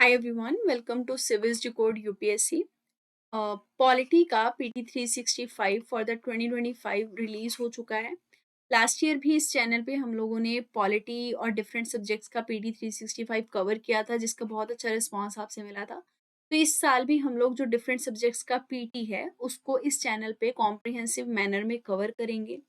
Hi everyone, welcome to civils decode UPSC. Polity का PT 365 for the 2025 release हो चुका है। लास्ट ईयर भी इस चैनल पे हम लोगों ने पॉलिटी और डिफरेंट सब्जेक्ट्स का पीटी 365 कवर किया था, जिसका बहुत अच्छा रिस्पांस आपसे मिला था। तो इस साल भी हम लोग जो डिफरेंट सब्जेक्ट्स का पीटी है उसको इस चैनल पे कॉम्प्रिहेंसिव मैनर में कवर करेंगे।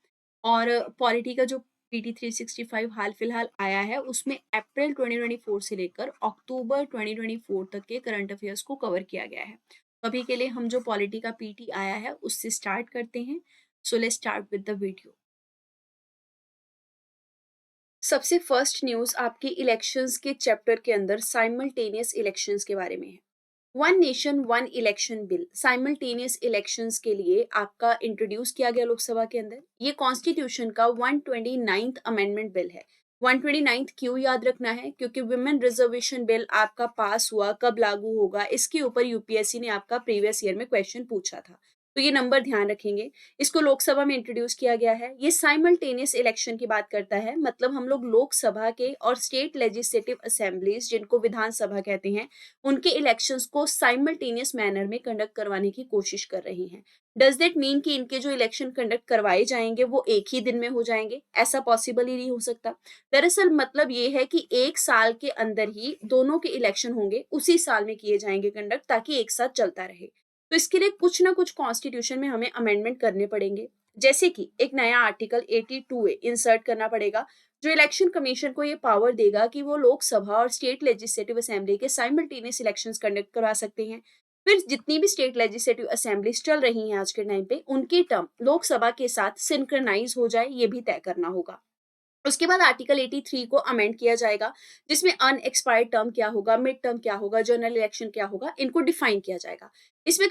और पॉलिटी का जो पीटी 365 हाल फिलहाल आया है उसमें अप्रैल 2024 से लेकर अक्टूबर 2024 तक के करंट अफेयर्स को कवर किया गया है। तो अभी के लिए हम जो पॉलिटी का पीटी आया है उससे स्टार्ट करते हैं। So let's start with the video. सबसे फर्स्ट न्यूज आपकी इलेक्शंस के चैप्टर के अंदर साइमल्टेनियस इलेक्शंस के बारे में है। One nation one election bill simultaneous elections के लिए आपका इंट्रोड्यूस किया गया लोकसभा के अंदर। ये कॉन्स्टिट्यूशन का 129th अमेंडमेंट बिल है। 129th क्यों याद रखना है? क्योंकि वुमेन रिजर्वेशन बिल आपका पास हुआ, कब लागू होगा, इसके ऊपर यूपीएससी ने आपका प्रीवियस ईयर में क्वेश्चन पूछा था। तो ये नंबर ध्यान रखेंगे। इसको लोकसभा में इंट्रोड्यूस किया गया है। ये साइमल्टेनियस इलेक्शन की बात करता है, मतलब हम लोग लोकसभा के और स्टेट लेजिस्लेटिव असेंबलीज, जिनको विधानसभा कहते हैं, उनके इलेक्शंस को साइमल्टेनियस मैनर में कंडक्ट करवाने की कोशिश कर रही हैं। डज दैट मीन कि इनके जो इलेक्शन कंडक्ट करवाए जाएंगे वो एक ही दिन में हो जाएंगे? ऐसा पॉसिबल ही नहीं हो सकता। दरअसल मतलब ये है कि एक साल के अंदर ही दोनों के इलेक्शन होंगे, उसी साल में किए जाएंगे कंडक्ट, ताकि एक साथ चलता रहे। तो इसके लिए कुछ ना कुछ कॉन्स्टिट्यूशन में हमें अमेंडमेंट करने पड़ेंगे। जैसे कि एक नया आर्टिकल 82A इंसर्ट करना पड़ेगा, जो इलेक्शन कमीशन को ये पावर देगा कि वो लोकसभा और स्टेट लेजिस्लेटिव असेंबली के साइमल्टेनियस इलेक्शंस कंडक्ट करवा सकते हैं। फिर जितनी भी स्टेट लेजिस्लेटिव असेंबलीज चल रही हैं आज के टाइम पे, उनकी टर्म लोकसभा के साथ सिंक्रनाइज हो जाए, ये भी तय करना होगा। उसके बाद आर्टिकल 83 को अमेंड किया जाएगा, जिसमें अनएक्सपायर्ड टर्म क्या होगा, मिड टर्म क्या होगा, जनरल इलेक्शन क्या होगा, इनको डिफाइन किया जाएगा। इसमें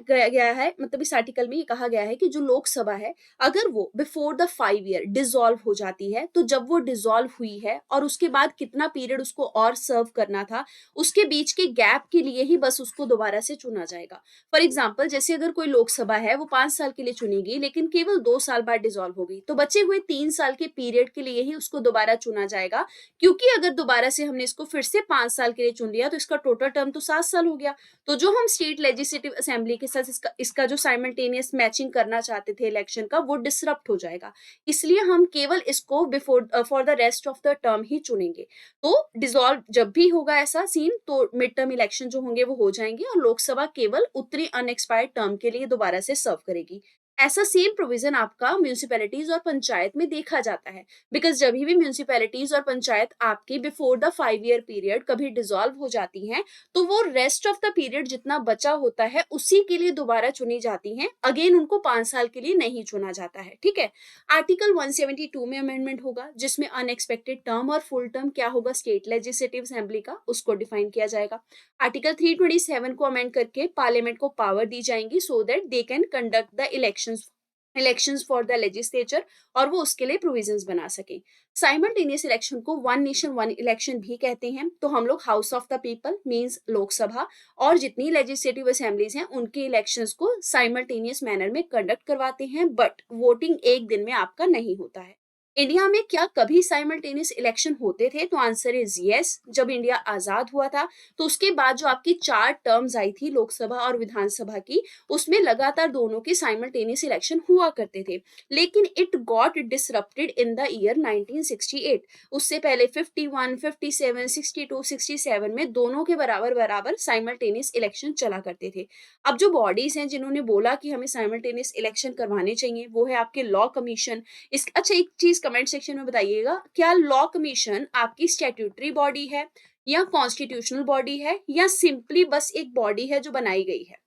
गया है, मतलब इस आर्टिकल में ये कहा गया है कि जो लोकसभा है, अगर वो बिफोर द 5 ईयर डिसॉल्व हो जाती है, तो जब वो डिसॉल्व हुई है और उसके बाद कितना पीरियड उसको और सर्व करना था, उसके बीच के गैप के लिए ही बस उसको दोबारा से चुना जाएगा। फॉर एग्जाम्पल, जैसे अगर कोई लोकसभा है वो 5 साल के लिए चुनी गई, लेकिन केवल 2 साल बाद डिसॉल्व हो गई, तो बचे हुए 3 साल के पीरियड के लिए ही उसको दोबारा चुना जाएगा। क्योंकि अगर दोबारा से हमने इसको फिर से 5 साल के लिए चुन लिया तो इसका टोटल टर्म तो 7 साल हो गया। तो जो हम स्टेट लेजिस्लेटिव असेंबली के साथ इसका जो साइमल्टेनियस मैचिंग करना चाहते थे इलेक्शन का, वो डिसरप्ट हो जाएगा। इसलिए हम केवल इसको before for the rest of the term ही चुनेंगे। तो डिसॉल्व जब भी होगा ऐसा सीन, तो मिड टर्म इलेक्शन जो होंगे वो हो जाएंगे और लोकसभा केवल उतनी अनएक्सपायर्ड टर्म के लिए दोबारा से सर्व करेगी। ऐसा सेम प्रोविजन आपका म्यूनिसिपैलिटीज और पंचायत में देखा जाता है। बिकॉज जब भी म्यूनिसिपैलिटीज और पंचायत आपकी बिफोर द 5 ईयर पीरियड कभी डिसॉल्व हो जाती हैं, तो वो रेस्ट ऑफ द पीरियड जितना बचा होता है उसी के लिए दोबारा चुनी जाती हैं। अगेन उनको 5 साल के लिए नहीं चुना जाता है। ठीक है। आर्टिकल 172 में अमेंडमेंट होगा, जिसमें अनएक्सपेक्टेड टर्म और फुल टर्म क्या होगा स्टेट लेजिस्लेटिव असेंबली का, उसको डिफाइन किया जाएगा। आर्टिकल 327 को अमेंड करके पार्लियामेंट को पावर दी जाएंगी, so that they can conduct the elections for the legislature, और वो उसके लिए प्रोविजंस बना सके। साइमल्टेनियस इलेक्शन को वन नेशन वन इलेक्शन भी कहते हैं। तो हम लोग house of the people means Lok Sabha और जितनी लेजिस्लेटिव असेंबलीज हैं उनके इलेक्शंस को साइमल्टेनियस मैनर में कंडक्ट करवाते हैं, बट वोटिंग एक दिन में आपका नहीं होता है। इंडिया में क्या कभी साइमल्टेनियस इलेक्शन होते थे? तो आंसर इज यस। जब इंडिया आजाद हुआ था, तो उसके बाद जो आपकी 4 टर्म्स आई थी लोकसभा और विधानसभा की, उसमें लगातार दोनों के साइमल्टेनियस इलेक्शन हुआ करते थे। लेकिन it got disrupted in the year 1968। उससे पहले 51, 57, 62, 67 में दोनों के बराबर बराबर साइमल्टेनियस इलेक्शन चला करते थे। अब जो बॉडीज हैं जिन्होंने बोला कि हमें साइमल्टेनियस इलेक्शन करवाने चाहिए, वो है आपके लॉ कमीशन। अच्छा, एक चीज कमेंट सेक्शन में बताइएगा, क्या लॉ कमीशन आपकी स्टैट्यूटरी बॉडी है या कॉन्स्टिट्यूशनल बॉडी है या सिंपली बस एक बॉडी है जो बनाई गई है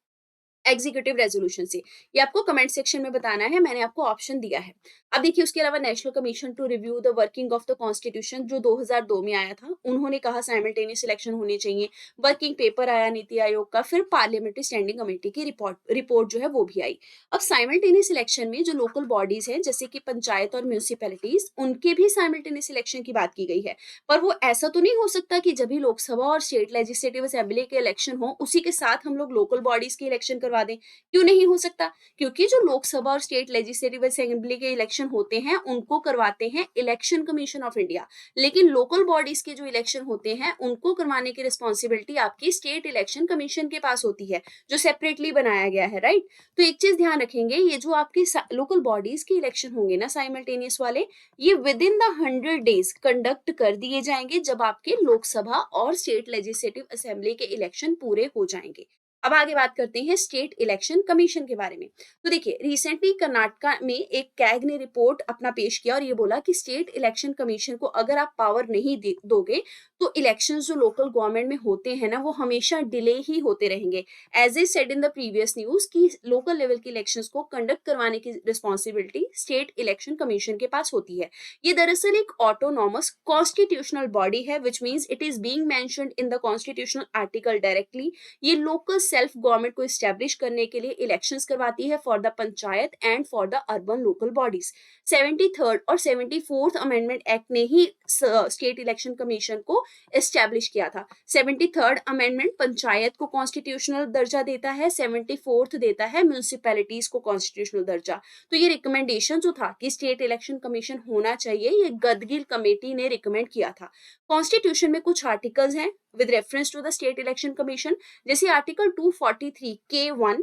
एग्जीक्यूटिव रेजोल्यूशन से? ये आपको कमेंट सेक्शन में बताना है, मैंने आपको ऑप्शन दिया है। अब देखिए, उसके अलावा national commission to review the working of the constitution जो 2002 में आया था, उन्होंने कहा साइमल्टेनियस इलेक्शन होने चाहिए। वर्किंग पेपर आया नीति आयोग का, फिर पार्लियामेंट्री स्टैंडिंग कमेटी की रिपोर्ट जो है वो भी आई। अब साइमल्टेनियस इलेक्शन में जो लोकल बॉडीज हैं, जैसे कि पंचायत और म्यूनिसिपैलिटीज, उनके भी साइमल्टेनियस इलेक्शन की बात की गई है। पर वो ऐसा तो नहीं हो सकता कि जब भी लोकसभा और स्टेट लेजिस्लेटिव असेंबली के इलेक्शन हो, उसी के साथ हम लोग लोकल बॉडीज के इलेक्शन करवा करवा दें। क्यों नहीं हो सकता? क्योंकि जो लोकसभा और स्टेट लेजिस्लेटिव असेंबली के इलेक्शन होते हैं उनको करवाते हैं इलेक्शन कमीशन ऑफ इंडिया, लेकिन लोकल बॉडीज के जो इलेक्शन होते हैं उनको करवाने की रिस्पॉन्सिबिलिटी आपकी स्टेट इलेक्शन कमीशन के पास होती है, जो सेपरेटली बनाया गया है, राइट। तो एक चीज ध्यान रखेंगे, ये जो आपके लोकल बॉडीज के इलेक्शन होंगे ना साइमल्टेनियस वाले, ये with in the 100 days conduct कर दिए जाएंगे जब आपके लोकसभा और स्टेट लेजिस्लेटिव असेंबली के इलेक्शन पूरे हो जाएंगे। अब आगे बात करते हैं स्टेट इलेक्शन कमीशन के बारे में। तो देखिए, रिसेंटली कर्नाटका में एक कैग ने रिपोर्ट अपना पेश किया और ये बोला कि स्टेट इलेक्शन कमीशन को अगर आप पावर नहीं दोगे तो इलेक्शंस जो लोकल गवर्नमेंट में होते हैं ना वो हमेशा डिले ही होते रहेंगे। As I said in the previous news कि लोकल लेवल के इलेक्शंस को कंडक्ट करवाने की रिस्पॉन्सिबिलिटी स्टेट इलेक्शन कमीशन के पास होती है। ये दरअसल एक ऑटोनॉमस कॉन्स्टिट्यूशनल बॉडी है, which means it is being mentioned in the constitutional article directly. ये लोकल सेल्फ गवर्नमेंट को स्टैब्लिश करने के लिए इलेक्शंस करवाती है for the panchayat and for the urban local bodies. 73rd और 74th अमेंडमेंट एक्ट ने ही स्टेट इलेक्शन कमीशन को एस्टैब्लिश किया था। 73rd अमेंडमेंट पंचायत को कॉन्स्टिट्यूशनल दर्जा देता है, 74th देता है म्यूनिसिपैलिटीज को कॉन्स्टिट्यूशनल दर्जा। तो ये रिकमेंडेशन जो था कि स्टेट इलेक्शन कमीशन होना चाहिए, ये गदगिल कमेटी ने रिकमेंड किया था। कॉन्स्टिट्यूशन में कुछ आर्टिकल्स हैं with reference to the state election commission, जैसे आर्टिकल 243K1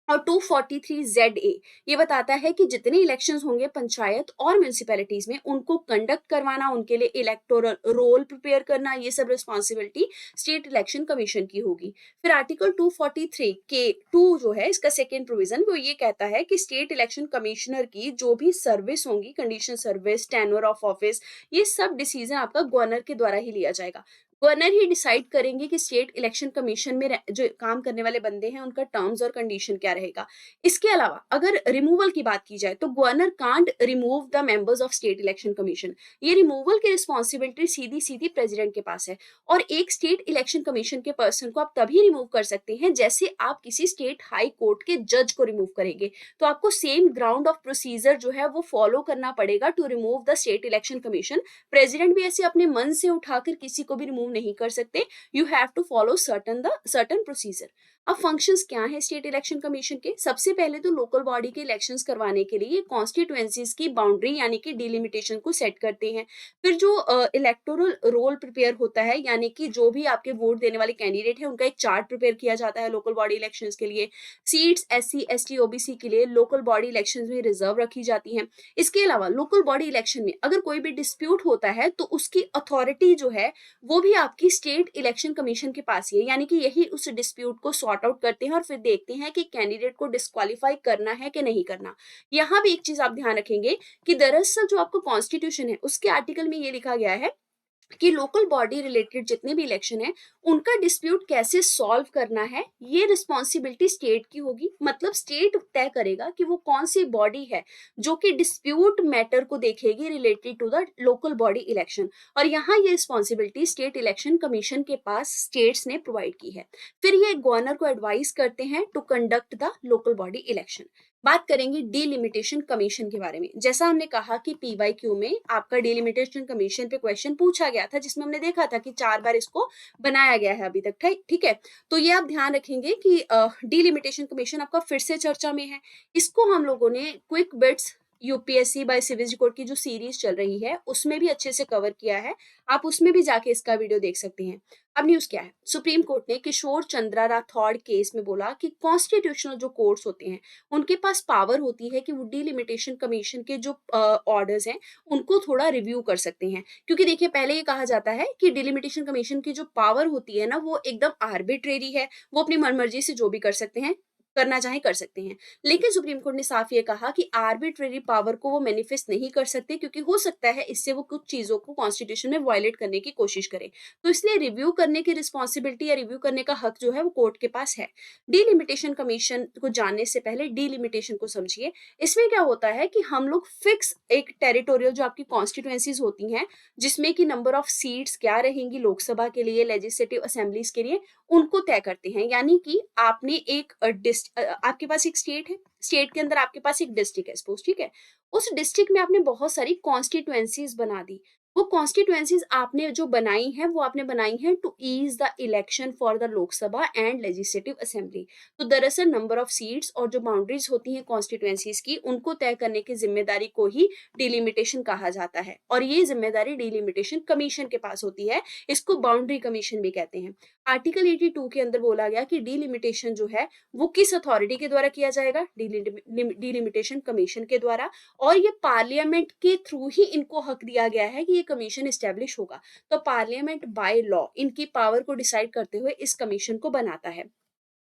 और 243ZA। ये बताता है कि जितने इलेक्शंस होंगे पंचायत और म्यूनिसिपैलिटीज में उनको कंडक्ट करवाना, उनके लिए इलेक्टोरल रोल प्रिपेयर करना, ये सब रिस्पॉन्सिबिलिटी स्टेट इलेक्शन कमीशन की होगी। फिर आर्टिकल 243K2 जो है इसका सेकेंड प्रोविजन, वो ये कहता है कि स्टेट इलेक्शन कमिश्नर की जो भी सर्विस होंगी, condition service, tenure of office, ये सब डिसीजन आपका गवर्नर के द्वारा ही लिया जाएगा। गवर्नर ही डिसाइड करेंगे कि स्टेट इलेक्शन कमीशन में जो काम करने वाले बंदे हैं उनका टर्म्स और कंडीशन क्या रहेगा। इसके अलावा अगर रिमूवल की बात की जाए तो governor can't remove the members of state election commission. ये रिमूवल की रिस्पॉन्सिबिलिटी सीधी सीधी प्रेसिडेंट के पास है। और एक स्टेट इलेक्शन कमीशन के पर्सन को आप तभी रिमूव कर सकते हैं जैसे आप किसी स्टेट हाई कोर्ट के जज को रिमूव करेंगे, तो आपको सेम ग्राउंड ऑफ प्रोसीजर जो है वो फॉलो करना पड़ेगा to remove the state election commission. President भी ऐसे अपने मन से उठाकर किसी को भी रिमूव नहीं कर सकते। You have to follow certain procedure. अब फंक्शंस क्या है स्टेट इलेक्शन कमीशन के? सबसे पहले तो लोकल बॉडी के इलेक्शंस करवाने के लिए कॉन्स्टिट्यूएंसीज की बाउंड्री यानी कि डिलिमिटेशन को सेट करते हैं। फिर जो इलेक्टोरल रोल प्रिपेयर होता है, यानी कि जो भी आपके वोट देने वाले कैंडिडेट है उनका एक चार्ट प्रिपेयर किया जाता है लोकल बॉडी इलेक्शंस के लिए। सीट्स SC ST OBC के लिए लोकल बॉडी इलेक्शंस में रिजर्व रखी जाती हैं। इसके अलावा लोकल बॉडी इलेक्शन में अगर कोई भी डिस्प्यूट होता है तो उसकी अथॉरिटी जो है वो भी आपकी स्टेट इलेक्शन कमीशन के पास ही है, यानी कि यही उस डिस्प्यूट को सॉर्ट आउट करते हैं और फिर देखते हैं कि कैंडिडेट को डिस्क्वालीफाई करना है कि नहीं करना। यहाँ भी एक चीज आप ध्यान रखेंगे कि दरअसल जो आपका कॉन्स्टिट्यूशन है उसके आर्टिकल में ये लिखा गया है कि लोकल बॉडी रिलेटेड जितने भी इलेक्शन है उनका डिस्प्यूट कैसे सॉल्व करना है, ये रिस्पॉन्सिबिलिटी स्टेट की होगी। मतलब स्टेट तय करेगा कि वो कौन सी बॉडी है जो कि डिस्प्यूट मैटर को देखेगी related to the local body election. और यहाँ ये रिस्पॉन्सिबिलिटी स्टेट इलेक्शन कमीशन के पास स्टेट्स ने प्रोवाइड की है। फिर ये गवर्नर को एडवाइस करते हैं to conduct the local body election. बात करेंगे डीलिमिटेशन कमीशन के बारे में। जैसा हमने कहा कि PYQ में आपका डीलिमिटेशन कमीशन पे क्वेश्चन पूछा गया था, जिसमें हमने देखा था कि 4 बार इसको बनाया गया है अभी तक, ठीक है। तो ये आप ध्यान रखेंगे कि डीलिमिटेशन कमीशन आपका फिर से चर्चा में है। इसको हम लोगों ने quick bits UPSC by civil code की जो सीरीज चल रही है उसमें भी अच्छे से कवर किया है, आप उसमें भी जाके इसका वीडियो देख सकते हैं। अब न्यूज क्या है? सुप्रीम कोर्ट ने किशोर चंद्रा राठौड़ केस में बोला कि कॉन्स्टिट्यूशनल जो कोर्ट्स होते हैं उनके पास पावर होती है कि वो डीलिमिटेशन कमीशन के जो ऑर्डर्स हैं उनको थोड़ा रिव्यू कर सकते हैं। क्योंकि देखिए, पहले ये कहा जाता है कि डीलिमिटेशन कमीशन की जो पावर होती है ना वो एकदम आर्बिट्रेरी है, वो अपनी मनमर्जी से जो भी कर सकते हैं, करना चाहे कर सकते हैं। लेकिन सुप्रीम कोर्ट ने साफ ये कहा कि आर्बिट्रेरी पावर को वो मैनिफेस्ट नहीं कर सकते, क्योंकि हो सकता है इससे वो कुछ चीजों को कॉन्स्टिट्यूशन में वायलेट करने की कोशिश करें। तो इसलिए रिव्यू करने की रिस्पॉन्सिबिलिटी या रिव्यू करने का हक जो है वो कोर्ट के पास है। डीलिमिटेशन कमीशन को जानने से पहले डीलिमिटेशन को समझिए। इसमें क्या होता है कि हम लोग फिक्स एक टेरिटोरियल जो आपकी कॉन्स्टिट्यूएंसीज होती हैं, जिसमें कि नंबर ऑफ सीट्स क्या रहेंगी लोकसभा के लिए, लेजिस्लेटिव असेंबलीज के लिए, उनको तय करते हैं। यानी कि आपने एक आपके पास एक स्टेट है, स्टेट के अंदर आपके पास एक डिस्ट्रिक्ट है सपोज, ठीक है। उस डिस्ट्रिक्ट में आपने बहुत सारी कॉन्स्टिट्यूएंसीज बना दी। वो कॉन्स्टिट्यूएंसीज आपने जो बनाई हैं वो आपने बनाई हैं to ease the election for the Lok Sabha and legislative assembly. तो दरअसल नंबर ऑफ सीट्स और जो बाउंड्रीज होती हैं कॉन्स्टिट्यूएंसीज की उनको तय करने की जिम्मेदारी को ही डिलिमिटेशन कहा जाता है, और ये जिम्मेदारी डिलिमिटेशन कमीशन के पास होती है। इसको बाउंड्री कमीशन भी कहते हैं। आर्टिकल 82 के अंदर बोला गया कि डिलिमिटेशन जो है वो किस अथॉरिटी के द्वारा किया जाएगा, डिलिमिटेशन कमीशन के द्वारा, और ये पार्लियामेंट के थ्रू ही इनको हक दिया गया है कि ये कमीशन एस्टेब्लिश होगा। तो पार्लियामेंट बाय लॉ इनकी पावर को डिसाइड करते हुए इस कमीशन को बनाता है।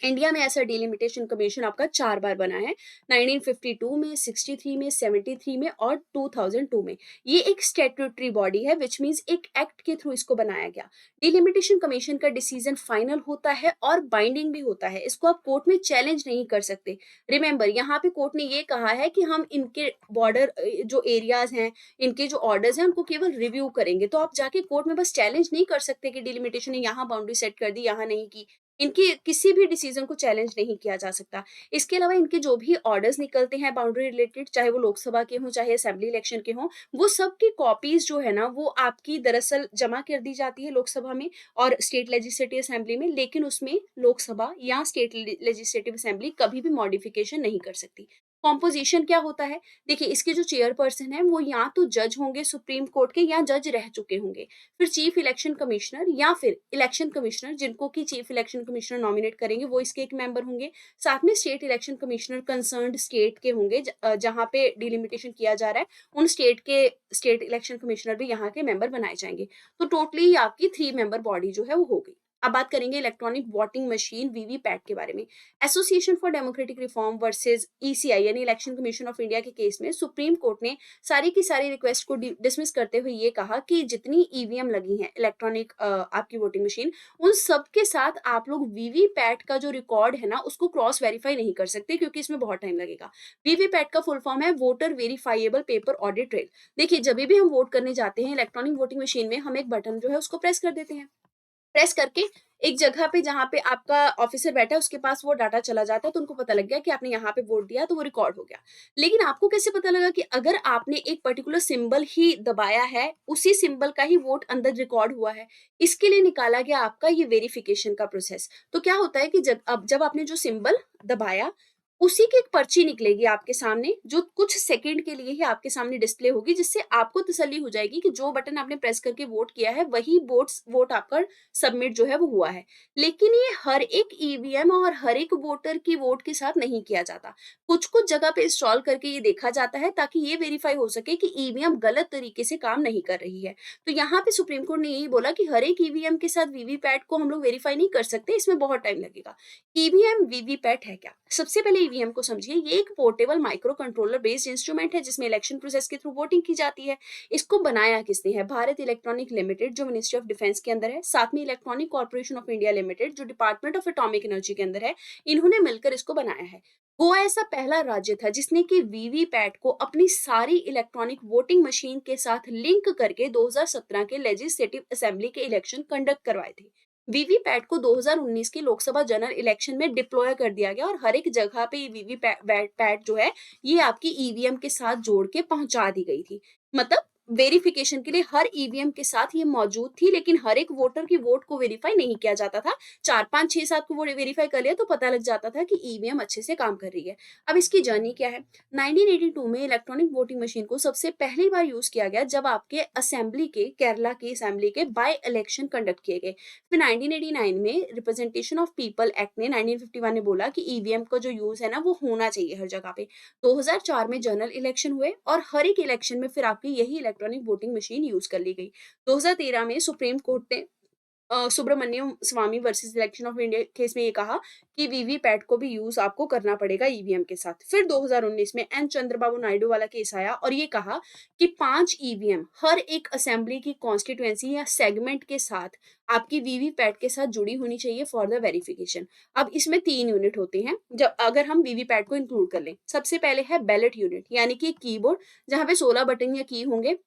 इंडिया में ऐसा डिलिमिटेशन कमीशन आपका 4 बार बना है, 1952 में, 63 में, 73 में और 2002 में। ये एक स्टैट्यूटरी बॉडी है, विच मीन्स एक एक्ट के थ्रू इसको बनाया गया। डिलिमिटेशन कमीशन का डिसीजन फाइनल होता है और बाइंडिंग भी होता है, इसको आप कोर्ट में चैलेंज नहीं कर सकते। रिमेंबर, यहाँ पे कोर्ट ने ये कहा है कि हम इनके बॉर्डर जो एरियाज हैं, इनके जो ऑर्डर्स हैं उनको केवल रिव्यू करेंगे। तो आप जाके कोर्ट में बस चैलेंज नहीं कर सकते कि डिलिमिटेशन ने यहाँ बाउंड्री सेट कर दी, यहाँ नहीं की। इनके किसी भी डिसीजन को चैलेंज नहीं किया जा सकता। इसके अलावा इनके जो भी ऑर्डर्स निकलते हैं बाउंड्री रिलेटेड, चाहे वो लोकसभा के हों चाहे असेंबली इलेक्शन के हों, वो सब की कॉपीज जो है ना वो आपकी दरअसल जमा कर दी जाती है लोकसभा में और स्टेट लेजिस्लेटिव असेंबली में, लेकिन उसमें लोकसभा या स्टेट लेजिस्लेटिव असेंबली कभी भी मॉडिफिकेशन नहीं कर सकती। कॉम्पोजिशन क्या होता है? देखिए, इसके जो चेयरपर्सन है वो या तो जज होंगे सुप्रीम कोर्ट के या जज रह चुके होंगे। फिर चीफ इलेक्शन कमिश्नर या फिर इलेक्शन कमिश्नर, जिनको की चीफ इलेक्शन कमिश्नर नॉमिनेट करेंगे, वो इसके एक मेंबर होंगे। साथ में state election commissioner concerned state के होंगे, जहां पे डिलिमिटेशन किया जा रहा है उन स्टेट के स्टेट इलेक्शन कमिश्नर भी यहाँ के मेंबर बनाए जाएंगे। तो टोटली आपकी 3 मेंबर बॉडी जो है वो हो गई। अब बात करेंगे इलेक्ट्रॉनिक वोटिंग मशीन वीवीपैट के बारे में। Association for democratic reform versus ECI यानी इलेक्शन कमीशन ऑफ इंडिया के केस में सुप्रीम कोर्ट ने सारी की सारी रिक्वेस्ट को डिसमिस करते हुए ये कहा कि जितनी ईवीएम लगी हैं इलेक्ट्रॉनिक आपकी वोटिंग मशीन, उन सब के साथ आप लोग वीवीपैट का जो रिकॉर्ड है ना उसको क्रॉस वेरीफाई नहीं कर सकते, क्योंकि इसमें बहुत टाइम लगेगा। वीवीपैट का फुल फॉर्म है voter verifiable paper audit trail. देखिए, जब भी हम वोट करने जाते हैं इलेक्ट्रॉनिक वोटिंग मशीन में, हम एक बटन जो है उसको प्रेस कर देते हैं। प्रेस करके एक जगह पे जहाँ पे आपका ऑफिसर बैठा है उसके पास वो डाटा चला जाता है, तो उनको पता लग गया कि आपने यहाँ पे वोट दिया, तो वो रिकॉर्ड हो गया। लेकिन आपको कैसे पता लगा कि अगर आपने एक पर्टिकुलर सिंबल ही दबाया है, उसी सिंबल का ही वोट अंदर रिकॉर्ड हुआ है? इसके लिए निकाला गया आपका ये वेरिफिकेशन का प्रोसेस। तो क्या होता है कि जब आपने जो सिंबल दबाया, उसी की एक पर्ची निकलेगी आपके सामने, जो कुछ सेकंड के लिए ही आपके सामने डिस्प्ले होगी, जिससे आपको तसल्ली हो जाएगी कि जो बटन आपने प्रेस करके वोट किया है वही वोट आपका सबमिट जो है वो हुआ है। लेकिन ये हर एक ईवीएम और हर एक वोटर की वोट के साथ नहीं किया जाता। कुछ-कुछ जगह पे इंस्टॉल करके ये देखा जाता है ताकि ये वेरीफाई हो सके कि ईवीएम गलत तरीके से काम नहीं कर रही है। तो यहाँ पे सुप्रीम कोर्ट ने यही बोला कि हर एक ईवीएम के साथ वीवीपैट को हम लोग वेरीफाई नहीं कर सकते, इसमें बहुत टाइम लगेगा। ईवीएम वीवीपैट है क्या? सबसे पहले ईवीएम को समझिए। ये एक portable micro controller based instrument है जिसमें इलेक्शन प्रोसेस के थ्रू वोटिंग की जाती है। इसको बनाया किसने है? भारत इलेक्ट्रॉनिक लिमिटेड, जो मिनिस्ट्री ऑफ डिफेंस के अंदर है, साथ में electronic corporation of India limited, जो डिपार्टमेंट ऑफ एटॉमिक एनर्जी के अंदर है। इन्होंने मिलकर इसको बनाया है। गोवा ऐसा पहला राज्य था जिसने कि वीवीपैट को अपनी सारी इलेक्ट्रॉनिक वोटिंग मशीन के साथ लिंक करके 2017 के लेजिस्लेटिव असेंबली के इलेक्शन कंडक्ट करवाए थे। वीवीपैट को 2019 के लोकसभा जनरल इलेक्शन में डिप्लॉय कर दिया गया और हर एक जगह पे ये वीवीपैट जो है ये आपकी ईवीएम के साथ जोड़ के पहुंचा दी गई थी। मतलब वेरिफिकेशन के लिए हर ईवीएम के साथ ये मौजूद थी, लेकिन हर एक वोटर की वोट को वेरीफाई नहीं किया जाता था। 4 5 6 7 को वो वेरीफाई कर लिया तो पता लग जाता था कि ईवीएम अच्छे से काम कर रही है। अब इसकी जर्नी क्या है? 1982 में इलेक्ट्रॉनिक वोटिंग मशीन को सबसे पहली बार यूज किया गया जब आपके असेंबली के केरला की असेंबली के बाय इलेक्शन कंडक्ट किए गए। फिर 1989 में रिप्रेजेंटेशन ऑफ पीपल एक्ट ने 1951 ने बोला कि ईवीएम का जो यूज है ना वो होना चाहिए हर जगह पे। 2004 में जनरल इलेक्शन हुए और हर एक इलेक्शन में फिर आपकी यही इलेक्ट्रॉनिक वोटिंग मशीन यूज कर ली गई। 2013 में सुप्रीम कोर्ट ने Subramaniam Swamy versus election of India case में ये कहा कि वीवीपैट को भी यूज आपको करना पड़ेगा ईवीएम के साथ। फिर 2019 में एन चंद्रबाबू नायडू वाला केस आया और ये कहा कि 5 ईवीएम हर एक असेंबली की कॉन्स्टिट्यूएंसी या सेगमेंट के साथ आपकी वीवीपैट के साथ जुड़ी होनी चाहिए फॉर द वेरिफिकेशन। अब इसमें 3 यूनिट होते हैं जब अगर हम वीवीपैट को इंक्लूड कर लें। सबसे पहले है बैलेट यूनिट, यानी कि कीबोर्ड जहां पे 16 बटन या की होंगे,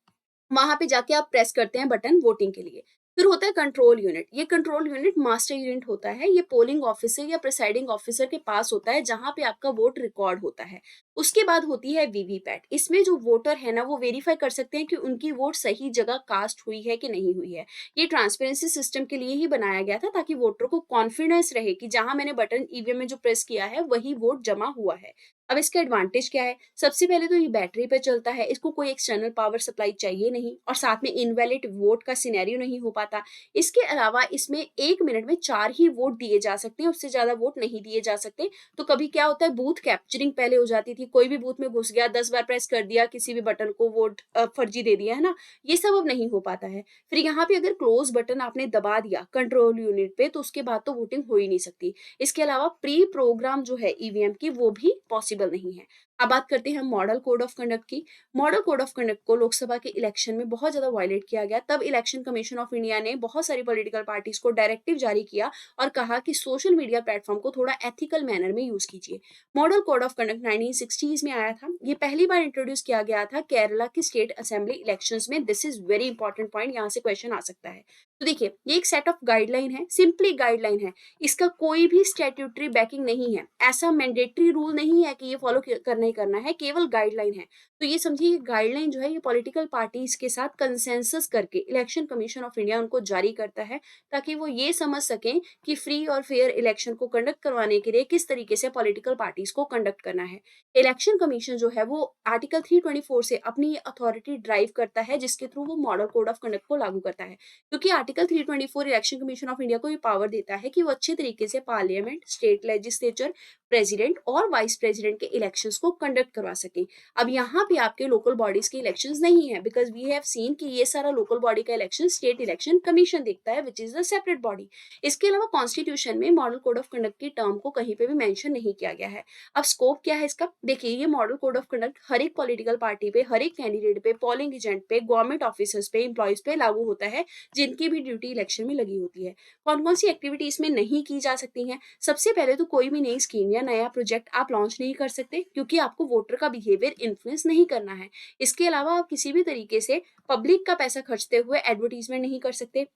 वहां पे जाके आप प्रेस करते हैं बटन वोटिंग के लिए। फिर होता है कंट्रोल यूनिट। ये कंट्रोल यूनिट मास्टर यूनिट होता है। ये पोलिंग ऑफिसर या प्रिसाइडिंग ऑफिसर के पास होता है जहां पे आपका वोट रिकॉर्ड होता है। उसके बाद होती है वीवीपैट। इसमें जो वोटर है ना वो वेरीफाई कर सकते हैं कि उनकी वोट सही जगह कास्ट हुई है कि नहीं हुई है। ये ट्रांसपेरेंसी सिस्टम के लिए ही बनाया गया था ताकि वोटर को कॉन्फिडेंस रहे कि जहां मैंने बटन ईवीएम में जो प्रेस किया है वही वोट जमा हुआ है। अब इसका एडवांटेज क्या है? सबसे पहले तो ये बैटरी पे चलता है, इसको कोई एक्सटर्नल पावर सप्लाई चाहिए नहीं और साथ में इनवैलिड वोट का सिनेरियो नहीं हो पाता। इसके अलावा इसमें 1 मिनट में 4 ही वोट दिए जा सकते हैं, उससे ज़्यादा वोट नहीं दिए जा सकते। तो कभी क्या होता है, बूथ कैप्चरिंग पहले हो जाती थी, कोई भी बूथ में घुस गया, 10 बार प्रेस कर दिया किसी भी बटन को, वोट फर्जी दे दिया, है ना? ये सब अब नहीं हो पाता है। फिर यहाँ पे अगर क्लोज़ बटन आपने दबा दिया कंट्रोल यूनिट पे तो उसके बाद तो वोटिंग हो ही नहीं सकती। इसके अलावा प्री प्रोग्राम जो है ईवीएम की वो भी पॉसिबल नहीं है। अब बात करते हैं मॉडल कोड ऑफ कंडक्ट की। मॉडल कोड ऑफ कंडक्ट को लोकसभा के इलेक्शन में बहुत ज़्यादा वायलेट किया गया। तब इलेक्शन कमीशन ऑफ इंडिया ने बहुत सारी पॉलिटिकल पार्टीज़ को डायरेक्टिव जारी किया और कहा कि सोशल मीडिया प्लेटफ़ॉर्म को थोड़ा एथिकल मैनर में यूज़ कीजिए। Model code of conduct 1960s में आया था। ये पहली बार इंट्रोड्यूस किया गया था केरला की स्टेट असेंबली इलेक्शंस में। This is very important point, यहाँ से क्वेश्चन आ सकता है। तो देखिए, ये एक सेट ऑफ गाइडलाइन है, सिंपली गाइडलाइन है। इसका कोई भी स्टैट्यूटरी बैकिंग नहीं है। ऐसा मैंडेटरी रूल नहीं है कि ये फॉलो करना ही करना है, केवल गाइडलाइन है। तो ये समझिए, ये गाइडलाइन जो है ये पॉलिटिकल पार्टीज के साथ कंसेंसस करके इलेक्शन कमीशन ऑफ इंडिया उनको जारी करता है ताकि वो ये समझ सकें कि फ्री और फेयर इलेक्शन को कंडक्ट करवाने के लिए किस तरीके से पॉलिटिकल पार्टीज को कंडक्ट करना है। इलेक्शन कमीशन जो है वो आर्टिकल 324 से अपनी अथॉरिटी ड्राइव करता है जिसके थ्रू वो मॉडल कोड ऑफ कंडक्ट को लागू करता है, क्योंकि article 324 election commission of India को ये पावर देता है कि वो अच्छे तरीके से पार्लियामेंट, स्टेट लेजिस्लेचर, प्रेसिडेंट और वाइस प्रेसिडेंट के इलेक्शंस को कंडक्ट करवा सकें। अब यहाँ पे आपके लोकल बॉडीज के इलेक्शंस नहीं है, बिकॉज वी हैव सीन कि ये सारा लोकल बॉडी का इलेक्शन स्टेट इलेक्शन कमीशन देखता है, which is the separate body. इसके अलावा कॉन्स्टिट्यूशन में मॉडल कोड ऑफ कंडक्ट की टर्म को कहीं पे भी मेंशन नहीं किया गया है। अब स्कोप क्या है इसका? देखिए, ये मॉडल कोड ऑफ कंडक्ट हर एक पॉलिटिकल पार्टी पे, हर एक कैंडिडेट पे, पोलिंग एजेंट पे, गवर्नमेंट ऑफिसर्स पे, एम्प्लॉयज पे लागू होता है जिनकी भी ड्यूटी इलेक्शन में लगी होती है। कौन कौन सी एक्टिविटी इसमें नहीं की जा सकती हैं? सबसे पहले तो कोई भी नई स्कीम या नया प्रोजेक्ट आप लॉन्च नहीं कर सकते, क्योंकि आपको वोटर का बिहेवियर इन्फ्लुएंस नहीं करना है। इसके अलावा आप किसी भी तरीके से पब्लिक का पैसा खर्चते हुए एडवर्टीजमेंट नहीं कर सकते।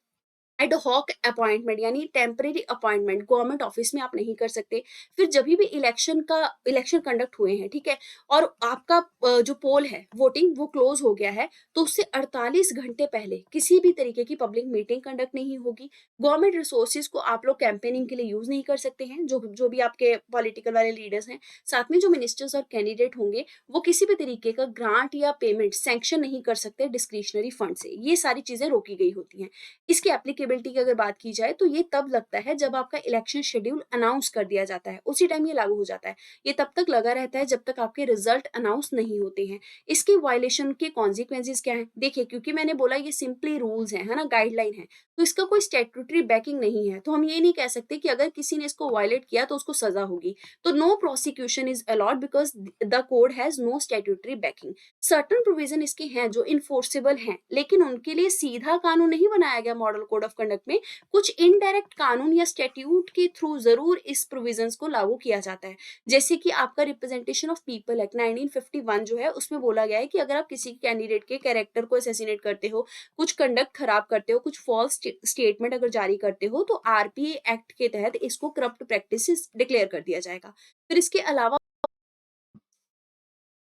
एड हॉक अपॉइंटमेंट यानी टेम्परेरी अपॉइंटमेंट गवर्नमेंट ऑफिस में आप नहीं कर सकते। फिर जब भी इलेक्शन कंडक्ट हुए हैं, ठीक है, और आपका जो पोल है, वोटिंग, वो क्लोज हो गया है, तो उससे 48 घंटे पहले किसी भी तरीके की पब्लिक मीटिंग कंडक्ट नहीं होगी। गवर्नमेंट रिसोर्सेज को आप लोग कैंपेनिंग के लिए यूज नहीं कर सकते हैं, जो जो भी आपके पॉलिटिकल वाले लीडर्स हैं। साथ में जो मिनिस्टर्स और कैंडिडेट होंगे वो किसी भी तरीके का ग्रांट या पेमेंट सैंक्शन नहीं कर सकते डिस्क्रिशनरी फंड से। ये सारी चीजें रोकी गई होती हैं। इसकी एप्लीकेबिलिटी की अगर बात की जाए तो ये तब लगता है जब आपका इलेक्शन शेड्यूल अनाउंस कर दिया जाता है, उसी टाइम ये लागू हो जाता है। ये तब तक लगा रहता है जब तक आपके रिजल्ट अनाउंस नहीं होते हैं। इसकी वायलेशन के कॉन्सिक्वेंसेज क्या है? देखिए, क्योंकि मैंने बोला ये सिंपली रूल्स हैं, है ना, गाइडलाइन है, तो इसका कोई स्टेटूटरी बैकिंग नहीं है। तो हम ये नहीं कह सकते कि अगर किसी ने इसको वायलेट किया तो उसको सजा होगी। तो no prosecution is allowed because the code has no statutory backing. Certain provision इसके हैं जो इन्फोर्सेबल हैं, लेकिन उनके लिए सीधा कानून नहीं बनाया गया मॉडल कोड ऑफ कंडक्ट में। कुछ इनडायरेक्ट कानून या स्टैट्यूट के थ्रू जरूर इस प्रोविजंस को लागू किया जाता है। जैसे कि आपका रिप्रेजेंटेशन ऑफ पीपल एक्ट 1951 जो है, उसमें बोला गया है कि अगर आप किसी कैंडिडेट के कैरेक्टर को असैसिनेट करते हो, कुछ कंडक्ट खराब करते हो, कुछ फॉल्स स्टेटमेंट अगर जारी करते हो, तो आरपीए एक्ट के तहत इसको करप्ट प्रैक्टिस डिक्लेयर कर दिया जाएगा। फिर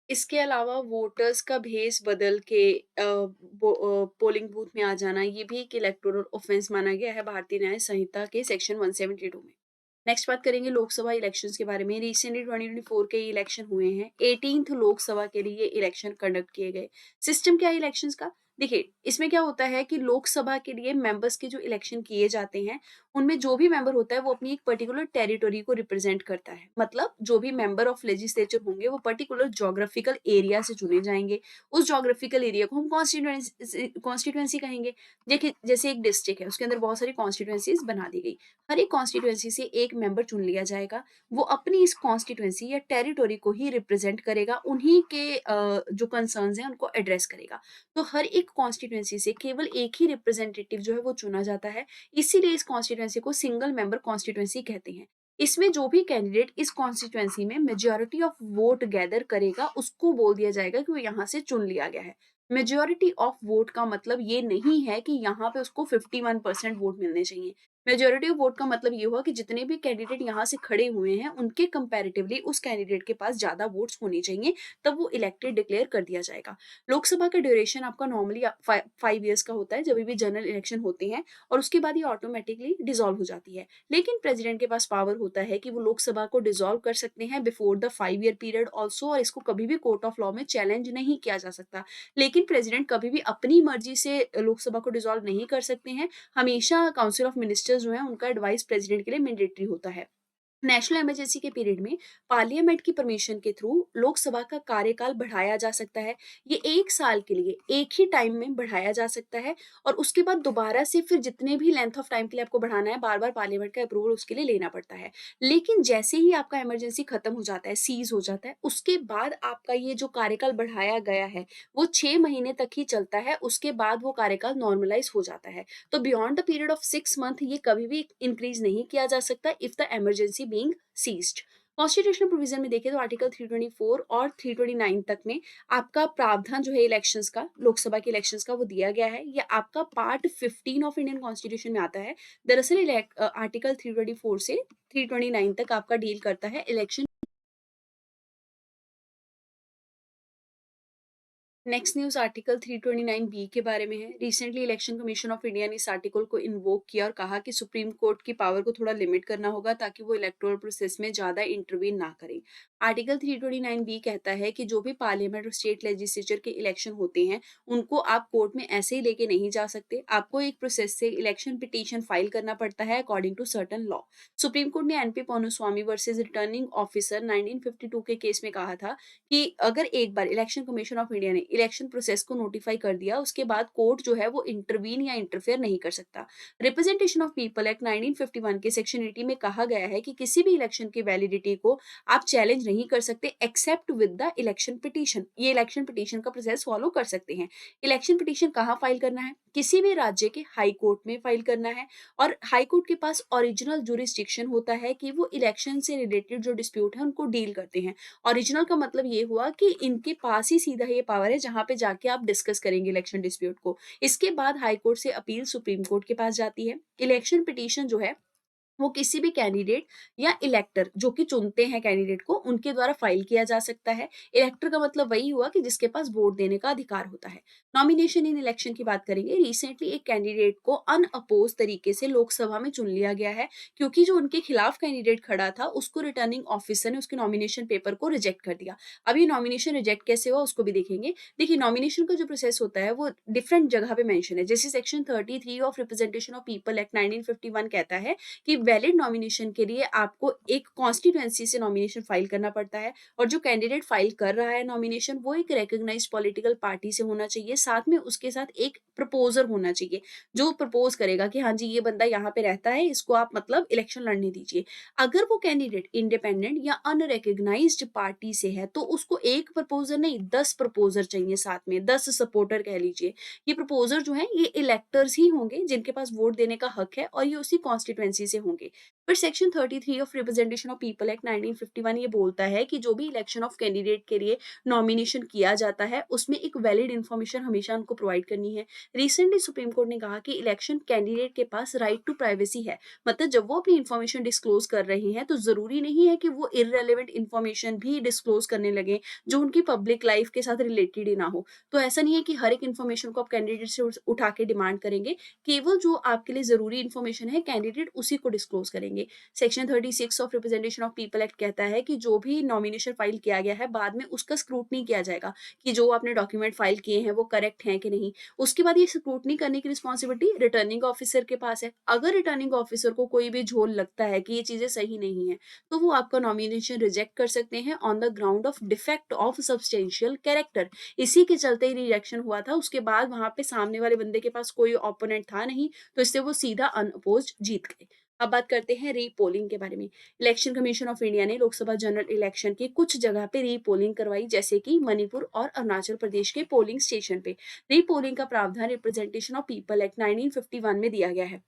इसके अलावा वोटर्स का भेस बदल के पोलिंग बूथ में आ जाना, ये भी एक इलेक्टोरल ऑफेंस माना गया है भारतीय न्याय संहिता के सेक्शन 172 में। नेक्स्ट बात करेंगे लोकसभा इलेक्शंस के बारे में। रिसेंटली 2024 के इलेक्शन हुए हैं। 18th लोकसभा के लिए इलेक्शन कंडक्ट किए गए। सिस्टम क्या है इलेक्शंस का? देखिए, इसमें क्या होता है कि लोकसभा के लिए मेंबर्स के जो इलेक्शन किए जाते हैं, उनमें जो भी मेंबर होता है वो अपनी एक पर्टिकुलर टेरिटोरी को रिप्रेजेंट करता है। मतलब जो भी मेंबर ऑफ लेजिस्लेचर होंगे वो पर्टिकुलर ज्योग्राफिकल एरिया से चुने जाएंगे। उस ज्योग्राफिकल एरिया को हम कॉन्स्टिट्यूएंसी कहेंगे। देखिए, जैसे एक डिस्ट्रिक्ट है, उसके अंदर बहुत सारी कॉन्स्टिट्यूएंसीज बना दी गई। हर एक कॉन्स्टिट्यूएंसी से एक मेंबर चुन लिया जाएगा। वो अपनी इस कॉन्स्टिट्यूएंसी या टेरिटोरी को ही रिप्रेजेंट करेगा, उन्हीं के जो कंसर्न्स हैं उनको एड्रेस करेगा। तो हर एक कॉन्स्टिट्यूएंसी से केवल एक ही रिप्रेजेंटेटिव जो है वो चुना जाता है। इसीलिए इस कॉन्स्टिट्यूएंसी को सिंगल मेंबर कॉन्स्टिट्यूएंसी कहते हैं। इसमें जो भी कैंडिडेट इस कॉन्स्टिट्यूएंसी में मेजॉरिटी ऑफ वोट गैदर करेगा, उसको बोल दिया जाएगा कि वो यहाँ से चुन लिया गया है। मेजॉरिटी ऑफ वोट का मतलब ये नहीं है कि यहाँ पे उसको 51% वोट मिलने चाहिए। मेजॉरिटी ऑफ वोट का मतलब ये हुआ कि जितने भी कैंडिडेट यहाँ से खड़े हुए हैं, उनके कंपैरेटिवली उस कैंडिडेट के पास ज़्यादा वोट्स होने चाहिए, तब वो इलेक्टेड डिक्लेयर कर दिया जाएगा। लोकसभा का ड्यूरेशन आपका नॉर्मली 5 ईयर्स का होता है, जब भी जनरल इलेक्शन होते हैं, और उसके बाद ये ऑटोमेटिकली डिसॉल्व हो जाती है। लेकिन प्रेसिडेंट के पास पावर होता है कि वो लोकसभा को डिसॉल्व कर सकते हैं before the 5 year period also, और इसको कभी भी कोर्ट ऑफ लॉ में चैलेंज नहीं किया जा सकता। लेकिन प्रेसिडेंट कभी भी अपनी मर्जी से लोकसभा को डिसॉल्व नहीं कर सकते हैं। हमेशा काउंसिल ऑफ मिनिस्टर्स जो है, उनका एडवाइस प्रेसिडेंट के लिए मैंडेटरी होता है। नेशनल इमरजेंसी के पीरियड में पार्लियामेंट की परमिशन के थ्रू लोकसभा का कार्यकाल बढ़ाया जा सकता है। ये 1 साल के लिए एक ही टाइम में बढ़ाया जा सकता है, और उसके बाद दोबारा से फिर जितने भी लेंथ ऑफ टाइम के लिए आपको बढ़ाना है, बार बार पार्लियामेंट का अप्रूवल उसके लिए लेना पड़ता है। लेकिन जैसे ही आपका इमरजेंसी खत्म हो जाता है, सीज हो जाता है, उसके बाद आपका ये जो कार्यकाल बढ़ाया गया है, वो 6 महीने तक ही चलता है। उसके बाद वो कार्यकाल नॉर्मलाइज हो जाता है। तो beyond the period of 6 month ये कभी भी इंक्रीज नहीं किया जा सकता if the emergency being ceased. Constitutional provision में देखें तो आर्टिकल 324 और 329 तक में आपका प्रावधान जो है इलेक्शंस का, लोकसभा के इलेक्शंस का, वो दिया गया है। ये आपका पार्ट 15 ऑफ इंडियन कॉन्स्टिट्यूशन में आता है। दरअसल आर्टिकल 324 से 329 तक आपका डील करता है election. Next news article 329 B के बारे में है। Recently election commission of India ने इस आर्टिकल को इन्वोक किया और कहा कि सुप्रीम कोर्ट की पावर को थोड़ा लिमिट करना होगा, ताकि वो इलेक्टोरल प्रोसेस में ज़्यादा इंटरवीन ना करें। आर्टिकल 329 बी कहता है कि जो भी पार्लियामेंट और स्टेट लेजिस्लेचर के इलेक्शन होते हैं, उनको आप कोर्ट में ऐसे ही लेके नहीं जा सकते। आपको एक प्रोसेस से इलेक्शन पिटीशन फाइल करना पड़ता है according to certain law. Supreme court ने NP Ponnuswamy versus returning officer 1952 के केस में कहा था कि अगर एक बार इलेक्शन कमीशन ऑफ इंडिया ने इलेक्शन प्रोसेस को नोटिफाई कर दिया, उसके बाद कोर्ट जो है वो इंटरवीन या इंटरफेयर नहीं कर सकता। रिप्रेजेंटेशन ऑफ पीपल एक्ट 1951 के सेक्शन 80 में कहा गया है कि किसी भी इलेक्शन की वैलिडिटी को आप चैलेंज नहीं कर सकते except with the election petition. ये इलेक्शन पिटीशन का प्रोसेस फॉलो कर सकते हैं। इलेक्शन पिटीशन कहाँ फाइल करना है? किसी भी राज्य के हाई कोर्ट में फाइल करना है, और हाई कोर्ट के पास ओरिजिनल जुरिस्डिक्शन होता है कि वो इलेक्शन से रिलेटेड जो डिस्प्यूट है उनको डील करते हैं। ओरिजिनल का मतलब ये हुआ कि इनके पास ही सीधा ये पावर है जहाँ पे जाके आप डिस्कस करेंगे इलेक्शन डिस्प्यूट को। इसके बाद हाई कोर्ट से अपील सुप्रीम कोर्ट के पास जाती है। इलेक्शन पिटीशन जो है वो किसी भी कैंडिडेट या इलेक्टर जो कि चुनते हैं कैंडिडेट को, उनके द्वारा फाइल किया जा सकता है। इलेक्टर का मतलब वही हुआ कि जिसके पास वोट देने का अधिकार होता है। नॉमिनेशन इन इलेक्शन की बात करेंगे। रिसेंटली एक कैंडिडेट को अनअपोज तरीके से लोकसभा में चुन लिया गया है, क्योंकि जो उनके खिलाफ कैंडिडेट खड़ा था, उसको रिटर्निंग ऑफिसर ने उसके नॉमिनेशन पेपर को रिजेक्ट कर दिया। अब ये नॉमिनेशन रिजेक्ट कैसे हुआ उसको भी देखेंगे। देखिए, नॉमिनेशन का जो प्रोसेस होता है वो डिफरेंट जगह पे मेंशन है। जैसे section 33 of representation of people act 1951 कहता है कि वैलिड नॉमिनेशन के लिए आपको एक कॉन्स्टिट्यूएंसी से नॉमिनेशन फाइल करना पड़ता है, और जो कैंडिडेट फाइल कर रहा है नॉमिनेशन, वो एक रिकॉग्नाइज्ड पॉलिटिकल पार्टी से होना चाहिए। साथ में उसके साथ एक प्रपोजर होना चाहिए जो प्रपोज करेगा कि हाँ जी, ये बंदा यहाँ पे रहता है, इसको आप मतलब इलेक्शन लड़ने दीजिए। अगर वो कैंडिडेट इंडिपेंडेंट या अनरिकॉग्नाइज्ड पार्टी से है, तो उसको एक प्रपोजर नहीं, 10 प्रपोजर चाहिए, साथ में 10 सपोर्टर कह लीजिए। ये प्रपोजर जो है ये इलेक्टर्स ही होंगे जिनके पास वोट देने का हक है, और ये उसी कॉन्स्टिट्यूएंसी से होंगे। पर section 33 of representation of people act 1951 ये बोलता है कि जो भी इलेक्शन ऑफ कैंडिडेट के लिए नॉमिनेशन किया जाता है, उसमें एक वैलिड इन्फॉर्मेशन हमेशा उनको प्रोवाइड करनी है। रिसेंटली सुप्रीम कोर्ट ने कहा कि इलेक्शन कैंडिडेट के पास राइट टू प्राइवेसी है। मतलब जब वो अपनी इन्फॉर्मेशन डिस्क्लोज कर रहे हैं, तो जरूरी नहीं है कि वो इररेलेवेंट इन्फॉर्मेशन भी डिस्क्लोज करने लगे जो उनकी पब्लिक लाइफ के साथ रिलेटेड ही ना हो। तो ऐसा नहीं है कि हर एक इन्फॉर्मेशन को आप कैंडिडेट से उठा के डिमांड करेंगे। केवल जो आपके लिए जरूरी इन्फॉर्मेशन है, कैंडिडेट उसी को डिस्क्लोज करेंगे। Section 36 of representation of people act कहता है कि जो भी नॉमिनेशन फाइल किया गया है, बाद में उसका स्क्रूटनी किया जाएगा कि जो आपने डॉक्यूमेंट फाइल किए हैं वो करेक्ट हैं कि नहीं। उसके बाद ये स्क्रूटनी करने की रिस्पॉन्सिबिलिटी रिटर्निंग ऑफिसर के पास है। अगर रिटर्निंग ऑफिसर को कोई भी झोल लगता है कि ये चीजें सही नहीं है, तो वो आपका नॉमिनेशन रिजेक्ट कर सकते हैं on the ground of defect of substantial character. इसी के चलते ही रिजेक्शन हुआ था। उसके बाद वहां पे सामने वाले बंदे के पास कोई ओपोनेंट था नहीं, तो इससे वो सीधा अनअपोज्ड जीत गए। अब बात करते हैं रीपोलिंग के बारे में। इलेक्शन कमीशन ऑफ इंडिया ने लोकसभा जनरल इलेक्शन की कुछ जगह पे रीपोलिंग करवाई, जैसे कि मणिपुर और अरुणाचल प्रदेश के पोलिंग स्टेशन पे। रीपोलिंग का प्रावधान रिप्रेजेंटेशन ऑफ पीपल एक्ट 1951 में दिया गया है।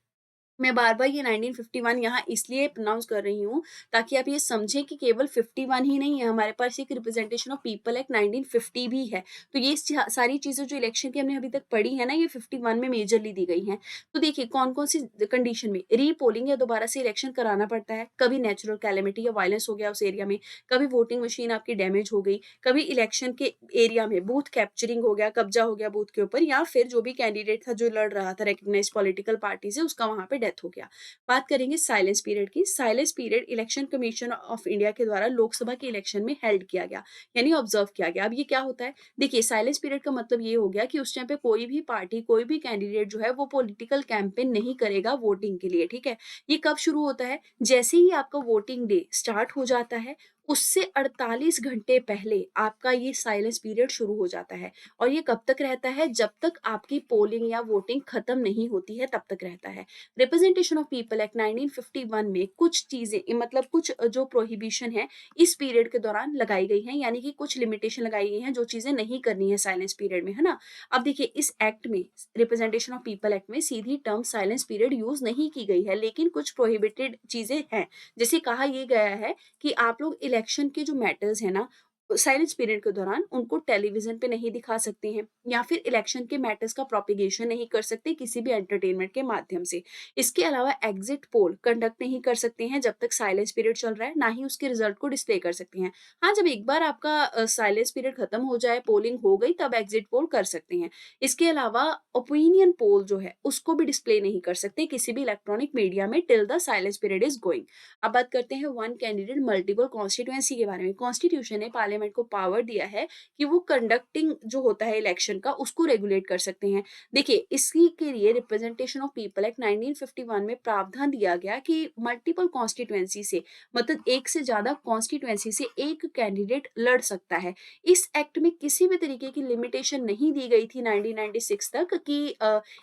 मैं बार-बार ये 1951 यहाँ इसलिए प्रोनाउंस कर रही हूँ, ताकि आप ये समझें कि केवल 51 ही नहीं है, हमारे पास एक रिप्रेजेंटेशन ऑफ पीपल एक्ट 1950 भी है। तो ये सारी चीज़ें जो इलेक्शन की हमने अभी तक पढ़ी है ना, ये 51 में मेजरली दी गई हैं। तो देखिए कौन-कौन सी कंडीशन में रीपोलिंग या दोबारा से इलेक्शन कराना पड़ता है। कभी नेचुरल कैलेमिटी या वायलेंस हो गया उस एरिया में, कभी वोटिंग मशीन आपकी डैमेज हो गई, कभी इलेक्शन के एरिया में बूथ कैप्चरिंग हो गया, कब्जा हो गया बूथ के ऊपर, या फिर जो भी कैंडिडेट था जो लड़ रहा था रिकॉग्नाइज्ड पॉलिटिकल पार्टी से, उसका वहाँ पे डेथ हो गया। बात करेंगे साइलेंस पीरियड की। Silence period election commission of India के द्वारा लोकसभा के इलेक्शन में हेल्ड किया गया, यानी ऑब्जर्व किया गया। अब ये क्या होता है? देखिए साइलेंस पीरियड का मतलब ये हो गया कि उस टाइम पे कोई भी पार्टी, कोई भी कैंडिडेट जो है वो पॉलिटिकल कैंपेन नहीं करेगा वोटिंग के लिए, ठीक है? ये कब शुरू होता है? जैसे ही आपका वोटिंग डे स्टार्ट हो जाता है, उससे 48 घंटे पहले आपका ये साइलेंस पीरियड शुरू हो जाता है। और ये कब तक रहता है? जब तक आपकी पोलिंग या वोटिंग खत्म नहीं होती है, तब तक रहता है। रिप्रेजेंटेशन ऑफ पीपल एक्ट 1951 में कुछ चीजें, मतलब कुछ जो प्रोहिबिशन है इस पीरियड के दौरान लगाई गई हैं, यानी कि कुछ लिमिटेशन लगाई गई हैं जो चीजें नहीं करनी है साइलेंस पीरियड में, है ना? अब देखिए इस एक्ट में, रिप्रेजेंटेशन ऑफ पीपल एक्ट में सीधी टर्म साइलेंस पीरियड यूज नहीं की गई है, लेकिन कुछ प्रोहिबिटेड चीजें हैं। जैसे कहा यह गया है कि आप लोग इलेक्शन के जो मैटर्स है ना, साइलेंस पीरियड के दौरान उनको टेलीविजन पे नहीं दिखा सकते हैं, या फिर इलेक्शन के मैटर्स का प्रोपिगेशन नहीं कर सकते किसी भी एंटरटेनमेंट के माध्यम से। इसके अलावा एग्जिट पोल कंडक्ट नहीं कर सकते हैं जब तक साइलेंस पीरियड चल रहा है, ना ही उसके रिजल्ट को डिस्प्ले कर सकते हैं। हाँ, जब एक बार आपका साइलेंस पीरियड खत्म हो जाए, पोलिंग हो गई, तब एग्जिट पोल कर सकते हैं। इसके अलावा ओपिनियन पोल जो है उसको भी डिस्प्ले नहीं कर सकते किसी भी इलेक्ट्रॉनिक मीडिया में till the silence period is going. अब बात करते हैं वन कैंडिडेट मल्टीपल कॉन्स्टिट्यूएंसी के बारे में। कॉन्स्टिट्यूशन ने पार्लियामेंट को पावर दिया है कि वो कंडक्टिंग जो होता है इलेक्शन का, उसको रेगुलेट कर सकते हैं। देखिए इसी के लिए रिप्रेजेंटेशन ऑफ पीपल एक्ट 1951 में प्रावधान दिया गया कि मल्टीपल कॉन्स्टिट्यूएंसी से, मतलब एक से ज्यादा कॉन्स्टिट्यूएंसी से एक कैंडिडेट लड़ सकता है। इस एक्ट में किसी भी तरीके की लिमिटेशन नहीं दी गई थी 1996 तक कि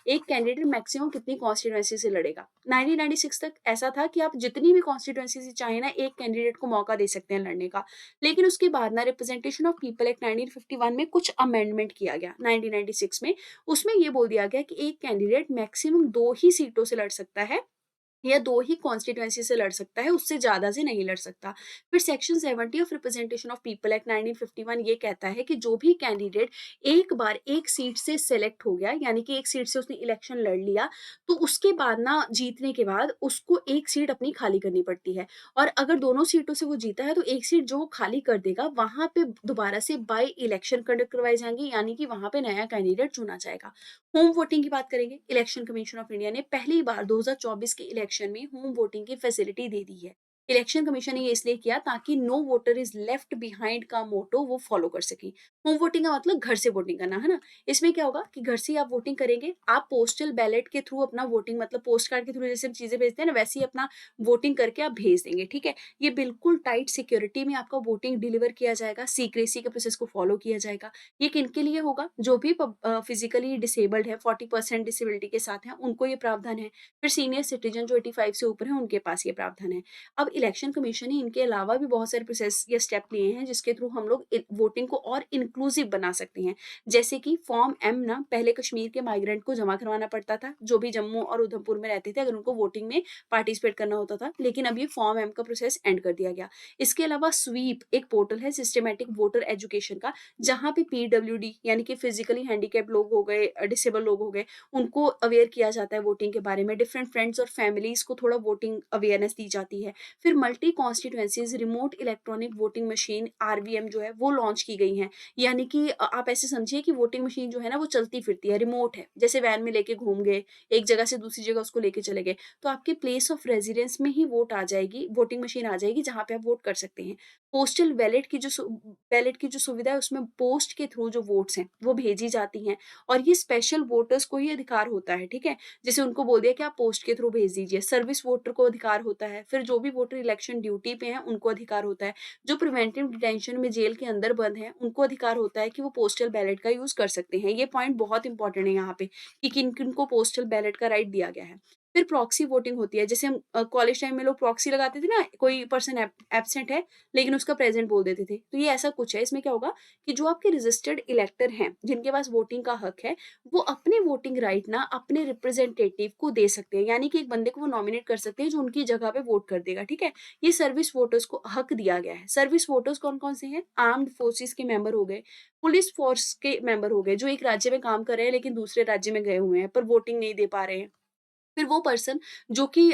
एक कैंडिडेट मैक्सिमम कितनी कॉन्स्टिट्यूएंसी से लड़ेगा। 1996 तक ऐसा था कि आप जितनी भी कॉन्स्टिट्यूएंसी से चाहे ना, एक कैंडिडेट को मौका दे सकते हैं लड़ने का। लेकिन उसके बाद ना रिप्रेजेंटेशन ऑफ पीपल एक्ट 1951 में कुछ अमेंडमेंट किया गया 1996 में। उसमें ये बोल दिया गया कि एक कैंडिडेट मैक्सिमम 2 ही सीटों से लड़ सकता है, या 2 ही कॉन्स्टिट्यूएंसी से लड़ सकता है, उससे ज़्यादा से नहीं लड़ सकता। फिर section 70 of representation of people act 1951 ये कहता है कि जो भी कैंडिडेट एक बार एक सीट से सेलेक्ट हो गया, यानी कि एक सीट से उसने इलेक्शन लड़ लिया, तो उसके बाद ना, जीतने के बाद उसको एक सीट अपनी खाली करनी पड़ती है। और अगर दोनों सीटों से वो जीता है, तो एक सीट जो वो खाली कर देगा, वहाँ पे दोबारा से बाय इलेक्शन कंडक्ट करवाई जाएँगी, यानी कि वहाँ पे नया कैंडिडेट चुना जाएगा। होम वोटिंग की बात करेंगे। इलेक्शन कमीशन ऑफ इंडिया ने पहली बार 2024 के इलेक्शन में होम वोटिंग की फैसिलिटी दे दी है। इलेक्शन कमीशन ने ये इसलिए किया ताकि no voter is left behind का मोटो वो फॉलो कर सके। होम वोटिंग का मतलब घर से वोटिंग करना, है ना? इसमें क्या होगा कि घर से ही आप वोटिंग करेंगे, आप पोस्टल बैलेट के थ्रू अपना वोटिंग, मतलब पोस्ट कार्ड के थ्रू जैसे हम चीजें भेजते हैं ना, वैसे ही अपना वोटिंग करके आप भेज देंगे, ठीक है? ये बिल्कुल टाइट सिक्योरिटी में आपका वोटिंग डिलीवर किया जाएगा, सीक्रेसी के प्रोसेस को फॉलो किया जाएगा। ये किनके लिए होगा? जो भी फिजिकली डिसेबल्ड है, 40% डिसेबिलिटी के साथ हैं, उनको ये प्रावधान है। फिर सीनियर सिटीजन जो 85 से ऊपर हैं, उनके पास ये प्रावधान है। अब इलेक्शन कमीशन ने इनके अलावा भी बहुत सारे प्रोसेस या स्टेप लिए हैं जिसके थ्रू हम लोग वोटिंग को और इंक्लूसिव बना सकते हैं। जैसे कि फॉर्म एम ना, पहले कश्मीर के माइग्रेंट को जमा करवाना पड़ता था, जो भी जम्मू और उधमपुर में रहते थे, अगर उनको वोटिंग में पार्टिसिपेट करना होता था, लेकिन अब ये फॉर्म एम का प्रोसेस एंड कर दिया गया। इसके अलावा स्वीप एक पोर्टल है सिस्टमेटिक वोटर एजुकेशन का, जहाँ पे पीडब्ल्यूडी यानी कि फिजिकली हैंडीकैप लोग हो गए, डिसेबल लोग हो गए, उनको अवेयर किया जाता है वोटिंग के बारे में। डिफरेंट फ्रेंड्स और फैमिलीज को थोड़ा वोटिंग अवेयरनेस दी जाती है। फिर multi constituencies remote electronic voting machine RVM जो है वो लॉन्च की गई है। यानी कि आप ऐसे समझिए कि वोटिंग मशीन जो है ना, वो चलती फिरती है, रिमोट है, जैसे वैन में लेके घूम गए, एक जगह से दूसरी जगह उसको लेके चले गए, तो आपके प्लेस ऑफ रेजिडेंस में ही वोट आ जाएगी, वोटिंग मशीन आ जाएगी, जहाँ पे आप वोट कर सकते हैं। पोस्टल बैलेट की जो सुविधा है, उसमें पोस्ट के थ्रू जो वोट्स हैं वो भेजी जाती हैं, और ये स्पेशल वोटर्स को ही अधिकार होता है, ठीक है? जैसे उनको बोल दिया कि आप पोस्ट के थ्रू भेज दीजिए। सर्विस वोटर को अधिकार होता है। फिर जो भी वोटर इलेक्शन ड्यूटी पे हैं, उनको अधिकार होता है। जो प्रिवेंटिव डिटेंशन में जेल के अंदर बंद हैं, उनको अधिकार होता है कि वो पोस्टल बैलेट का यूज कर सकते हैं। ये पॉइंट बहुत इंपॉर्टेंट है यहाँ पे कि किन किन को पोस्टल बैलेट का राइट दिया गया है। फिर प्रॉक्सी वोटिंग होती है, जैसे हम कॉलेज टाइम में लोग प्रॉक्सी लगाते थे ना, कोई पर्सन एब्सेंट है लेकिन उसका प्रेज़ेंट बोल देते थे। तो ये ऐसा कुछ है, इसमें क्या होगा कि जो आपके रजिस्टर्ड इलेक्टर हैं, जिनके पास वोटिंग का हक है, वो अपने वोटिंग राइट ना अपने रिप्रेजेंटेटिव को दे सकते हैं। यानी कि एक बंदे को वो नॉमिनेट कर सकते हैं जो उनकी जगह पे वोट कर देगा, ठीक है? ये सर्विस वोटर्स को हक दिया गया है। सर्विस वोटर्स कौन-कौन से हैं? आर्म्ड फोर्सेस के मेंबर हो गए, पुलिस फ़ोर्स के मेंबर हो गए, जो एक राज्य में काम कर रहे हैं लेकिन दूसरे राज्य में गए हुए हैं, पर वोटिंग नहीं दे पा रहे हैं। फिर वो पर्सन जो कि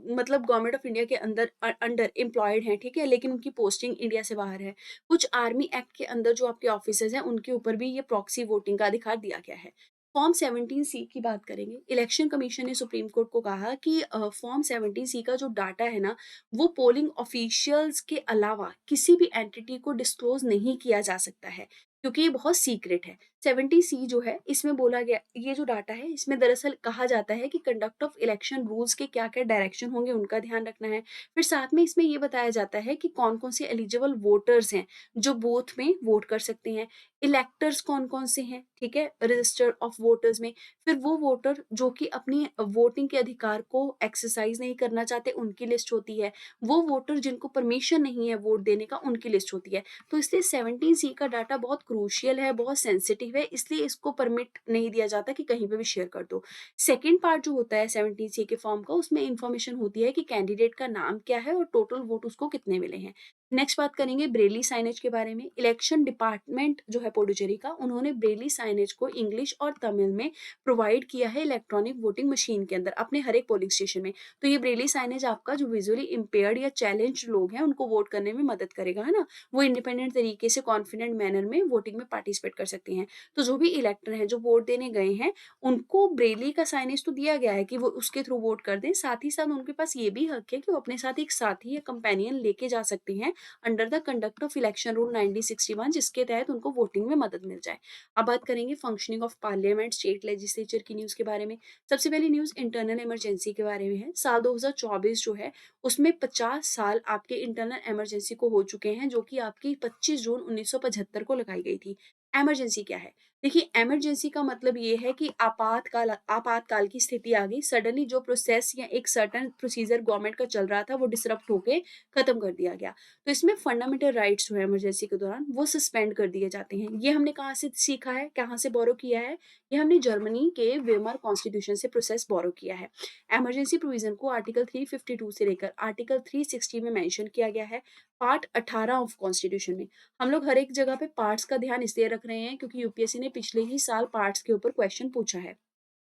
मतलब गवर्नमेंट ऑफ इंडिया के अंडर एम्प्लॉयड हैं, ठीक है? लेकिन उनकी पोस्टिंग इंडिया से बाहर है। कुछ आर्मी एक्ट के अंदर जो आपके ऑफिसर्स हैं, उनके ऊपर भी ये प्रॉक्सी वोटिंग का अधिकार दिया गया है। फॉर्म 17 सी की बात करेंगे। इलेक्शन कमीशन ने सुप्रीम कोर्ट को कहा कि फॉर्म 17 सी का जो डाटा है ना, वो पोलिंग ऑफिशियल्स के अलावा किसी भी एंटिटी को डिस्क्लोज़ नहीं किया जा सकता है, क्योंकि ये बहुत सीक्रेट है। 70 सी जो है, इसमें बोला गया, ये जो डाटा है इसमें दरअसल कहा जाता है कि कंडक्ट ऑफ इलेक्शन रूल्स के क्या-क्या डायरेक्शन होंगे, उनका ध्यान रखना है। फिर साथ में इसमें ये बताया जाता है कि कौन-कौन से एलिजिबल वोटर्स हैं जो बूथ में वोट कर सकते हैं। इलेक्टर्स कौन-कौन से हैं, ठीक है? रजिस्टर ऑफ वोटर्स में। फिर वो वोटर जो कि अपनी वोटिंग के अधिकार को एक्सरसाइज नहीं करना चाहते, उनकी लिस्ट होती है। वो वोटर जिनको परमिशन नहीं है वोट देने का, उनकी लिस्ट होती है। तो इसलिए 17 सी का डाटा बहुत क्रूशियल है, बहुत सेंसिटिव है, इसलिए इसको परमिट नहीं दिया जाता कि कहीं पे भी शेयर कर दो। सेकंड पार्ट जो होता है 17 सी के फॉर्म का, उसमें इन्फॉर्मेशन होती है कि कैंडिडेट का नाम क्या है और टोटल वोट उसको कितने मिले हैं। नेक्स्ट बात करेंगे ब्रेली साइनेज के बारे में। इलेक्शन डिपार्टमेंट जो है पुडुचेरी का, उन्होंने ब्रेली साइनेज को इंग्लिश और तमिल में प्रोवाइड किया है इलेक्ट्रॉनिक वोटिंग मशीन के अंदर अपने हर एक पोलिंग स्टेशन में। तो ये ब्रेली साइनेज आपका जो विजुअली इम्पेयर्ड या चैलेंज्ड लोग हैं, उनको वोट करने में मदद करेगा, है ना? वो इंडिपेंडेंट तरीके से कॉन्फिडेंट मैनर में वोटिंग में पार्टिसिपेट कर सकते हैं। तो जो भी इलेक्टर हैं, जो वोट देने गए हैं, उनको ब्रेली का साइनेज तो दिया गया है कि वो उसके थ्रू वोट कर दें। साथ ही साथ उनके पास ये भी हक है कि वो अपने साथ एक साथी या कंपेनियन लेके जा सकते हैं under the conduct of election rule 1961, जिसके तहत उनको वोटिंग में मदद मिल जाए। अब बात करेंगे functioning of parliament, state legislature की न्यूज़ के बारे में। सबसे पहली न्यूज़ इंटरनल इमरजेंसी के बारे में है। साल 2024 जो है, उसमें 50 साल आपके इंटरनल इमरजेंसी को हो चुके हैं, जो कि आपकी 25 जून 1975 को लगाई गई थी। इमरजेंसी क्या है? देखिए, इमरजेंसी का मतलब ये है कि आपातकाल आपातकाल की स्थिति आ गई, सडनली जो प्रोसेस या एक सर्टेन प्रोसीजर गवर्नमेंट का चल रहा था, वो डिसरप्ट होके खत्म कर दिया गया। तो इसमें फंडामेंटल राइट्स जो है इमरजेंसी के दौरान, वो सस्पेंड कर दिए जाते हैं। ये हमने कहाँ से सीखा है, कहाँ से बोरो किया है? ये हमने जर्मनी के वेमर कॉन्स्टिट्यूशन से प्रोसेस बोरो किया है। इमरजेंसी प्रोविजन को आर्टिकल 352 से लेकर आर्टिकल 360 में मेंशन किया गया है, पार्ट 18 ऑफ कॉन्स्टिट्यूशन में। हम लोग हर एक जगह पे पार्ट्स का ध्यान इसलिए रख रहे हैं क्योंकि यूपीएससी ने पिछले ही साल पार्ट्स के ऊपर क्वेश्चन पूछा है।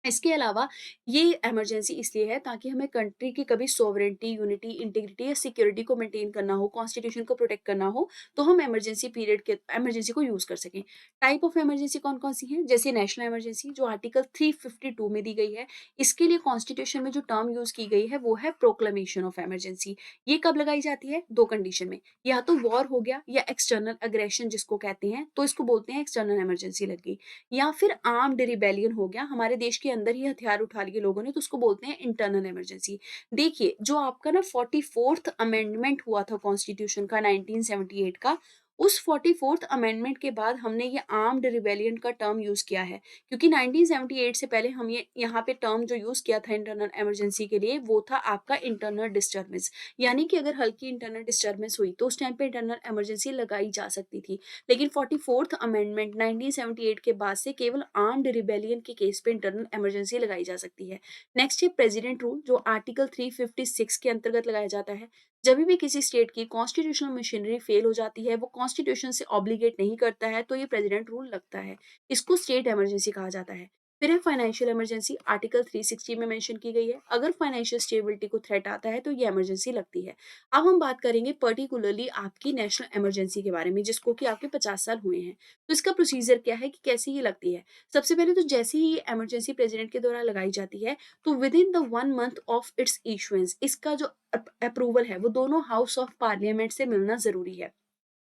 इसके अलावा ये इमरजेंसी इसलिए है ताकि हमें कंट्री की कभी सोवरेनिटी, यूनिटी, इंटीग्रिटी या सिक्योरिटी को मेंटेन करना हो, कॉन्स्टिट्यूशन को प्रोटेक्ट करना हो, तो हम इमरजेंसी को यूज़ कर सकें। टाइप ऑफ इमरजेंसी कौन-कौन सी हैं? जैसे नेशनल इमरजेंसी जो आर्टिकल 352 में दी गई है, इसके लिए कॉन्स्टिट्यूशन में जो टर्म यूज़ की गई है वो है प्रोक्लेमेशन ऑफ इमरजेंसी। ये कब लगाई जाती है? 2 कंडीशन में, या तो वॉर हो गया या एक्सटर्नल अग्रेशन जिसको कहते हैं, तो इसको बोलते हैं एक्सटर्नल इमरजेंसी लग गई। या फिर आर्म्ड रिबेलियन हो गया, हमारे देश के अंदर ही हथियार उठा लिए लोगों ने, तो उसको बोलते हैं इंटरनल इमरजेंसी। देखिए, जो आपका ना 44th अमेंडमेंट हुआ था कॉन्स्टिट्यूशन का 1978 का, उस 44th अमेंडमेंट के बाद हमने ये आर्म्ड रिबेलियन का टर्म यूज़ किया है, क्योंकि 1978 से पहले हम ये यहाँ पे टर्म जो यूज़ किया था इंटरनल इमरजेंसी के लिए, वो था आपका इंटरनल डिस्टर्बेंस। यानी कि अगर हल्की इंटरनल डिस्टर्बेंस हुई, तो उस टाइम पे इंटरनल इमरजेंसी लगाई जा सकती थी। लेकिन 44th अमेंडमेंट 1978 के बाद से केवल आर्म्ड रिबेलियन के केस पे इंटरनल इमरजेंसी लगाई जा सकती है। नेक्स्ट है प्रेसिडेंट रूल, जो आर्टिकल 356 के अंतर्गत लगाया जाता है। जब भी किसी स्टेट की कॉन्स्टिट्यूशनल मशीनरी फेल हो जाती है, वो कॉन्स्टिट्यूशन से ऑब्लिगेट नहीं करता है, तो ये प्रेसिडेंट रूल लगता है। इसको स्टेट इमरजेंसी कहा जाता है। फिर है फाइनेंशियल इमरजेंसी, आर्टिकल 360 में मेंशन की गई है। अगर फाइनेंशियल स्टेबिलिटी को थ्रेट आता है, तो ये इमरजेंसी लगती है। अब हम बात करेंगे पर्टिकुलरली आपकी नेशनल इमरजेंसी के बारे में, जिसको कि आपके 50 साल हुए हैं। तो इसका प्रोसीजर क्या है कि कैसे ये लगती है? सबसे पहले तो जैसे ही ये इमरजेंसी प्रेज़िडेंट के द्वारा लगाई जाती है, तो within the 1 month of its issuance, इसका जो अप्रूवल है, वो दोनों हाउस ऑफ पार्लियामेंट से मिलना ज़रूरी है।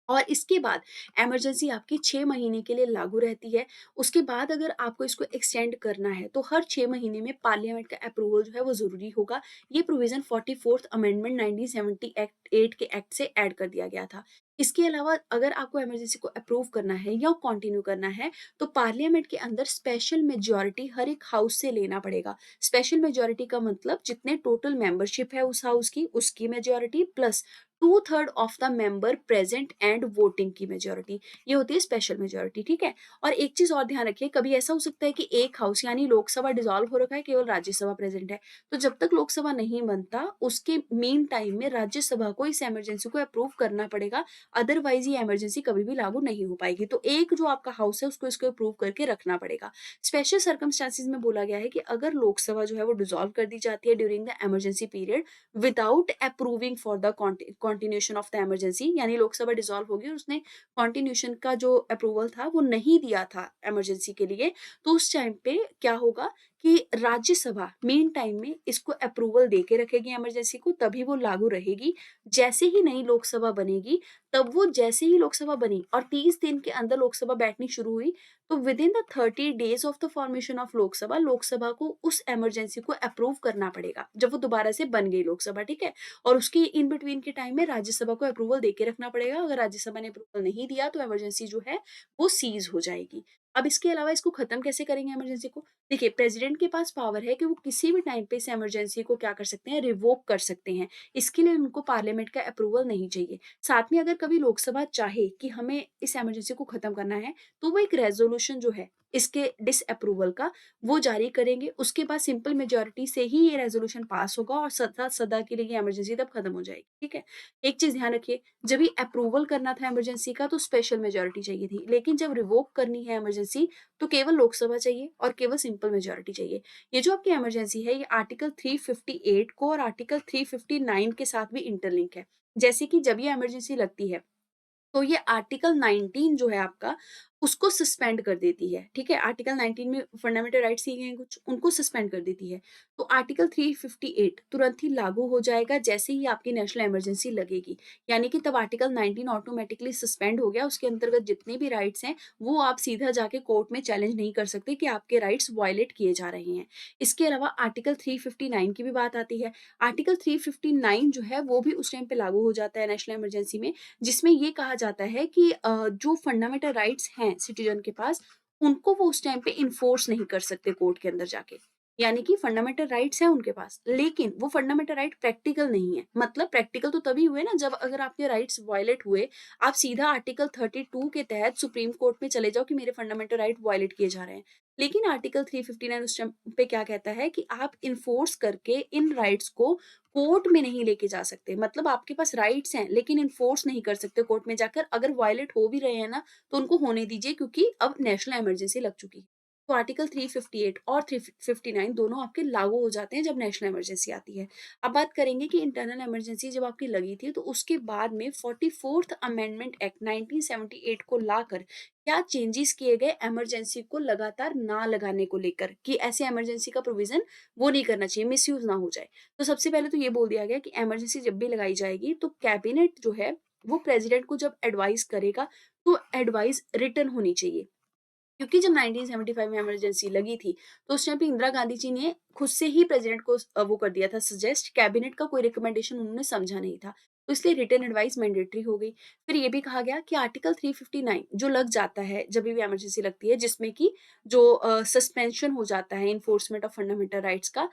और इसके बाद इमरजेंसी आपकी 6 महीने के लिए लागू रहती है। उसके बाद अगर आपको इसको एक्सटेंड करना है, तो हर 6 महीने में पार्लियामेंट का अप्रूवल जो है वो ज़रूरी होगा। ये प्रोविज़न 44th अमेंडमेंट 1970 एक्ट 8 के एक्ट से ऐड कर दिया गया था। इसके अलावा अगर आपको इमरजेंसी को अप्रूव करना है या कंटिन्यू करना है, तो पार्लियामेंट के अंदर स्पेशल मेजॉरिटी हर एक हाउस से लेना पड़ेगा। स्पेशल मेजॉरिटी का मतलब जितने टोटल मेंबरशिप है उस हाउस की, उसकी majority plus 2/3 of the member present and voting की मेजॉरिटी, ये होती है स्पेशल मेजॉरिटी, ठीक है। और एक चीज और ध्यान रखिए, कभी ऐसा हो सकता है कि एक हाउस यानी लोकसभा डिसॉल्व हो रखा है, केवल राज्यसभा प्रेजेंट है, तो जब तक लोकसभा नहीं बनता उसके मेन टाइम में राज्यसभा को इस इमरजेंसी को अप्रूव करना पड़ेगा, अदरवाइज ये इमरजेंसी कभी भी लागू नहीं हो पाएगी। तो एक जो आपका हाउस है उसको इसको अप्रूव करके रखना पड़ेगा। स्पेशल सर्कमस्टांसिस में बोला गया है कि अगर लोकसभा जो है वो डिसॉल्व कर दी जाती है during the emergency period without approving for the continuation of the emergency, यानी लोकसभा डिसॉल्व होगी और उसने कॉन्टिन्यूशन का जो अप्रूवल था वो नहीं दिया था इमरजेंसी के लिए, तो उस टाइम पे क्या होगा कि राज्यसभा मेन टाइम में इसको अप्रूवल दे के रखेगी इमरजेंसी को, तभी वो लागू रहेगी। जैसे ही नई लोकसभा बनेगी, तब वो जैसे ही लोकसभा बनी और 30 दिन के अंदर लोकसभा बैठनी शुरू हुई, तो with in the 30 days of the formation of Lok Sabha, Lok Sabha को उस इमरजेंसी को अप्रूव करना पड़ेगा जब वो दोबारा से बन गई लोकसभा, ठीक है। और उसके इन बिटवीन के टाइम में राज्यसभा को अप्रूवल देके रखना पड़ेगा। अगर राज्यसभा ने अप्रूवल नहीं दिया तो इमरजेंसी जो है वो सीज हो जाएगी। अब इसके अलावा इसको खत्म कैसे करेंगे इमरजेंसी को? देखिए, प्रेसिडेंट के पास पावर है कि वो किसी भी टाइम पे इस इमरजेंसी को क्या कर सकते हैं, रिवोक कर सकते हैं। इसके लिए उनको पार्लियामेंट का अप्रूवल नहीं चाहिए। साथ में अगर कभी लोकसभा चाहे कि हमें इस इमरजेंसी को खत्म करना है, तो वो एक रेज़ोल्यूशन जो है इसके डिसअप्रूवल का, वो जारी करेंगे। उसके बाद सिंपल मेजॉरिटी से ही ये रेज़ोल्यूशन पास होगा और सदा सदा के लिए ये इमरजेंसी तब खत्म हो जाएगी, ठीक है। एक चीज़ ध्यान रखिए, जब ये अप्रूवल करना था इमरजेंसी का तो स्पेशल मेजॉरिटी चाहिए थी, लेकिन जब रिवोक करनी है इमरजेंसी तो केवल लोकसभा चाहिए और केवल सिंपल मेजॉरिटी चाहिए। ये जो आपकी इमरजेंसी है ये आर्टिकल 358 को और आर्टिकल 359 के साथ भी इंटरलिंक है। जैसे कि जब ये इमरजेंसी लगती है, तो ये आर्टिकल 19 जो है आपका, उसको सस्पेंड कर देती है, ठीक है? आर्टिकल 19 में फंडामेंटल राइट्स दिए गए हैं कुछ, उनको सस्पेंड कर देती है। तो आर्टिकल 358 तुरंत ही लागू हो जाएगा जैसे ही आपकी नेशनल इमरजेंसी लगेगी। यानी कि तब आर्टिकल 19 ऑटोमैटिकली सस्पेंड हो गया, उसके अंतर्गत जितने भी राइट्स हैं, वो आप सीधा जाके कोर्ट में चैलेंज नहीं कर सकते कि आपके राइट्स वायलेट किए जा रहे हैं। इसके अलावा आर्टिकल 359 की भी बात आती है। आर्टिकल 359 जो है, वो भी उस टाइम पे लागू हो जाता है नेशनल इमरजेंसी में, जिसमें ये कहा जाता है कि जो फंडामेंटल राइट्स हैं सिटीजन के पास, उनको वो उस टाइम पे इन्फोर्स नहीं कर सकते कोर्ट के अंदर जाके। यानी कि फंडामेंटल राइट्स हैं उनके पास, लेकिन वो फंडामेंटल राइट प्रैक्टिकल नहीं है। मतलब प्रैक्टिकल तो तभी हुए ना जब अगर आपके राइट्स वायलेट हुए, आप सीधा आर्टिकल 32 के तहत सुप्रीम कोर्ट में चले जाओ कि मेरे फंडामेंटल राइट वायलेट किए जा रहे हैं। लेकिन आर्टिकल 359 उस टाइम पे क्या कहता है कि आप इन्फोर्स करके इन राइट्स को कोर्ट में नहीं लेके जा सकते। मतलब आपके पास राइट्स हैं लेकिन इन्फोर्स नहीं कर सकते कोर्ट में जाकर। अगर वायलेट हो भी रहे हैं ना, तो उनको होने दीजिए क्योंकि अब नेशनल इमरजेंसी लग चुकी है। तो आर्टिकल 358 और 359 दोनों आपके लागू हो जाते हैं जब नेशनल इमरजेंसी आती है। अब बात करेंगे कि इंटरनल इमरजेंसी जब आपकी लगी थी तो उसके बाद में 44th अमेंडमेंट एक्ट 1978 को लाकर क्या चेंजेस किए गए इमरजेंसी को लगातार ना लगाने को लेकर, कि ऐसे इमरजेंसी का प्रोविजन वो नहीं करना चाहिए, मिसयूज ना हो जाए। तो सबसे पहले तो ये बोल दिया गया कि इमरजेंसी जब भी लगाई जाएगी तो कैबिनेट जो है वो प्रेसिडेंट को जब एडवाइस करेगा तो एडवाइस रिटन होनी चाहिए। क्योंकि जब 1975 में इमरजेंसी लगी थी, तो उस टाइम पे इंदिरा गांधी जी ने खुद से ही प्रेसिडेंट को वो कर दिया था सजेस्ट, कैबिनेट का कोई रिकमेंडेशन उन्होंने समझा नहीं था। तो इसलिए रिटन एडवाइस मैंडेटरी हो गई। फिर ये भी कहा गया कि आर्टिकल 359 जो लग जाता है जब भी इमरजेंसी लगती है, जिसमें कि जो सस्पेंशन हो जाता है इन्फोर्समेंट ऑफ फंडामेंटल राइट्स का,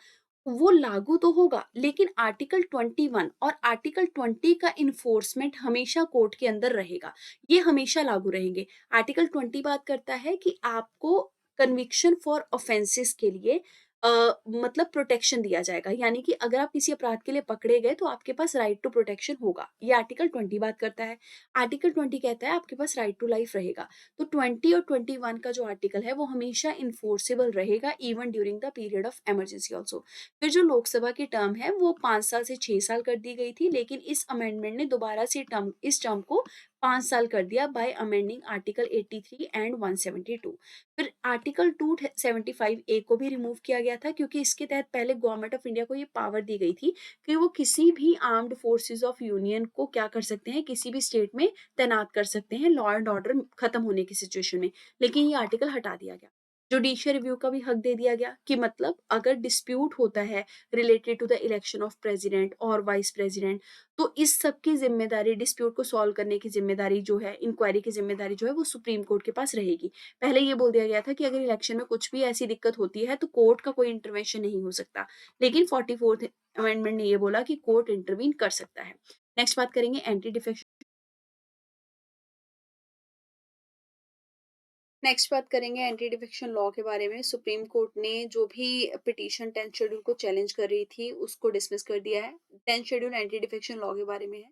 वो लागू तो होगा, लेकिन आर्टिकल 21 और आर्टिकल 20 का इन्फोर्समेंट हमेशा कोर्ट के अंदर रहेगा। ये हमेशा लागू रहेंगे। आर्टिकल 20 बात करता है कि आपको कन्विक्शन फॉर ऑफेंसेस के लिए मतलब प्रोटेक्शन दिया जाएगा। यानी कि अगर आप किसी अपराध के लिए पकड़े गए तो आपके पास राइट टू प्रोटेक्शन होगा। ये आर्टिकल 20 बात करता है। आर्टिकल 20 कहता है आपके पास राइट टू लाइफ रहेगा। तो 20 और 21 का जो आर्टिकल है वो हमेशा इन्फोर्सेबल रहेगा even during the period of emergency also. फिर जो लोकसभा की टर्म है वो 5 साल से 6 साल कर दी गई थी, लेकिन इस अमेंडमेंट ने दोबारा से इस टर्म को 5 साल कर दिया बाय अमेंडिंग आर्टिकल 83 एंड 172। फिर आर्टिकल 275 ए को भी रिमूव किया गया था, क्योंकि इसके तहत पहले गवर्नमेंट ऑफ इंडिया को ये पावर दी गई थी कि वो किसी भी आर्म्ड फोर्सेस ऑफ यूनियन को क्या कर सकते हैं, किसी भी स्टेट में तैनात कर सकते हैं लॉ एंड ऑर्डर खत्म होने की सिचुएशन में। लेकिन ये आर्टिकल हटा दिया गया। जुडिशियल रिव्यू का भी हक दे दिया गया कि मतलब अगर डिस्प्यूट होता है related to the election of president और वाइस प्रेसिडेंट, तो इस सब की ज़िम्मेदारी, डिस्प्यूट को सॉल्व करने की ज़िम्मेदारी जो है, इंक्वायरी की ज़िम्मेदारी जो है, वो सुप्रीम कोर्ट के पास रहेगी। पहले ये बोल दिया गया था कि अगर इलेक्शन में कुछ भी ऐसी दिक्कत होती है, तो कोर्ट का कोई इंटरवेंशन नहीं हो सकता। लेकिन 44th अमेंडमेंट ने ये बोला कि कोर्ट इंटरवीन कर सकता है। नेक्स्ट बात करेंगे एंटी डिफेक्शन। नेक्स्ट बात करेंगे एंटी डिफेक्शन लॉ के बारे में। सुप्रीम कोर्ट ने जो भी पिटीशन 10th शेड्यूल को चैलेंज कर रही थी, उसको डिसमिस कर दिया है। 10th schedule anti defection law के बारे में है।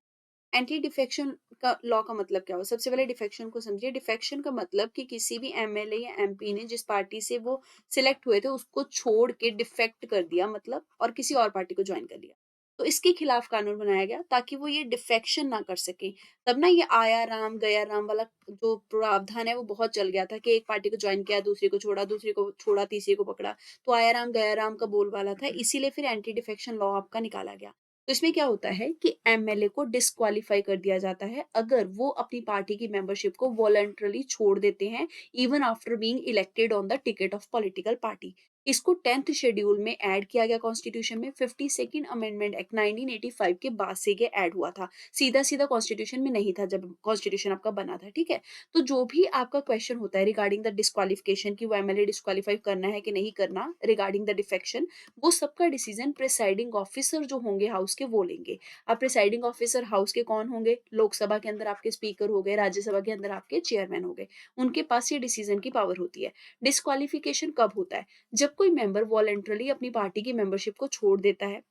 एंटी डिफेक्शन का लॉ का मतलब क्या हुआ? सबसे पहले डिफेक्शन को समझिए। डिफेक्शन का मतलब कि किसी भी एमएलए या एमपी ने जिस पार्टी से वो सिलेक्ट हुए थे उसको छोड़ के डिफेक्ट कर दिया, मतलब, और किसी और पार्टी को ज्वाइन कर लिया। तो इसके खिलाफ कानून बनाया गया ताकि वो ये डिफेक्शन ना कर सके। तब ना ये आया राम गया राम वाला जो प्रावधान है वो बहुत चल गया था कि एक पार्टी को ज्वाइन किया, दूसरी को छोड़ा, तीसरी को पकड़ा। तो आया राम गया राम का बोलबाला था, इसीलिए फिर एंटी डिफेक्शन लॉ आपका निकाला गया। तो इसमें क्या होता है कि एमएलए को डिस्क्वालीफाई कर दिया जाता है अगर वो अपनी पार्टी की मेंबरशिप को वॉलंटरली छोड़ देते हैं, even after being elected on the ticket of political party. इसको 10th शेड्यूल में ऐड किया गया कॉन्स्टिट्यूशन में। 52nd अमेंडमेंट एक्ट 1985 के बाद से ये ऐड हुआ था। सीधा सीधा कॉन्स्टिट्यूशन में नहीं था जब कॉन्स्टिट्यूशन आपका बना था, ठीक है। तो जो भी आपका क्वेश्चन होता है रिगार्डिंग द डिस्क्वालिफिकेशन कि वो एमएलए डिस्क्वालीफाई करना है कि नहीं करना, रिगार्डिंग द डिफेक्शन, वो सबका डिसीजन प्रिसाइडिंग ऑफिसर जो होंगे हाउस के वो लेंगे। अब प्रिसाइडिंग ऑफिसर हाउस के कौन होंगे? लोकसभा के अंदर आपके स्पीकर हो गए, राज्यसभा के अंदर आपके चेयरमैन हो गए। उनके पास ये डिसीजन की पावर होती है। डिस्क्वालिफिकेशन कब होता है? जब कोई मेंबर वॉलंटरली अपनी पार्टी की मेंबरशिप को छोड़ देता है,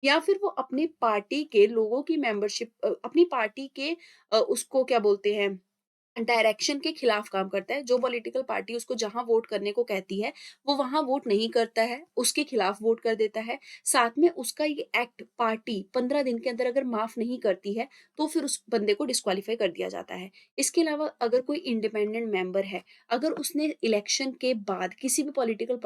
या फिर वो अपनी पार्टी के लोगों की मेंबरशिप अपनी पार्टी के उसको क्या बोलते हैं, डायरेक्शन के खिलाफ काम करता है। जो पॉलिटिकल पार्टी उसको जहाँ वोट करने को कहती है, वो वहाँ वोट नहीं करता है, उसके खिलाफ वोट कर देता है। साथ में उसका ये एक्ट पार्टी 15 दिन के अंदर अगर माफ़ नहीं करती है, तो फिर उस बंदे को डिस्क्वालीफाई कर दिया जाता है। इसके अलावा अगर कोई इंडिपेंडेंट मेंबर है, अगर उसने इलेक्शन के बाद किसी भी पॉलिटिकल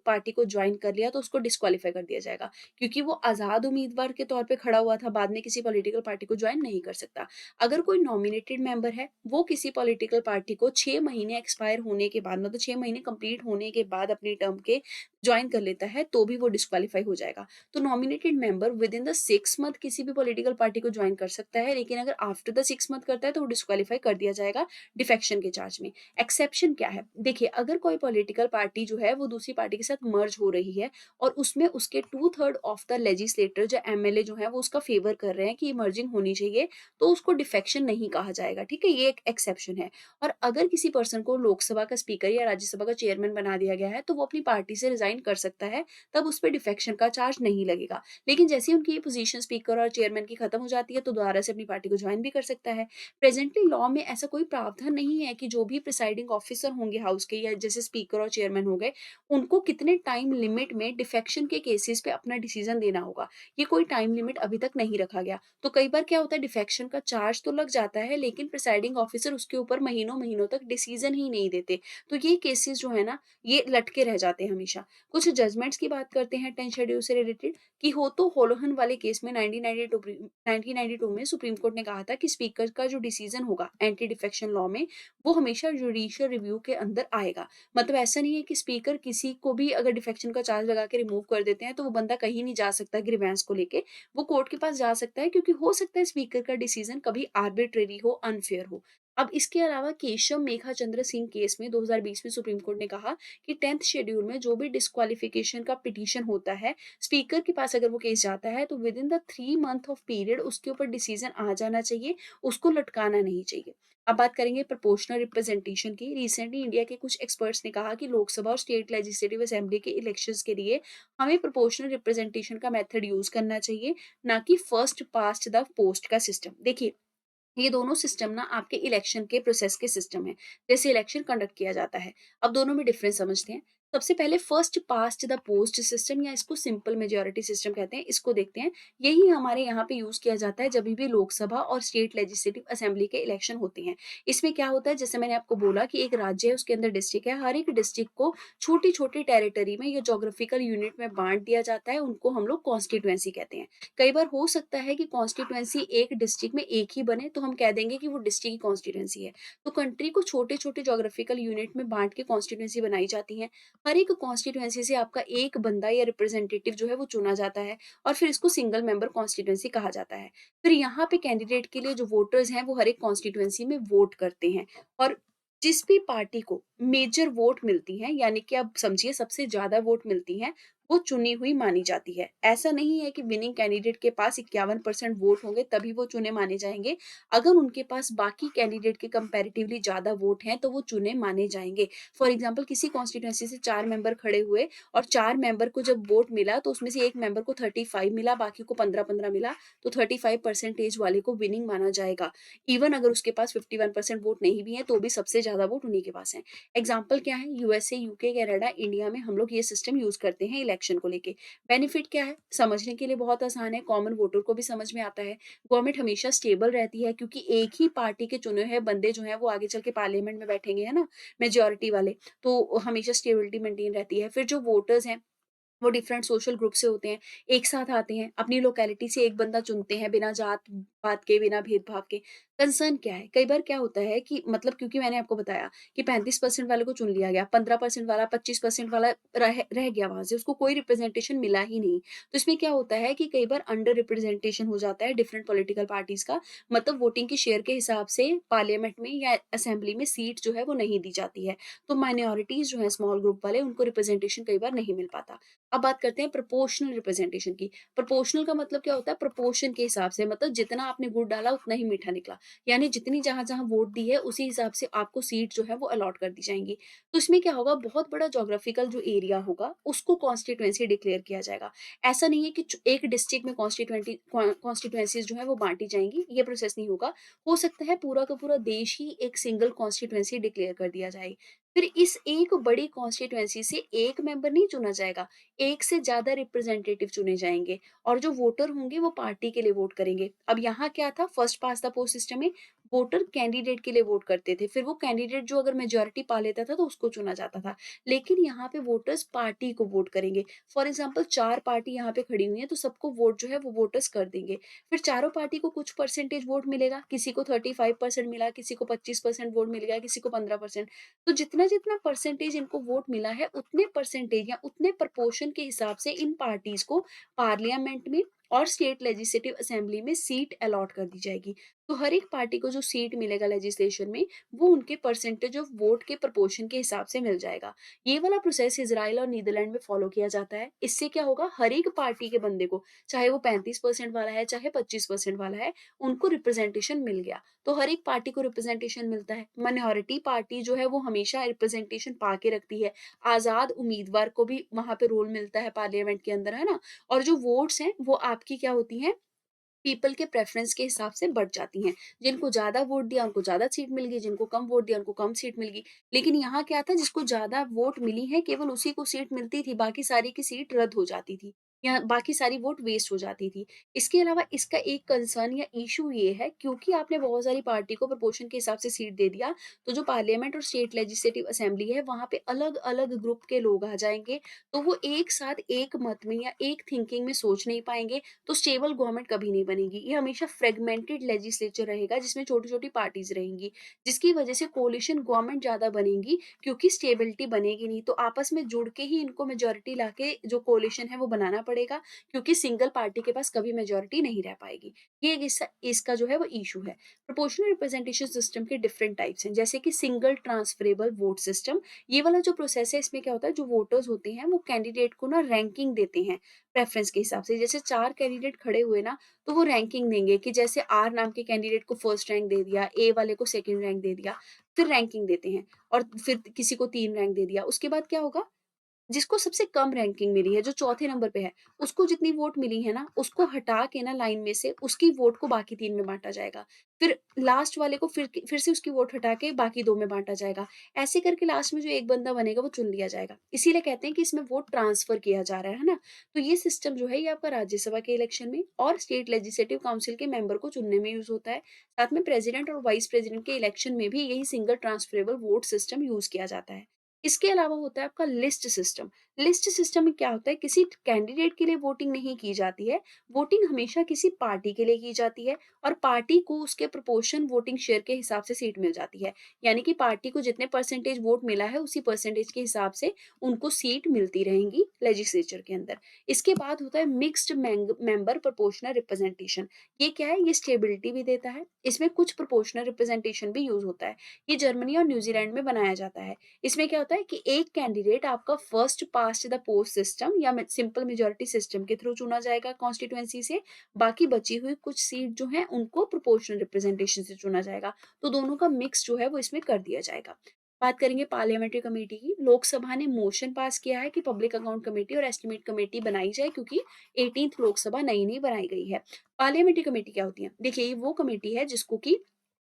पार्टी को जॉइन कर लिया, तो उसको डिस्क्वालीफाई कर दिया जाएगा, क्योंकि वो आज़ाद उम्मीदवार के तौर पे खड़ा हुआ था, बाद में किसी पॉलिटिकल पार्टी को जॉइन नहीं कर सकता। अगर कोई नॉमिनेटेड मेंबर है, वो किसी पॉलिटिकल पार्टी को 6 महीने एक्सपायर होने के बाद, मतलब 6 महीने कंप्लीट होने के बाद अपनी टर्म के जॉइन कर लेता है, तो भी वो डिस्क्वालीफाई हो जाएगा। तो nominated member with in the 6 month किसी भी पॉलिटिकल पार्टी को जॉइन कर सकता है, लेकिन अगर आफ्टर द 6 मंथ करता है तो वो डिस्क्वालीफाई कर दिया जाएगा डिफेक्शन के चार्ज में। एक्सेप्शन क्या है? देखिए, अगर कोई पॉलिटिकल पार्टी जो है वो दूसरी पार्टी के साथ मर्ज हो रही है और उसमें उसके 2/3 ऑफ द लेजिस्लेटर जो एमएलए जो है वो उसका फेवर कर रहे हैं कि मर्जिंग होनी चाहिए, तो उसको डिफेक्शन नहीं कहा जाएगा, ठीक है? ये एक एक्सेप्शन है। और अगर किसी पर्सन को लोकसभा का स्पीकर या राज्यसभा का चेयरमैन बना दिया गया है, तो वो अपनी पार्टी से रिजाइन कर सकता है, तब उस पे डिफेक्शन का चार्ज नहीं लगेगा। लेकिन जैसे ही उनकी ये पोजीशन स्पीकर और चेयरमैन की खत्म हो जाती है, तो दोबारा से अपनी पार्टी को ज्वाइन भी कर सकता है। प्रेजेंटली लॉ में ऐसा कोई प्रावधान नहीं है कि जो भी प्रिसाइडिंग ऑफिसर होंगे हाउस के, या जैसे स्पीकर और चेयरमैन हो गए, उनको कितने टाइम लिमिट में डिफेक्शन के केसेस पे अपना डिसीजन देना होगा। ये कोई टाइम लिमिट अभी तक नहीं रखा गया। तो कई बार क्या होता है, डिफेक्शन का चार्ज तो लग जाता है, लेकिन प्रिसाइडिंग ऑफिसर उसके ऊपर महीनों महीनों तक डिसीजन ही नहीं देते। तो ये केसेस जो है ना, ये लटके रह जाते हैं हमेशा। कुछ जजमेंट्स की बात करते हैं 10 शेड्यूल से रिलेटेड, कि हो तो होलोहन वाले केस में 1992 में सुप्रीम कोर्ट ने कहा था कि स्पीकर का जो डिसीजन होगा एंटी डिफेक्शन लॉ में, वो हमेशा जुडिशियल रिव्यू के अंदर आएगा। मतलब ऐसा नहीं है कि स्पीकर किसी को भी अगर डिफेक्शन का चार्ज लगा के रिमूव कर देते हैं, तो वो बंदा कहीं नहीं जा सकता ग्रीवेंस को लेके। वो कोर्ट के पास जा सकता है, क्योंकि हो सकता है स्पीकर का डिसीजन कभी आर्बिट्रेरी हो, अनफेयर हो। अब इसके अलावा केशव मेघा चंद्र सिंह केस में 2020 में सुप्रीम कोर्ट ने कहा कि 10th शेड्यूल में जो भी डिस्क्वालिफिकेशन का पिटीशन होता है, स्पीकर के पास अगर वो केस जाता है, तो with in the 3 month of period उसके ऊपर डिसीजन आ जाना चाहिए, उसको लटकाना नहीं चाहिए। अब बात करेंगे प्रोपोर्शनल रिप्रेजेंटेशन की। रिसेंटली इंडिया के कुछ एक्सपर्ट्स ने कहा कि लोकसभा और स्टेट लेजिस्लेटिव असेंबली के इलेक्शंस के लिए हमें प्रोपोर्शनल रिप्रेजेंटेशन का मेथड यूज करना चाहिए, ना कि फर्स्ट पास्ट द पोस्ट का सिस्टम। देखिए, ये दोनों सिस्टम ना आपके इलेक्शन के प्रोसेस के सिस्टम है, जैसे इलेक्शन कंडक्ट किया जाता है। अब दोनों में डिफरेंस समझते हैं। सबसे पहले first past the post system या इसको सिंपल मेजॉरिटी सिस्टम कहते हैं, इसको देखते हैं। यही हमारे यहाँ पे यूज़ किया जाता है जब भी लोकसभा और स्टेट लेजिस्लेटिव असेंबली के इलेक्शन होते हैं। इसमें क्या होता है, जैसे मैंने आपको बोला कि एक राज्य है, उसके अंदर डिस्ट्रिक्ट है, हर एक डिस्ट्रिक्ट को छोटी-छोटी टेरिटरी में या ज्योग्राफिकल यूनिट में बाँट दिया जाता है, उनको हम लोग कॉन्स्टिट्यूएंसी कहते हैं। कई बार हो सकता है कि कॉन्स्टिट्यूएंसी एक डिस्ट्रिक्ट में एक ही बने, तो हम कह देंगे कि वो डिस्ट्रिक्ट की कॉन्स्टिट्यूएंसी है। तो कंट्री को छोटे-छोटे ज्योग्राफिकल यूनिट में बाँट के कॉन्स्टिट्यूएंसी बनाई जाती है। हर एक कॉन्स्टिट्यूएंसी से आपका एक बंदा या रिप्रेजेंटेटिव जो है वो चुना जाता है और फिर इसको सिंगल मेंबर कॉन्स्टिट्यूएंसी कहा जाता है। फिर यहाँ पे कैंडिडेट के लिए जो वोटर्स हैं वो हर एक कॉन्स्टिट्यूएंसी में वोट करते हैं और जिस भी पार्टी को मेजर वोट मिलती है, यानी कि आप समझिए सबसे ज्यादा वोट मिलती है, वो चुनी हुई मानी जाती है। ऐसा नहीं है कि विनिंग कैंडिडेट के पास 51% वोट होंगे तभी वो चुने माने जाएंगे। अगर उनके पास बाकी कैंडिडेट के कंपैरेटिवली ज्यादा वोट हैं तो वो चुने माने जाएंगे। फॉर एग्जाम्पल किसी कॉन्स्टिट्यूएंसी से 4 मेंबर खड़े हुए और 4 मेंबर को जब वोट मिला तो उसमें से 1 मेंबर को 35 मिला, बाकी को 15-15 मिला, तो 35 परसेंटेज वाले को विनिंग माना जाएगा। इवन अगर उसके पास 51% वोट नहीं भी है तो भी सबसे ज़्यादा वोट उन्हीं के पास है। एग्जाम्पल क्या है, यूएसए, यूके, कनाडा, इंडिया में हम लोग ये सिस्टम यूज़ करते हैं इलेक्शन को लेके। बेनिफिट क्या है? समझने के लिए बहुत आसान है, कॉमन वोटर को भी समझ में आता है। गवर्नमेंट हमेशा स्टेबल रहती है क्योंकि एक ही पार्टी के चुने हुए बंदे जो हैं वो आगे चल के पार्लियामेंट में बैठेंगे, है ना? मेजॉरिटी वाले। तो हमेशा स्टेबिलिटी मेंटेन रहती है। फिर जो वोटर्स हैं वो डिफरेंट सोशल ग्रुप से होते हैं, एक साथ आते हैं, अपनी लोकेलिटी से एक बंदा चुनते हैं बिना जात-पात के, बिना भेदभाव के। कंसर्न क्या है? कई बार क्या होता है कि मतलब क्योंकि मैंने आपको बताया कि 35% वाले को चुन लिया गया, 15% वाला, 25% वाला रह रह गया वहाँ से, उसको कोई रिप्रेजेंटेशन मिला ही नहीं। तो इसमें क्या होता है कि कई बार अंडर रिप्रेजेंटेशन हो जाता है डिफरेंट पॉलिटिकल पार्टीज़ का, मतलब वोटिंग के शेयर के हिसाब से पार्लियामेंट में या असेंबली में सीट जो है वो नहीं दी जाती है। तो माइनॉरिटीज़ जो हैं स्मॉल ग्रुप वाले, उनको रिप्रेजेंटेशन कई बार नहीं मिल पाता। अब बात करते हैं प्रोपोर्शनल रिप्रेजेंटेशन की। प्रोपोर्शनल का मतलब क्या होता है? प्रोपोर्शन के हिसाब से, मतलब जितना आपने गुड़ डाला उतना ही मीठा निकला। यानी जितनी जहाँ-जहाँ वोट दी है उसी हिसाब से आपको सीट जो है वो अलॉट कर दी जाएँगी। तो इसमें क्या होगा, बहुत बड़ा ज्योग्राफिकल जो एरिया होगा उसको कॉन्स्टिट्यूएंसी डिक्लेयर किया जाएगा। ऐसा नहीं है कि एक डिस्ट्रिक्ट में कॉन्स्टिट्यूएंसीज़ जो है वो बाँटी जाएँगी, ये प्रोसेस नहीं होगा। हो सकता है पूरा का पूरा देश ही एक सिंगल कॉन्स्टिट्यूएंसी डिक्लेयर कर दिया जाए। फिर इस एक बड़ी कॉन्स्टिट्यूएंसी से एक मेंबर नहीं चुना जाएगा, एक से ज़्यादा रिप्रेजेंटेटिव चुने जाएँगे और जो वोटर होंगे वो पार्टी के लिए वोट करेंगे। अब यहाँ क्या था, first pass the post system में वोटर कैंडिडेट के लिए वोट करते थे, फिर वो कैंडिडेट जो अगर मेजॉरिटी पा लेता था तो उसको चुना जाता था। लेकिन यहाँ पे वोटर्स पार्टी को वोट करेंगे। फॉर एग्ज़ाम्पल 4 पार्टी यहाँ पे खड़ी हुई हैं तो सबको वोट जो है वो वोटर्स कर देंगे। फिर चारों पार्टी को कुछ परसेंटेज वोट मिलेगा, किसी को 35% मिला, किसी को 25% वोट मिल गया, किसी को 15%। तो जितना-जितना परसेंटेज इनको वोट मिला है, उतने परसेंटेज या उतने प्रोपोर्शन के हिसाब से इन पार्टीज़ को पार्लियामेंट में और स्टेट लेजिस्लेटिव असेंबली में सीट अलॉट कर दी जाएगी। तो हर एक पार्टी को जो सीट मिलेगा लेजिस्लेशन में, वो उनके परसेंटेज ऑफ वोट के प्रोपोर्शन के हिसाब से मिल जाएगा। ये वाला प्रोसेस इज़राइल और नीदरलैंड में फॉलो किया जाता है। इससे क्या होगा, हर एक पार्टी के बंदे को, चाहे वो 35% वाला है, चाहे 25% वाला है, उनको रिप्रेजेंटेशन मिल गया। तो हर एक पार्टी को रिप्रेजेंटेशन मिलता है। माइनॉरिटी पार्टी जो है वो हमेशा रिप्रेजेंटेशन पा के रखती है। आज़ाद उम्मीदवार को भी वहाँ पे रोल मिलता है पार्लियामेंट के अंदर, है ना? और जो वोट्स हैं वो आपकी क्या होती हैं, पीपल के प्रेफ़रेंस के हिसाब से बढ़ जाती हैं। जिनको ज़्यादा वोट दिया उनको ज़्यादा सीट मिल गई, जिनको कम वोट दिया उनको कम सीट मिल गई। लेकिन यहाँ क्या था, जिसको ज़्यादा वोट मिली है केवल उसी को सीट मिलती थी, बाकी सारी की सीट रद्द हो जाती थी या बाकी सारी वोट वेस्ट हो जाती थी। इसके अलावा इसका एक कंसर्न या इश्यू ये है, क्योंकि आपने बहुत सारी पार्टी को प्रोपोर्शन के हिसाब से सीट दे दिया, तो जो पार्लियामेंट और स्टेट लेजिस्लेटिव असेंबली है वहाँ पे अलग-अलग ग्रुप के लोग आ जाएँगे, तो वो एक साथ एक मत में या एक थिंकिंग में सोच नहीं पाएँगे, तो स्टेबल गवर्नमेंट कभी नहीं बनेगी। ये हमेशा फ्रेगमेंटेड लेजिस्लेचर रहेगा जिसमें छोटी-छोटी पार्टीज़ रहेंगी, जिसकी वजह से कोalition गवर्नमेंट ज़्यादा बनेगी, क्योंकि स्टेबिलिटी बनेगी नहीं। तो आपस में जुड़ के ही इनको मेजॉरिटी लाके जो कोalition है वो बनाना पड़ेगा, क्योंकि सिंगल पार्टी के पास कभी मेजॉरिटी नहीं रह पाएगी। ये एक इसका इसका जो है वो इश्यू है। प्रोपोर्शनल रिप्रेजेंटेशन सिस्टम के डिफरेंट टाइप्स हैं, जैसे कि सिंगल ट्रांसफरेबल वोट सिस्टम। ये वाला जो प्रोसेस है इसमें क्या होता है, जो वोटर्स होते हैं वो कैंडिडेट को ना रैंकिंग देते हैं प्रेफ़रेंस के हिसाब से। जैसे 4 कैंडिडेट खड़े हुए ना, तो वो रैंकिंग देंगे कि जैसे आर नाम के कैंडिडेट को फर्स्ट रैंक दे दिया, ए वाले को सेकंड रैंक दे दिया, फिर रैंकिंग देते हैं और फिर किसी को 3 रैंक दे दिया। उसके बाद क्या होगा, जिसको सबसे कम रैंकिंग मिली है, जो चौथे नंबर पे है, उसको जितनी वोट मिली है ना, उसको हटा के ना लाइन में से उसकी वोट को बाकी 3 में बाँटा जाएगा। फिर लास्ट वाले को फिर से उसकी वोट हटा के बाकी 2 में बाँटा जाएगा। ऐसे करके लास्ट में जो एक बंदा बनेगा वो चुन लिया जाएगा। इसीलिए कहते हैं कि इसमें वोट ट्रांसफर किया जा रहा है ना? तो ये सिस्टम जो है ये आपका राज्यसभा के इलेक्शन में और स्टेट लेजिस्लेटिव काउंसिल के मेंबर को चुनने में यूज़ होता है। साथ में प्रेज़िडेंट और वाइस प्रेज़िडेंट के इलेक्शन में भी यही single transferable vote system use किया जाता है। इसके अलावा होता है आपका लिस्ट सिस्टम। लिस्ट सिस्टम में क्या होता है, किसी कैंडिडेट के लिए वोटिंग नहीं की जाती है, वोटिंग हमेशा किसी पार्टी के लिए की जाती है और पार्टी को उसके प्रोपोर्शन वोटिंग शेयर के हिसाब से सीट मिल जाती है। यानी कि पार्टी को जितने परसेंटेज वोट मिला है उसी परसेंटेज के हिसाब से उनको सीट मिलती रहेंगी लेजिस्लेचर के अंदर। इसके बाद होता है मिक्स्ड मेंबर प्रोपोर्शनल रिप्रेजेंटेशन। ये क्या है, ये स्टेबिलिटी भी देता है, इसमें कुछ प्रोपोर्शनल रिप्रेजेंटेशन भी यूज होता है। ये जर्मनी और न्यूजीलैंड में बनाया जाता है। इसमें क्या होता है कि एक कैंडिडेट आपका first past the post system या सिंपल मेजोरिटी सिस्टम के थ्रू चुना जाएगा कॉन्स्टिट्यूएंसी से। बाकी बची हुई कुछ सीट जो है उनको प्रोपोर्शनल रिप्रेजेंटेशन से चुना जाएगा। तो दोनों का मिक्स जो है वो इसमें कर दिया जाएगा। बात करेंगे पार्लियामेंट्री कमेटी की। लोकसभा ने मोशन पास किया है कि पब्लिक अकाउंट कमेटी और एस्टिमेट कमेटी बनाई जाए, क्योंकि 18th लोकसभा नई नई बनाई गई है। पार्लियामेंट्री कमेटी क्या होती है? देखिए, ये वो कमेटी है जिसको कि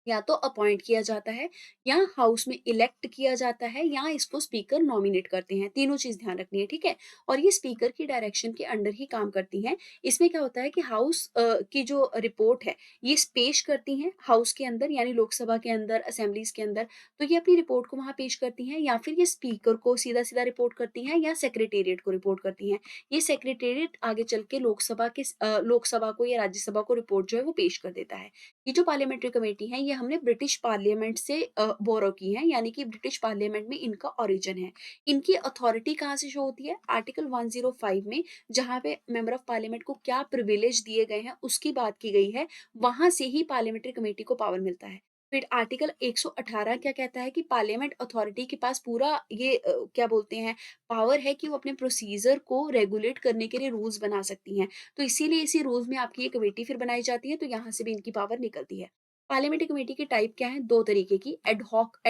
या तो अपॉइंट किया जाता है, या हाउस में इलेक्ट किया जाता है, या इसको स्पीकर नॉमिनेट करते हैं। तीनों चीज़ ध्यान रखनी है, ठीक है? और ये स्पीकर की डायरेक्शन के अंडर ही काम करती हैं। इसमें क्या होता है कि हाउस की जो रिपोर्ट है, ये पेश करती हैं हाउस के अंदर, यानी लोकसभा के अंदर, असेंबलीज़ के अंदर। तो ये अपनी रिपोर्ट को वहाँ पेश करती हैं, या फिर ये स्पीकर को सीधा-सीधा रिपोर्ट करती हैं, या सेक्रेटेरिएट को रिपोर्ट करती हैं। ये सेक्रेटेरिएट आगे चल के लोकसभा को या राज्यसभा को रिपोर्ट जो है वो पेश कर देता है। ये जो पार्लियामेंट्री कमेटी है, ये हमने ब्रिटिश पार्लियामेंट से बोरो की है, यानी कि ब्रिटिश पार्लियामेंट में इनका ओरिजिन है। इनकी अथॉरिटी कहाँ से शो होती है? आर्टिकल 105 में, जहाँ पे मेंबर ऑफ पार्लियामेंट को क्या प्रिविलेज दिए गए हैं उसकी बात की गई है, वहाँ से ही पार्लियामेंट्री कमेटी को पावर मिलता है। फिर आर्टिकल 118 क्या कहता है कि पार्लियामेंट अथॉरिटी के पास पूरा ये क्या बोलते हैं, पावर है कि वो अपने प्रोसीजर को रेगुलेट करने के लिए रूल्स बना सकती हैं। तो इसीलिए इसी रूल्स में आपकी ये कमेटी फिर बनाई जाती है, तो यहाँ से भी इनकी पावर निकलती है। पार्लियामेंट्री कमेटी की टाइप क्या है? 2 तरीके की, एड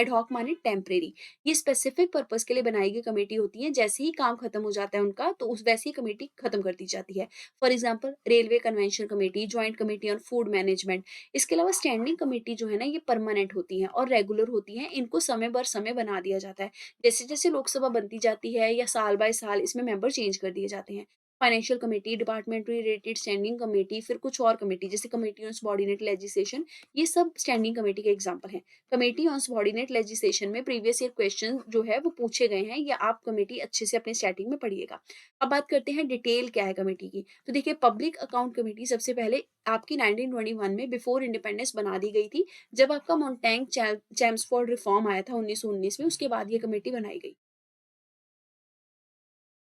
हॉक माने टेम्परेरी। ये स्पेसिफिक पर्पस के लिए बनाई गई कमेटी होती है, जैसे ही काम खत्म हो जाता है उनका, तो उस वैसे ही कमेटी खत्म कर दी जाती है। For example railway convention committee, joint committee on food management. इसके अलावा स्टैंडिंग कमेटी जो है ना, ये परमानेंट होती हैं और रेगुलर होती हैं, इनको समय बर समय बना दिया जाता है। जैसे-जैसे लोकसभा बनती जाती है या साल बाय साल इसमें मेंबर चेंज कर दिए जाते हैं। Financial committee, department related standing committee, फिर कुछ और कमेटी जैसे कमेटी ऑन सबॉर्डिनेट लेजिस्लेशन, ये सब स्टैंडिंग कमेटी के एग्जांपल हैं। कमेटी ऑन सबॉर्डिनेट लेजिस्लेशन में प्रीवियस ईयर क्वेश्चन जो है वो पूछे गए हैं, या आप कमेटी अच्छे से अपने स्टार्टिंग में पढ़िएगा। अब बात करते हैं डिटेल क्या है कमेटी की। तो देखिए, पब्लिक अकाउंट कमेटी सबसे पहले आपकी 1921 में बिफोर इंडिपेंडेंस बना दी गई थी। जब आपका मोंटैग चैम्सफोर्ड रिफॉर्म आया था 1919 में, उसके बाद ये कमेटी बनाई गई।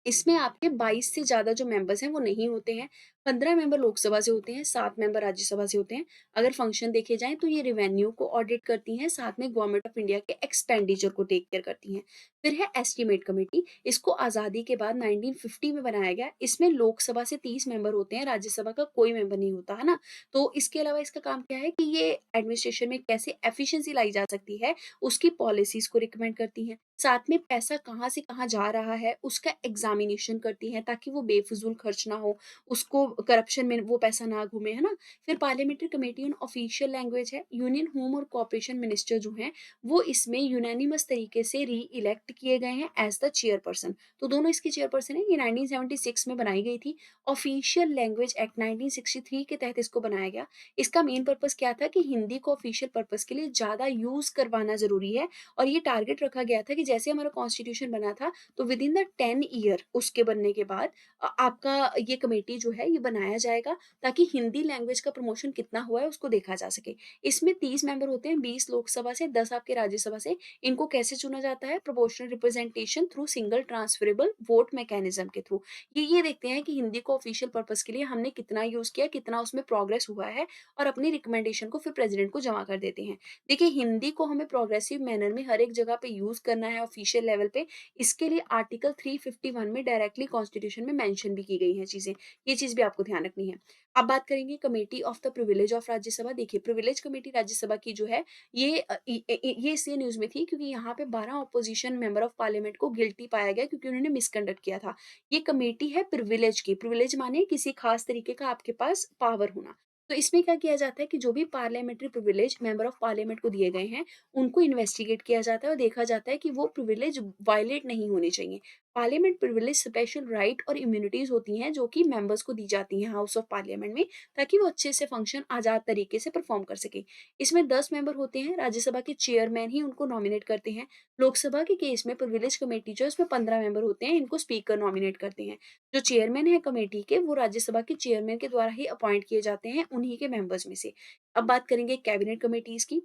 इसमें आपके 22 से ज़्यादा जो मेंबर्स हैं वो नहीं होते हैं। 15 मेंबर लोकसभा से होते हैं, 7 मेंबर राज्यसभा से होते हैं। अगर फंक्शन देखे जाएँ तो ये रेवेन्यू को ऑडिट करती हैं, साथ में गवर्नमेंट ऑफ इंडिया के एक्सपेंडिचर को टेक केयर करती हैं। फिर है एस्टीमेट कमेटी, इसको आज़ादी के बाद 1950 में बनाया गया। इसमें लोकसभा से 30 मेंबर होते हैं, राज्यसभा का कोई मेंबर नहीं होता, है ना? तो इसके अलावा इसका काम क्या है कि ये एडमिनिस्ट्रेशन में कैसे एफिशिएंसी लाई जा सकती है, उसकी पॉलिसीज़ को रिकमेंड करती हैं। साथ में पैसा कहाँ से कहाँ जा रहा है, उसका एग्ज़ामिनेशन करती हैं, ताकि वो बेफिज़ूल खर्च ना हो, उसको करप्शन में वो पैसा ना घूमे, है ना? फिर parliamentary committee on official language है। यूनियन होम और कोऑपरेशन मिनिस्टर जो हैं, वो इसमें यूनानिमस तरीके से री-इलेक्ट किए गए हैं एज़ द चेयरपर्सन। तो दोनों इसकी चेयरपर्सन हैं, ये 1976 में बनाई गई थी। ऑफ़िशियल लैंग्वेज एक्ट 1963 के तहत इसको बनाया गया। इसका मेन पर्पज़ क्या था कि हिंदी को ऑफ़िशियल पर्पज़ के लिए ज़्यादा यूज़ करवाना ज़रूरी है, और ये टारगेट रखा गया था कि जैसे हमारा कॉन्स्टिट्यूशन बना था, तो विद इन द 10 ईयर उसके बनने के बाद आपका ये कमेटी जो है ये बनाया जाएगा, ताकि हिंदी लैंग्वेज का प्रमोशन कितना हुआ है उसको देखा जा सके। इसमें 30 मेंबर होते हैं, 20 लोकसभा से, 10 आपके राज्यसभा से। इनको कैसे चुना जाता है? Proportional representation through single transferable vote mechanism के थ्रू। ये देखते हैं कि हिंदी को ऑफिशियल पर्पस के लिए हमने कितना यूज़ किया, कितना उसमें प्रोग्रेस हुआ है, और अपनी रिकमेंडेशन को फिर प्रेज़िडेंट को जमा कर देते हैं। देखिए, हिंदी को हमें प्रोग्रेसिव मैनर में हर एक जगह पे यूज़ करना है ऑफ़िशियल लेवल पे। इसके लिए आर्टिकल 351 में डायरेक्टली कॉन्स्टिट्यूशन में मेंशन भी की गई हैं चीज़ें। ये चीज़ भी आपको ध्यान रखनी है। अब बात करेंगे committee of the privilege of Rajya Sabha. देखिए प्रिविलेज कमेटी राज्यसभा की जो है ये ये इसलिए न्यूज़ में थी क्योंकि यहाँ पे 12 ऑपोजिशन मेंबर ऑफ पार्लियामेंट को गिल्टी पाया गया क्योंकि उन्होंने मिसकंडक्ट किया था। ये कमेटी है प्रिविलेज की। प्रिविलेज माने किसी खास तरीके का आपके पास पावर होना। तो इसमें क्या किया जाता है कि जो भी parliamentary privilege member of parliament को दिए गए हैं, उनको इन्वेस्टिगेट किया जाता है और देखा जाता है कि वो प्रिविलेज वायलेट नहीं होने चाहिए। पार्लियामेंट प्रिविलेज स्पेशल राइट और इम्यूनिटीज होती हैं जो कि मेंबर्स को दी जाती हैं हाउस ऑफ पार्लियामेंट में, ताकि वो अच्छे से फंक्शन आज़ाद तरीके से परफॉर्म कर सके। इसमें 10 मेंबर होते हैं, राज्यसभा के चेयरमैन ही उनको नॉमिनेट करते हैं। लोकसभा के केस में प्रिविलेज कमेटी जो है उसमें 15 मेंबर होते हैं, इनको स्पीकर नॉमिनेट करते हैं। जो चेयरमैन है कमेटी के, वो राज्यसभा के चेयरमैन के द्वारा ही अपॉइंट किए जाते हैं, उन्हीं के मेंबर्स में से। अब बात करेंगे कैबिनेट कमेटीज की।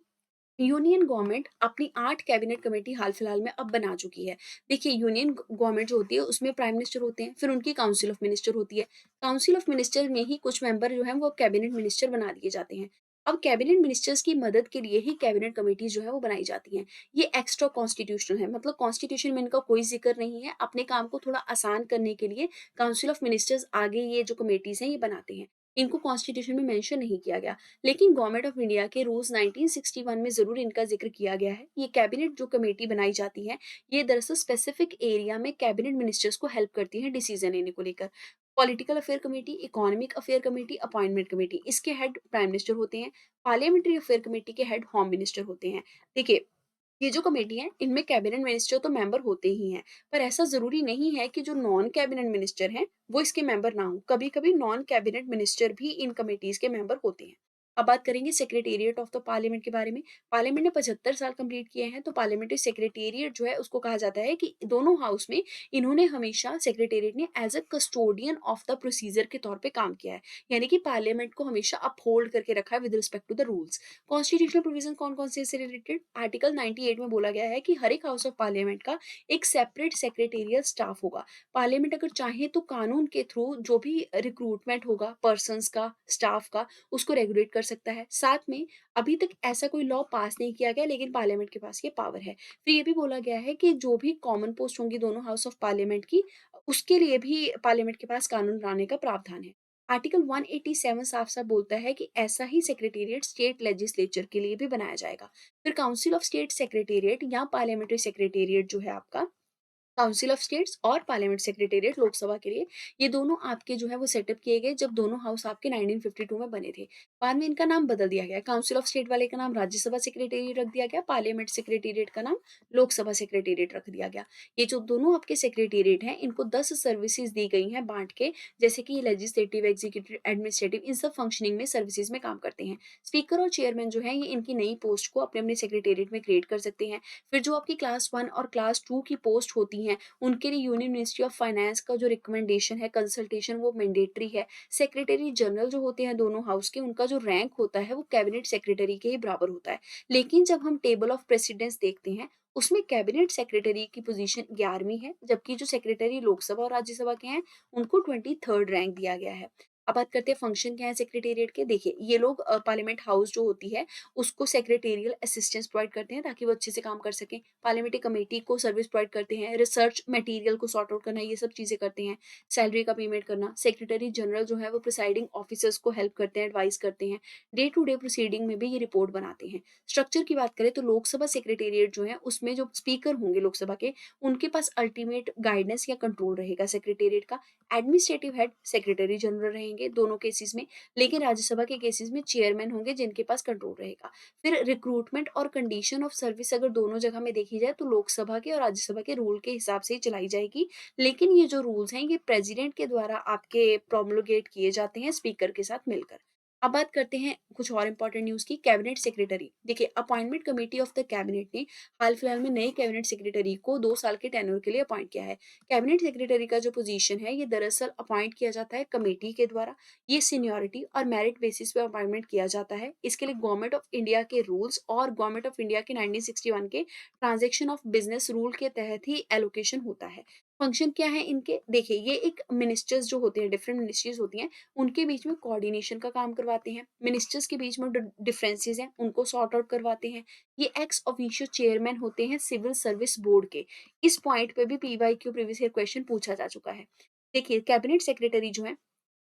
यूनियन गवर्नमेंट अपनी 8 कैबिनेट कमेटी हाल-फिलहाल में अब बना चुकी है। देखिए यूनियन गवर्नमेंट जो होती है उसमें प्राइम मिनिस्टर होते हैं, फिर उनकी काउंसिल ऑफ मिनिस्टर होती है। काउंसिल ऑफ मिनिस्टर में ही कुछ मेंबर जो हैं वो कैबिनेट मिनिस्टर बना दिए जाते हैं। अब कैबिनेट मिनिस्टर्स की मदद के लिए ही कैबिनेट कमेटीज़ जो है वो बनाई जाती हैं। ये एक्स्ट्रा कॉन्स्टिट्यूशनल है, मतलब कॉन्स्टिट्यूशन में इनका कोई ज़िक्र नहीं है। अपने काम को थोड़ा आसान करने के लिए काउंसिल ऑफ मिनिस्टर्स आगे ये जो कमेटीज़ हैं ये बनाते हैं। इनको कॉन्स्टिट्यूशन में मेंशन नहीं किया गया। लेकिन गवर्नमेंट ऑफ इंडिया के रूल्स 1961 में ज़रूर इनका ज़िक्र किया गया है। ये कैबिनेट जो कमेटी बनाई जाती है, ये दरअसल स्पेसिफिक एरिया में कैबिनेट मिनिस्टर्स को हेल्प करती हैं डिसीजन लेने को लेकर। Political affair committee, economic affair committee, appointment committee, इसके हेड प्राइम मिनिस्टर होते हैं। पार्लियामेंट्री अफेयर कमेटी के हेड होम मिनिस्टर होते हैं। देखिए ये जो कमेटी है, इनमें कैबिनेट मिनिस्टर तो मेंबर होते ही हैं, पर ऐसा ज़रूरी नहीं है कि जो नॉन कैबिनेट मिनिस्टर हैं, वो इसके मेंबर ना हों। कभी-कभी नॉन कैबिनेट मिनिस्टर भी इन कमिटीज़ के मेंबर होते हैं। अब बात करेंगे सेक्रेटेरिएट ऑफ द पार्लियामेंट के बारे में। पार्लियामेंट ने 75 साल कंप्लीट किए हैं, तो पार्लियामेंट्री सेक्रेटेरिएट जो है, उसको कहा जाता है कि दोनों हाउस में इन्होंने हमेशा सेक्रेटेरिएट ने as a custodian of the procedure के तौर पे काम किया है। यानी कि पार्लियामेंट को हमेशा अपहोल्ड करके रखा है with respect to the rules. Constitutional provision कौन-कौन से इससे रिलेटेड? आर्टिकल 98 में बोला गया है कि हर एक हाउस ऑफ पार्लियामेंट का एक सेपरेट सेक्रेटेरियल स्टाफ होगा। पार्लियामेंट अगर चाहे तो कानून के थ्रू जो भी रिक्रूटमेंट होगा पर्सन्स का, स्टाफ का, उसको रेगुलेट कर सकता है। साथ में अभी तक ऐसा कोई लॉ पास नहीं किया गया, लेकिन पार्लियामेंट के पास ये पावर है। फिर ये भी बोला गया है कि जो भी कॉमन पोस्ट होंगी दोनों हाउस ऑफ पार्लियामेंट की, उसके लिए भी पार्लियामेंट के पास कानून बनाने का प्रावधान है। आर्टिकल 187 साफ-साफ बोलता है कि ऐसा ही सेक्रेटेरिएट स्टेट लेजिस्लेचर के लिए भी बनाया जाएगा। फिर काउंसिल ऑफ स्टेट सेक्रेटेरिएट या पार्लियामेंट्री सेक्रेटेरिएट जो है आपका, काउंसिल ऑफ स्टेट्स और पार्लियामेंट सेक्रेटेरिएट लोकसभा के लिए, ये दोनों आपके जो है वो सेटअप किए गए जब दोनों हाउस आपके 1952 में बने थे। बाद में इनका नाम बदल दिया गया। काउंसिल ऑफ स्टेट वाले का नाम राज्यसभा सेक्रेटेरिएट रख दिया गया, पार्लियामेंट सेक्रेटेरिएट का नाम लोकसभा सेक्रेटेरिएट रख दिया गया। ये जो दोनों आपके सेक्रेटेरिएट हैं, इनको 10 सर्विसेज दी गई हैं बाँट के, जैसे कि लेजिस्लेटिव, एग्जीक्यूटिव, एडमिनिस्ट्रेटिव, इन सब फंक्शनिंग में सर्विसेज में काम करते हैं। स्पीकर और चेयरमैन जो हैं, ये इनकी नई पोस्ट को अपने-अपने सेक्रेटेरिएट में क्रिएट कर सकते हैं। फिर जो आपकी क्लास 1 और क्लास 2 की पोस्ट होती हैं, उनके लिए यूनियन मिनिस्ट्री ऑफ फाइनेंस का जो रिकमेंडेशन है, कंसल्टेशन, वो मैंडेटरी है। सेक्रेटरी जनरल जो होते हैं दोनों हाउस के, उनका जो रैंक होता है वो कैबिनेट सेक्रेटरी के ही बराबर होता है। लेकिन जब हम टेबल ऑफ प्रेसिडेंस देखते हैं, उसमें कैबिनेट सेक्रेटरी की पोजीशन 11वीं है, जबकि जो सेक्रेटरी लोकसभा और राज्यसभा के हैं, उनको 23rd रैंक दिया गया है। अब बात करते हैं फंक्शन क्या है सेक्रेटेरिएट के। देखिए ये लोग पार्लियामेंट हाउस जो होती है, उसको सेक्रेटेरियल असिस्टेंस प्रोवाइड करते हैं ताकि वो अच्छे से काम कर सकें। पार्लियामेंट्री कमेटी को सर्विस प्रोवाइड करते हैं, रिसर्च मटेरियल को सॉर्ट आउट करना, ये सब चीज़ें करते हैं, सैलरी का पेमेंट करना। सेक्रेटरी जनरल जो है वो प्रिसाइडिंग ऑफिसर्स को हेल्प करते हैं, एडवाइस करते हैं। डे टू डे प्रोसीडिंग में भी ये रिपोर्ट बनाते हैं। स्ट्रक्चर की बात करें तो लोकसभा सेक्रेटेरिएट जो है उसमें जो स्पीकर होंगे लोकसभा के, उनके पास अल्टीमेट गाइडेंस या कंट्रोल रहेगा सेक्रेटेरिएट का। एडमिनिस्ट्रेटिव हेड सेक्रेटरी जनरल रहेंगे दोनों केसेस में, लेकिन राज्यसभा के केसेस में चेयरमैन होंगे जिनके पास कंट्रोल रहेगा। फिर रिक्रूटमेंट और कंडीशन ऑफ सर्विस अगर दोनों जगह में देखी जाए तो लोकसभा के और राज्यसभा के रूल के हिसाब से ही चलाई जाएगी। लेकिन ये जो रूल्स हैं ये प्रेसिडेंट के द्वारा आपके प्रोमulgate किए जाते हैं स्पीकर के साथ मिलकर। अब बात करते हैं कुछ और इंपॉर्टेंट न्यूज़ की। कैबिनेट सेक्रेटरी, देखिए appointment committee of the cabinet ने हाल फिलहाल में नए कैबिनेट सेक्रेटरी को 2 साल के टेन्योर के लिए अपॉइंट किया है। कैबिनेट सेक्रेटरी का जो पोजीशन है ये दरअसल अपॉइंट किया जाता है कमेटी के द्वारा। ये सीनियरिटी और मेरिट बेसिस पे अपॉइंटमेंट किया जाता है। इसके लिए गवर्नमेंट ऑफ इंडिया के रूल्स और गवर्नमेंट ऑफ इंडिया के 1961 के ट्रांजैक्शन ऑफ बिजनेस रूल के तहत ही एलोकेशन होता है। फंक्शन क्या है इनके? देखिए, ये एक मिनिस्टर्स जो होते हैं, डिफरेंट मिनिस्ट्रीज़ होती हैं, उनके बीच में कोऑर्डिनेशन का काम करवाते हैं। मिनिस्टर्स के बीच में डिफरेंसेस हैं, उनको सॉर्ट आउट करवाते हैं। ये एक्स ऑफिशियो चेयरमैन होते हैं सिविल सर्विस बोर्ड के। इस पॉइंट पे भी पीवाईक्यू प्रीवियस ईयर क्वेश्चन पूछा जा चुका है। देखिए, कैबिनेट सेक्रेटरी जो है,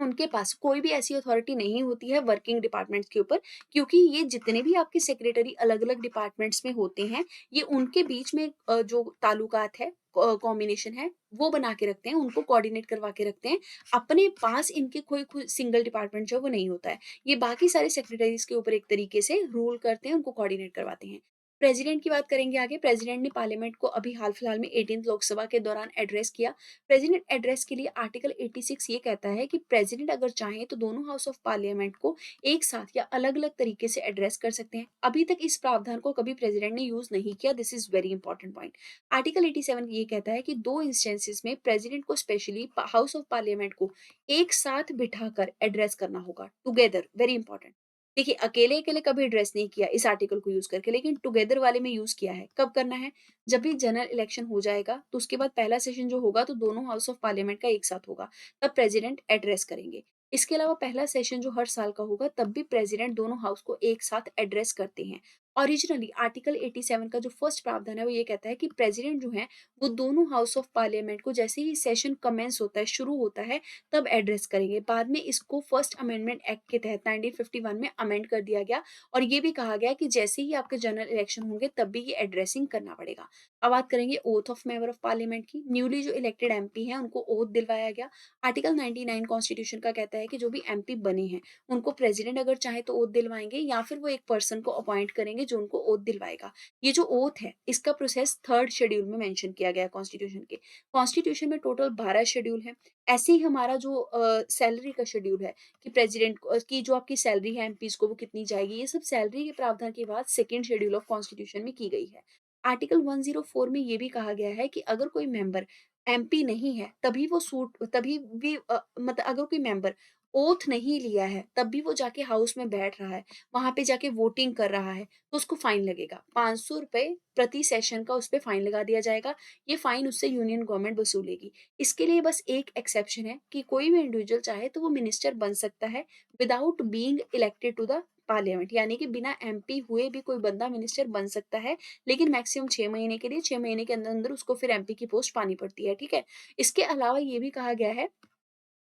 उनके पास कोई भी ऐसी अथॉरिटी नहीं होती है वर्किंग डिपार्टमेंट्स के ऊपर, क्योंकि ये जितने भी आपके सेक्रेटरी अलग-अलग डिपार्टमेंट्स में होते हैं, ये उनके बीच में जो ताल्लुकात है, कॉम्बिनेशन है, वो बना के रखते हैं, उनको कोऑर्डिनेट करवा के रखते हैं। अपने पास इनके कोई सिंगल डिपार्टमेंट जो है वो नहीं होता है। ये बाकी सारे सेक्रेटरीज़ के ऊपर एक तरीके से रूल करते हैं, उनको कोऑर्डिनेट करवाते हैं। प्रेज़िडेंट की बात करेंगे आगे। प्रेज़िडेंट ने पार्लियामेंट को अभी हाल-फिलहाल में 18th लोकसभा के दौरान एड्रेस किया। प्रेसिडेंट एड्रेस के लिए आर्टिकल 86 ये कहता है कि प्रेसिडेंट अगर चाहें तो दोनों हाउस ऑफ पार्लियामेंट को एक साथ या अलग-अलग तरीके से एड्रेस कर सकते हैं। अभी तक इस प्रावधान को कभी प्रेसिडेंट ने यूज़ नहीं किया। This is very important point. Article 87 ये कहता है कि 2 इंस्टेंसेस में प्रेसिडेंट को स्पेशली हाउस ऑफ पार्लियामेंट को एक साथ बिठाकर एड्रेस करना होगा। Together, very important. देखिए, अकेले-अकेले कभी एड्रेस नहीं किया इस आर्टिकल को यूज़ करके, लेकिन टुगेदर वाले में यूज़ किया है। कब करना है? जब भी जनरल इलेक्शन हो जाएगा, तो उसके बाद पहला सेशन जो होगा तो दोनों हाउस ऑफ पार्लियामेंट का एक साथ होगा, तब प्रेज़िडेंट एड्रेस करेंगे। इसके अलावा पहला सेशन जो हर साल का होगा, तब भी प्रेज़िडेंट दोनों हाउस को एक साथ एड्रेस करते हैं। ओरिजिनली आर्टिकल 87 का जो फर्स्ट प्रावधान है, वो ये कहता है कि प्रेज़िडेंट जो है, वो दोनों हाउस ऑफ पार्लियामेंट को जैसे ही सेशन कमेंस होता है, शुरू होता है, तब एड्रेस करेंगे। बाद में इसको फर्स्ट अमेंडमेंट एक्ट के तहत 1951 में अमेंड कर दिया गया और ये भी कहा गया कि जैसे ही आपके जनरल इलेक्शन होंगे, तब भी ये एड्रेसिंग करना पड़ेगा। अब बात करेंगे oath of member of parliament की। न्यूली जो इलेक्टेड एमपी हैं, उनको ओथ दिलवाया गया। आर्टिकल 99 कॉन्स्टिट्यूशन का कहता है कि जो भी एमपी बने हैं, उनको प्रेसिडेंट अगर चाहे तो ओथ दिलवाएँगे या फिर वो एक पर्सन को अपॉइंट करेंगे जो उनको ओथ दिलवाएगा। ये जो ओथ है, इसका प्रोसेस 3rd शेड्यूल में मेंशन किया गया है कॉन्स्टिट्यूशन के। कॉन्स्टिट्यूशन में टोटल 12 शेड्यूल हैं। ऐसे ही हमारा जो सैलरी का शेड्यूल है कि प्रेसिडेंट की जो आपकी सैलरी है एमपीज़ को वो कितनी जाएगी, ये सब सैलरी के प्रावधान की बात 2nd शेड्यूल ऑफ कॉन्स्टिट्यूशन में की गई है। आर्टिकल 104 में ये भी कहा गया है कि अगर कोई मेंबर एमपी नहीं है, तभी भी मतलब अगर कोई मेंबर ओथ नहीं लिया है, तब भी वो जाके हाउस में बैठ रहा है, वहाँ पे जाके वोटिंग कर रहा है, तो उसको फाइन लगेगा। ₹500 प्रति सेशन का उस पे फाइन लगा दिया जाएगा। ये फाइन उससे यूनियन गवर्नमेंट वसूलेगी। इसके लिए बस एक एक्सेप्शन है कि कोई भी इंडिविजुअल चाहे तो वो मिनिस्टर बन सकता है without being elected to the parliament, यानी कि बिना एमपी हुए भी कोई बंदा मिनिस्टर बन सकता है, लेकिन मैक्सिमम 6 महीने के लिए, 6 महीने के अंदर-अंदर उसको फिर एमपी की पोस्ट पानी पड़ती है, ठीक है? इसके अलावा ये भी कहा गया है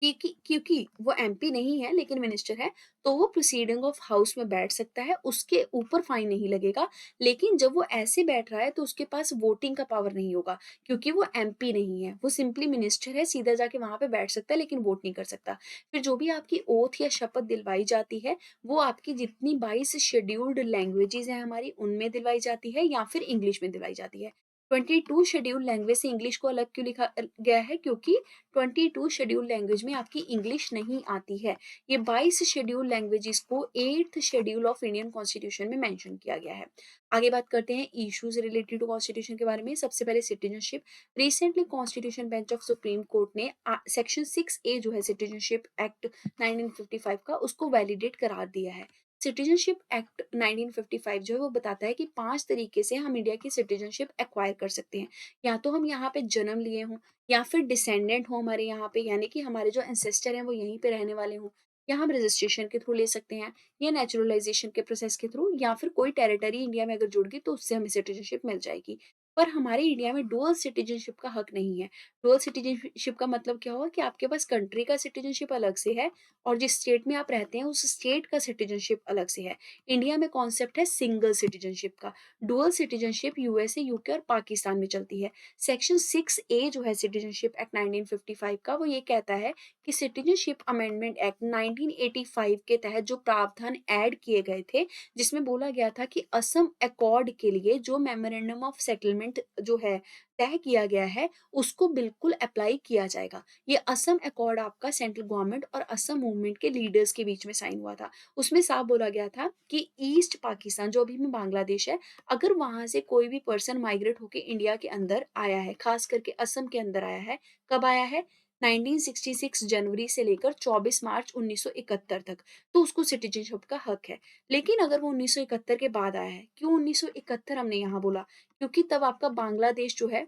कि क्योंकि वो एमपी नहीं है लेकिन मिनिस्टर है, तो वो प्रोसीडिंग ऑफ हाउस में बैठ सकता है, उसके ऊपर फाइन नहीं लगेगा। लेकिन जब वो ऐसे बैठ रहा है तो उसके पास वोटिंग का पावर नहीं होगा, क्योंकि वो एमपी नहीं है, वो सिंपली मिनिस्टर है, सीधा जाके वहाँ पे बैठ सकता है लेकिन वोट नहीं कर सकता। फिर जो भी आपकी ओथ या शपथ दिलवाई जाती है, वो आपकी जितनी 22 शेड्यूल्ड लैंग्वेजेज़ हैं हमारी, उनमें दिलवाई जाती है या फिर इंग्लिश में दिलवाई जाती है। 22 शेड्यूल लैंग्वेज से इंग्लिश को अलग क्यों लिखा गया है? क्योंकि 22 शेड्यूल लैंग्वेज में आपकी इंग्लिश नहीं आती है। ये 22 शेड्यूल लैंग्वेजेस को 8th schedule of Indian constitution में मेंशन किया गया है। आगे बात करते हैं इश्यूज रिलेटेड टू कॉन्स्टिट्यूशन के बारे में। सबसे पहले citizenship. Recently constitution bench of supreme court ने सेक्शन 6A जो है सिटीजनशिप एक्ट 1955 का, उसको वैलिडेट करार दिया है। सिटीजनशिप एक्ट 1955 जो है वो बताता है कि 5 तरीके से हम इंडिया की सिटीजनशिप एक्वायर कर सकते हैं। या तो हम यहाँ पे जन्म लिए हों, या फिर डिसेंडेंट हो हमारे यहाँ पे, यानी कि हमारे जो एंसेस्टर हैं वो यहीं पे रहने वाले हों, या हम रजिस्ट्रेशन के थ्रू ले सकते हैं, या नेचुरलाइजेशन के प्रोसेस के थ्रू, या फिर कोई टेरिटरी इंडिया में अगर जुड़ गई तो उससे हमें सिटीजनशिप मिल जाएगी। पर हमारे इंडिया में डुअल सिटीजनशिप का हक नहीं है। डुअल सिटीजनशिप का मतलब क्या हुआ कि आपके पास कंट्री का सिटीजनशिप अलग से है और जिस स्टेट में आप रहते हैं उस स्टेट का सिटीजनशिप अलग से है। इंडिया में कॉन्सेप्ट है सिंगल सिटीजनशिप का। डुअल सिटीजनशिप यूएसए, यूके और पाकिस्तान में चलती है। सेक्शन 6A जो है सिटीजनशिप एक्ट 1955 का, वो ये कहता है कि सिटीजनशिप अमेंडमेंट एक्ट 1985 के तहत जो प्रावधान ऐड किए गए थे, जिसमें बोला गया था कि असम अकॉर्ड के लिए जो मेमोरेंडम ऑफ सेटलमेंट जो है तय किया गया है, उसको बिल्कुल अप्लाई किया जाएगा। ये असम अकॉर्ड आपका सेंट्रल गवर्नमेंट और असम मूवमेंट के लीडर्स के बीच में साइन हुआ था। उसमें साफ बोला गया था कि ईस्ट पाकिस्तान जो अभी में बांग्लादेश है, अगर वहाँ से कोई भी पर्सन माइग्रेट होके इंडिया के अंदर आया है, खास करके असम के अंदर आया है, कब आया है? 1966 जनवरी से लेकर 24 मार्च 1971 तक, तो उसको सिटीजनशिप का हक है। लेकिन अगर वो 1971 के बाद आया है, क्यों 1971 हमने यहाँ बोला? क्योंकि तब आपका बांग्लादेश जो है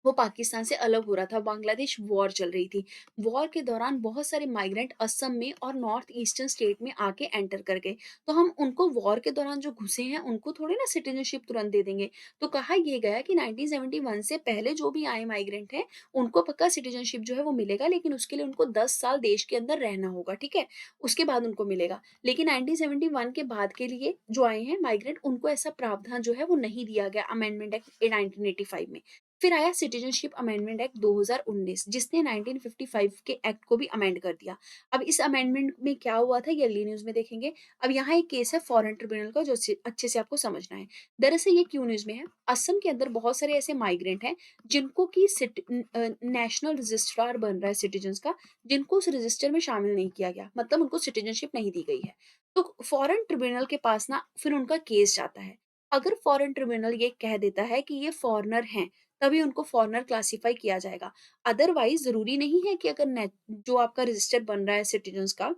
वो पाकिस्तान से अलग हो रहा था, बांग्लादेश वॉर चल रही थी। वॉर के दौरान बहुत सारे माइग्रेंट असम में और नॉर्थ ईस्टर्न स्टेट में आके एंटर कर गए। तो हम उनको वॉर के दौरान जो घुसे हैं, उनको थोड़ी ना सिटीज़नशिप तुरंत दे देंगे। तो कहा ये गया कि 1971 से पहले जो भी आए माइग्रेंट हैं, उनको पक्का सिटीज़नशिप जो है वो मिलेगा, लेकिन उसके लिए उनको 10 साल देश के अंदर रहना होगा, ठीक है? उसके बाद उनको मिलेगा। लेकिन 1971 के बाद के लिए जो आए हैं माइग्रेंट, उनको ऐसा प्रावधान जो है वो नहीं दिया गया अमेंडमेंट एक्ट 1985 में। फिर आया सिटीजनशिप अमेंडमेंट एक्ट 2019, जिसने 1955 के एक्ट को भी अमेंड कर दिया। अब इस अमेंडमेंट में क्या हुआ था, ये अगली न्यूज़ में देखेंगे। अब यहाँ एक केस है फॉरेन ट्रिब्यूनल का, जो अच्छे से आपको समझना है। दरअसल ये क्यों न्यूज़ में है? असम के अंदर बहुत सारे ऐसे माइग्रेंट हैं जिनको कि नेशनल रजिस्ट्रार बन रहा है सिटीजन्स का, जिनको उस रजिस्टर में शामिल नहीं किया गया, मतलब उनको सिटीजनशिप नहीं दी गई है। तो फॉरेन ट्रिब्यूनल के पास ना फिर उनका केस जाता है। अगर फॉरेन ट्रिब्यूनल ये कह देता है कि ये फॉरेनर हैं, तभी उनको फॉरेनर क्लासिफाई किया जाएगा। अदरवाइज़ ज़रूरी नहीं है कि अगर ने जो आपका रजिस्टर बन रहा है सिटीज़न्स का,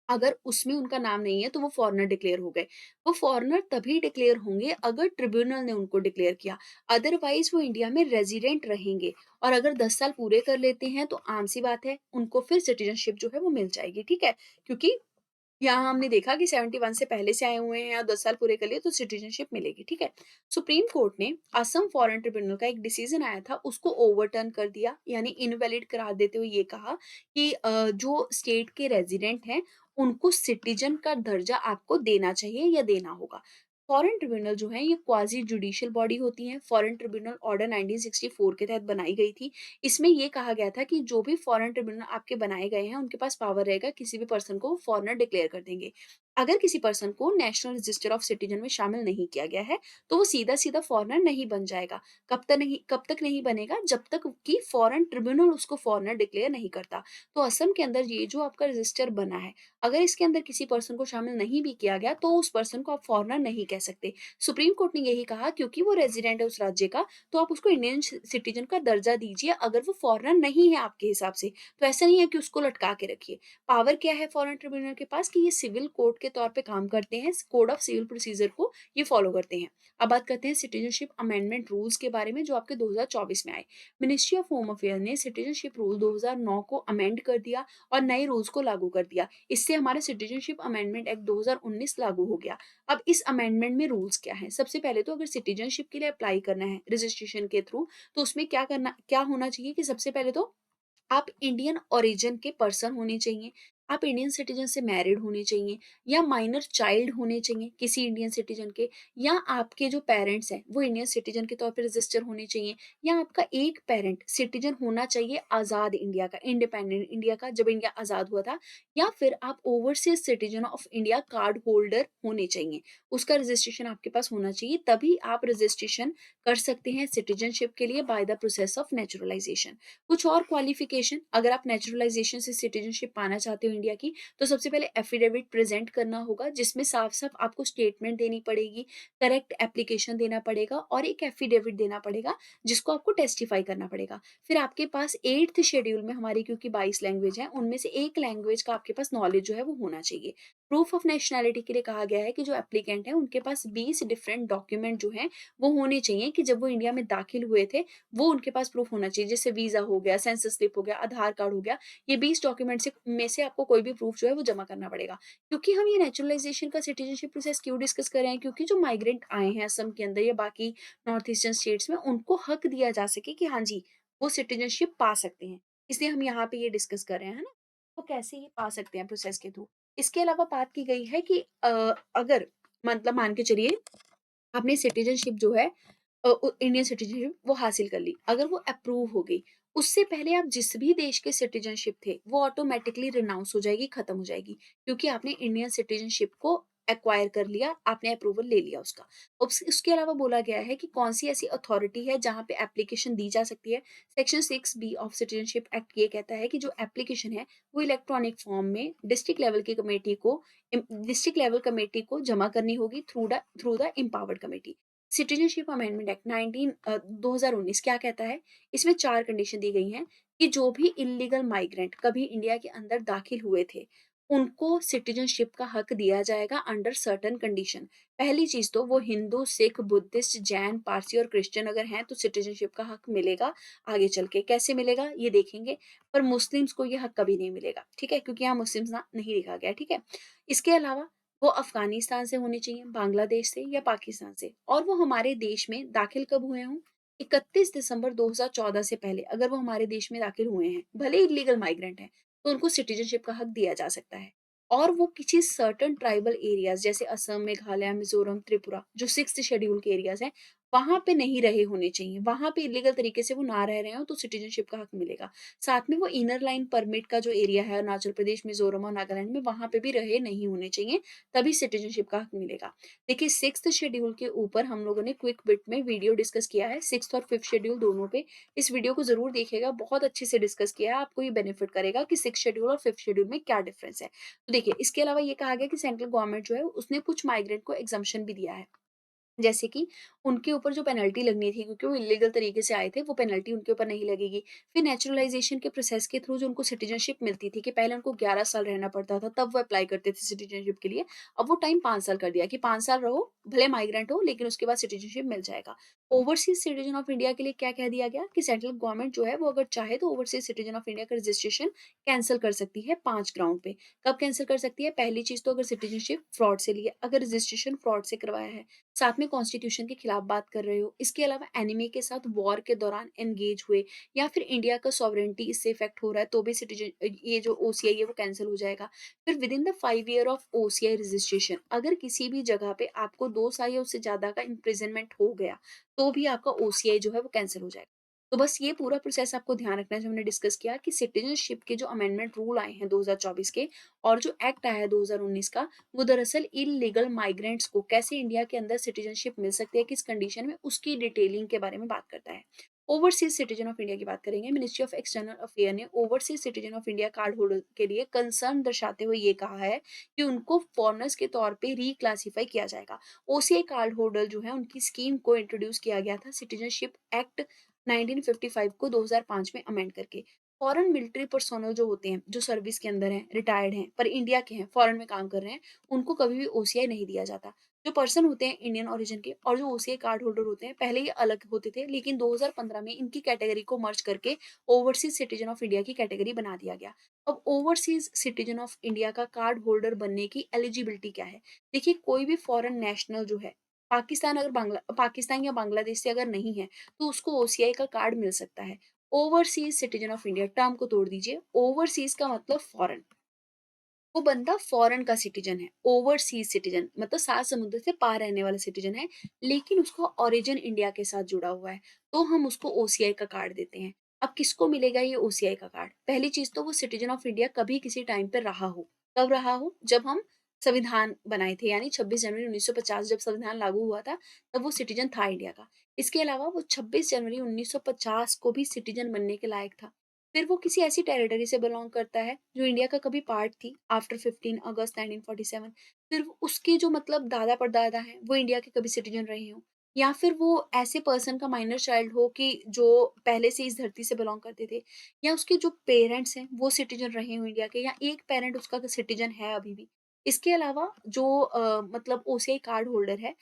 अगर उसमें उनका नाम नहीं है तो वो फॉरेनर डिक्लेयर हो गए। वो फॉरेनर तभी डिक्लेयर होंगे अगर ट्रिब्यूनल ने उनको डिक्लेयर किया। अदरवाइज़ वो इंडिया में रेज़िडेंट रहेंगे, और अगर 10 साल पूरे कर लेते हैं तो आम-सी बात है, उनको फिर सिटीज़नशिप जो है वो मिल जाएगी, ठीक है? क्योंकि यहाँ हमने देखा कि 71 से पहले से आए हुए हैं और 10 साल पूरे कर लिए तो सिटीजनशिप मिलेगी, ठीक है? सुप्रीम कोर्ट ने असम फॉरेन ट्रिब्यूनल का एक डिसीजन आया था, उसको ओवरटर्न कर दिया, यानी इनवैलिड करार देते हुए ये कहा कि जो स्टेट के रेज़िडेंट हैं, उनको सिटीजन का दर्जा आपको देना चाहिए या देना होगा। फॉरेन ट्रिब्यूनल जो है ये क्वाज़ी जुडिशियल बॉडी होती हैं। फॉरेन ट्रिब्यूनल ऑर्डर 1964 के तहत बनाई गई थी। इसमें ये कहा गया था कि जो भी फॉरेन ट्रिब्यूनल आपके बनाए गए हैं, उनके पास पावर रहेगा, किसी भी पर्सन को फॉरेनर डिक्लेयर कर देंगे। अगर किसी पर्सन को नेशनल रजिस्टर ऑफ सिटीजन में शामिल नहीं किया गया है, तो वो सीधा-सीधा फॉरेनर नहीं बन जाएगा। कब तक नहीं बनेगा? जब तक कि फॉरेन ट्रिब्यूनल उसको फॉरेनर डिक्लेयर नहीं करता। तो असम के अंदर ये जो आपका रजिस्टर बना है, अगर इसके अंदर किसी पर्सन को शामिल नहीं भी किया गया, तो उस पर्सन को आप फॉरेनर नहीं कह सकते। सुप्रीम कोर्ट ने यही कहा, क्योंकि वो रेज़िडेंट है उस राज्य का, तो आप उसको इंडियन सिटीजन का दर्जा दीजिए, अगर वो फॉरेनर नहीं है आपके हिसाब से। तो ऐसा नहीं है कि उसको लटका के रखिए। पावर क्या है फॉरेन ट्रिब्यूनल के पास, कि ये सिविल कोर्ट के तौर पे काम करते हैं, कोड ऑफ सिविल प्रोसीजर को ये फॉलो करते हैं। अब बात करते हैं सिटीजनशिप अमेंडमेंट रूल्स के बारे में, जो आपके 2024 में आए। मिनिस्ट्री ऑफ होम अफेयर ने सिटीजनशिप रूल 2009 को अमेंड कर दिया और नए रूल्स को लागू कर दिया। इससे हमारा सिटीजनशिप अमेंडमेंट एक्ट 2019 लागू हो गया। अब इस अमेंडमेंट में रूल्स क्या हैं? सबसे पहले तो अगर सिटीजनशिप के लिए अप्लाई करना है रजिस्ट्रेशन के थ्रू, तो उसमें क्या होना चाहिए कि सबसे पहले तो आप इंडियन ओरिजिन के पर्सन होने चाहिए, आप इंडियन सिटीजन से मैरिड होने चाहिए, या माइनर चाइल्ड होने चाहिए किसी इंडियन सिटीजन के, या आपके जो पेरेंट्स हैं वो इंडियन सिटीजन के तौर पे रजिस्टर होने चाहिए, या आपका एक पेरेंट सिटीजन होना चाहिए आज़ाद इंडिया का, इंडिपेंडेंट इंडिया का, जब इंडिया आज़ाद हुआ था, या फिर आप overseas citizen of India card holder होने चाहिए। उसका रजिस्ट्रेशन आपके पास होना चाहिए, तभी आप रजिस्ट्रेशन कर सकते हैं सिटीजनशिप के लिए by the process of naturalisation. कुछ और क्वालिफिकेशन, अगर आप नेचुरलाइजेशन से सिटीजनशिप पाना चाहते हो इंडिया की, तो सबसे पहले एफिडेविट प्रेजेंट करना होगा, जिसमें साफ-साफ आपको स्टेटमेंट देनी पड़ेगी, करेक्ट एप्लीकेशन देना पड़ेगा और एक एफिडेविट देना पड़ेगा, जिसको आपको टेस्टिफाई करना पड़ेगा। फिर आपके पास 8th शेड्यूल में, हमारी क्योंकि 22 लैंग्वेज हैं, उनमें से एक लैंग्वेज का आपके पास नॉलेज जो है वो होना चाहिए। प्रूफ ऑफ नेशनैलिटी के लिए कहा गया है कि जो एप्लीकेंट है, उनके पास 20 डिफरेंट डॉक्यूमेंट जो हैं वो होने चाहिए, कि जब वो इंडिया में दाखिल हुए थे, वो उनके पास प्रूफ होना चाहिए। जैसे वीज़ा हो गया, सेंसस स्लिप हो गया, आधार कार्ड हो गया, ये 20 डॉक्यूमेंट से में से आपको कोई भी प्रूफ जो है वो जमा करना पड़ेगा। क्योंकि हम ये नेचुरलाइज़ेशन का सिटीज़नशिप प्रोसेस क्यों डिस्कस कर रहे हैं? क्योंकि जो माइग्रेंट आए हैं असम के अंदर या बाकी नॉर्थ ईस्टर्न स्टेट्स में, उनको हक दिया जा सके कि हाँ जी, वो सिटीज़नशिप पा सकते हैं। इसलिए हम यहाँ पे ये डिस्कस कर रहे हैं, है ना? तो कैसे ये पा सकते हैं प्रोसेस के थ्रू। इसके अलावा बात की गई है कि अगर मतलब मान के चलिए, आपने सिटीज़नशिप जो है इंडियन सिटीज़नशिप वो हासिल कर ली। अगर वो अप्रूव हो गई, उससे पहले आप जिस भी देश के सिटीज़नशिप थे, वो ऑटोमैटिकली रिनाउंस हो जाएगी, खत्म हो जाएगी। क्योंकि आपने इंडियन सिटीज़नशिप को एक्वायर कर लिया, आपने अप्रूवल ले लिया उसका। उसके अलावा बोला गया है कि कौन-सी ऐसी अथॉरिटी है जहाँ पे एप्लीकेशन दी जा सकती है। Section 6 B of citizenship act ये कहता है कि जो एप्लीकेशन है, वो इलेक्ट्रॉनिक फॉर्म में डिस्ट्रिक्ट लेवल कमेटी को जमा करनी होगी, through the empowered committee. Citizenship amendment act 2019 क्या कहता है? इसमें 4 कंडीशन दी गई हैं कि जो भी इल्लीगल माइग्रेंट कभी इंडिया के अंदर दाखिल हुए थे, उनको सिटीजनशिप का हक दिया जाएगा अंडर सर्टेन कंडीशन। पहली चीज़ तो वो हिंदू, सिख, बुद्धिस्ट, जैन, पारसी और क्रिश्चियन अगर हैं तो सिटीजनशिप का हक मिलेगा आगे चल के। कैसे मिलेगा ये देखेंगे, पर मुस्लिम्स को ये हक कभी नहीं मिलेगा, ठीक है? क्योंकि यहाँ मुस्लिम्स ना नहीं लिखा गया है, ठीक है? इसके अलावा वो अफ़गानिस्तान से होने चाहिए, बांग्लादेश से या पाकिस्तान से, और वो हमारे देश में दाखिल कब हुए हों? 31 दिसंबर 2014 से पहले अगर वो हमारे देश में दाखिल हुए हैं, भले ही इल्लीगल माइग्रेंट हैं, तो उनको सिटीजनशिप का हक दिया जा सकता है। और वो किसी सर्टेन ट्राइबल एरियाज़ जैसे असम, मेघालय, मिज़ोरम, त्रिपुरा जो 6th शेड्यूल के एरियाज़ हैं, वहाँ पे नहीं रहे होने चाहिए। वहाँ पे इल्लीगल तरीके से वो ना रह रहे हों तो सिटीजनशिप का हक मिलेगा। साथ में वो इनर लाइन परमिट का जो एरिया है अरुणाचल प्रदेश, मिज़ोरम और नागालैंड में, वहाँ पे भी रहे नहीं होने चाहिए, तभी सिटीजनशिप का हक मिलेगा। देखिए 6th शेड्यूल के ऊपर हम लोगों ने क्विक बिट में वीडियो डिस्कस किया है, 6th और 5th शेड्यूल दोनों पे। इस वीडियो को ज़रूर देखिएगा, बहुत अच्छे से डिस्कस किया है, आपको ये बेनिफिट करेगा कि 6th शेड्यूल और 5th शेड्यूल में क्या डिफरेंस है। तो देखिए, इसके अलावा ये कहा गया कि सेंट्रल गवर्नमेंट जो है उसने कुछ माइग्रेंट को एग्जम्पशन भी दिया है। जैसे कि उनके ऊपर जो पेनल्टी लगनी थी क्योंकि वो इल्लीगल तरीके से आए थे, वो पेनल्टी उनके ऊपर नहीं लगेगी। फिर नेचुरलाइज़ेशन के प्रोसेस के थ्रू जो उनको सिटीज़नशिप मिलती थी कि पहले उनको 11 साल रहना पड़ता था, तब वो अप्लाई करते थे सिटीज़नशिप के लिए। अब वो टाइम 5 साल कर दिया कि 5 साल रहो, भले माइग्रेंट हो लेकिन उसके बाद सिटीज़नशिप मिल जाएगा। ओवरसीज़ सिटीज़न ऑफ इंडिया के लिए क्या कह दिया गया कि सेंट्रल गवर्नमेंट जो है वो अगर चाहे तो ओवरसीज़ सिटीज़न ऑफ इंडिया का रजिस्ट्रेशन कैंसल कर सकती है 5 ग्राउंड पे। कब कैंसल कर सकती है? पहली चीज़ तो अगर सिटीज़नशिप फ्रॉड से ली है, अगर रजिस्ट्रेशन फ्रॉड से करवाया है, साथ में कॉन्स्टिट्यूशन के खिलाफ बात कर रहे हो, इसके अलावा एनिमी के साथ वॉर के दौरान एंगेज हुए, या फिर इंडिया का सॉवरेनिटी इससे इफेक्ट हो रहा है तो भी सिटीजन ये जो ओसीआई है वो कैंसिल हो जाएगा। फिर with in the 5 year of OCI registration अगर किसी भी जगह पे आपको 2 साल या उससे ज्यादा का इम्प्रिजनमेंट हो गया तो भी आपका ओसीआई जो है वो कैंसिल हो जाएगा। तो बस ये पूरा प्रोसेस आपको ध्यान रखना है जो हमने डिस्कस किया कि सिटीजनशिप के जो अमेंडमेंट रूल आए हैं 2024 के, और जो एक्ट आया है 2019 का, वो दरअसल इल्लीगल माइग्रेंट्स को कैसे इंडिया के अंदर सिटीजनशिप मिल सकती है, किस कंडीशन में, उसकी डिटेलिंग के बारे में बात करता है। ओवरसीज सिटीजन ऑफ इंडिया की बात करेंगे। मिनिस्ट्री ऑफ एक्सटर्नल अफेयर ने overseas citizen of India card holder के लिए कंसर्न दर्शाते हुए ये कहा है कि उनको फॉरनर्स के तौर पे रिक्लासिफाई किया जाएगा। ओसीआई कार्ड होल्डर जो है उनकी स्कीम को इंट्रोड्यूस किया गया था सिटीजनशिप एक्ट 1955 को 2005 में अमेंड करके। फॉरेन मिलिट्री पर्सोनल जो होते हैं, जो सर्विस के अंदर हैं, रिटायर्ड हैं, पर इंडिया के हैं, फॉरेन में काम कर रहे हैं, उनको कभी भी ओसीआई नहीं दिया जाता। जो पर्सन होते हैं इंडियन ओरिजिन के और जो ओसीआई कार्ड होल्डर होते हैं, पहले ये अलग होते थे, लेकिन 2015 में इनकी कैटेगरी को मर्ज करके ओवरसीज सिटीजन ऑफ इंडिया की कैटेगरी बना दिया गया। अब ओवरसीज सिटीजन ऑफ इंडिया का कार्ड होल्डर बनने की एलिजिबिलिटी क्या है? देखिए, कोई भी फॉरेन नेशनल जो है, पाकिस्तान या बांग्लादेश से अगर नहीं है, तो उसको ओसीआई का कार्ड मिल सकता है। Overseas citizen of India term को तोड़ दीजिए, ओवरसीज का मतलब फॉरेन, वो बंदा फॉरेन का सिटीजन है। ओवरसीज सिटीजन मतलब सात समुद्र से पार रहने वाला सिटीजन है, लेकिन उसका ओरिजिन इंडिया के साथ जुड़ा हुआ है, तो हम उसको ओसीआई का कार्ड देते हैं। अब किसको मिलेगा ये ओसीआई का कार्ड? पहली चीज तो वो सिटीजन ऑफ इंडिया कभी किसी टाइम पे रहा हो। कब रहा हो? जब हम संविधान बनाए थे, यानी 26 जनवरी 1950 जब संविधान लागू हुआ था, तब वो सिटीजन था इंडिया का। इसके अलावा वो 26 जनवरी 1950 को भी सिटीजन बनने के लायक था। फिर वो किसी ऐसी टेरिटरी से बिलोंग करता है जो इंडिया का कभी पार्ट थी आफ्टर 15 अगस्त 1947। फिर उसके जो मतलब दादा परदादा हैं वो इंडिया के कभी सिटीजन रहे हों, या फिर वो ऐसे पर्सन का माइनर चाइल्ड हो कि जो पहले से इस धरती से बिलोंग करते थे, या उसके जो पेरेंट्स हैं वो सिटीजन रहे हों इंडिया के, या एक पेरेंट उसका सिटीजन है अभी भी। इसके अलावा जो मतलब ओसीआई कार्ड होल्डर है,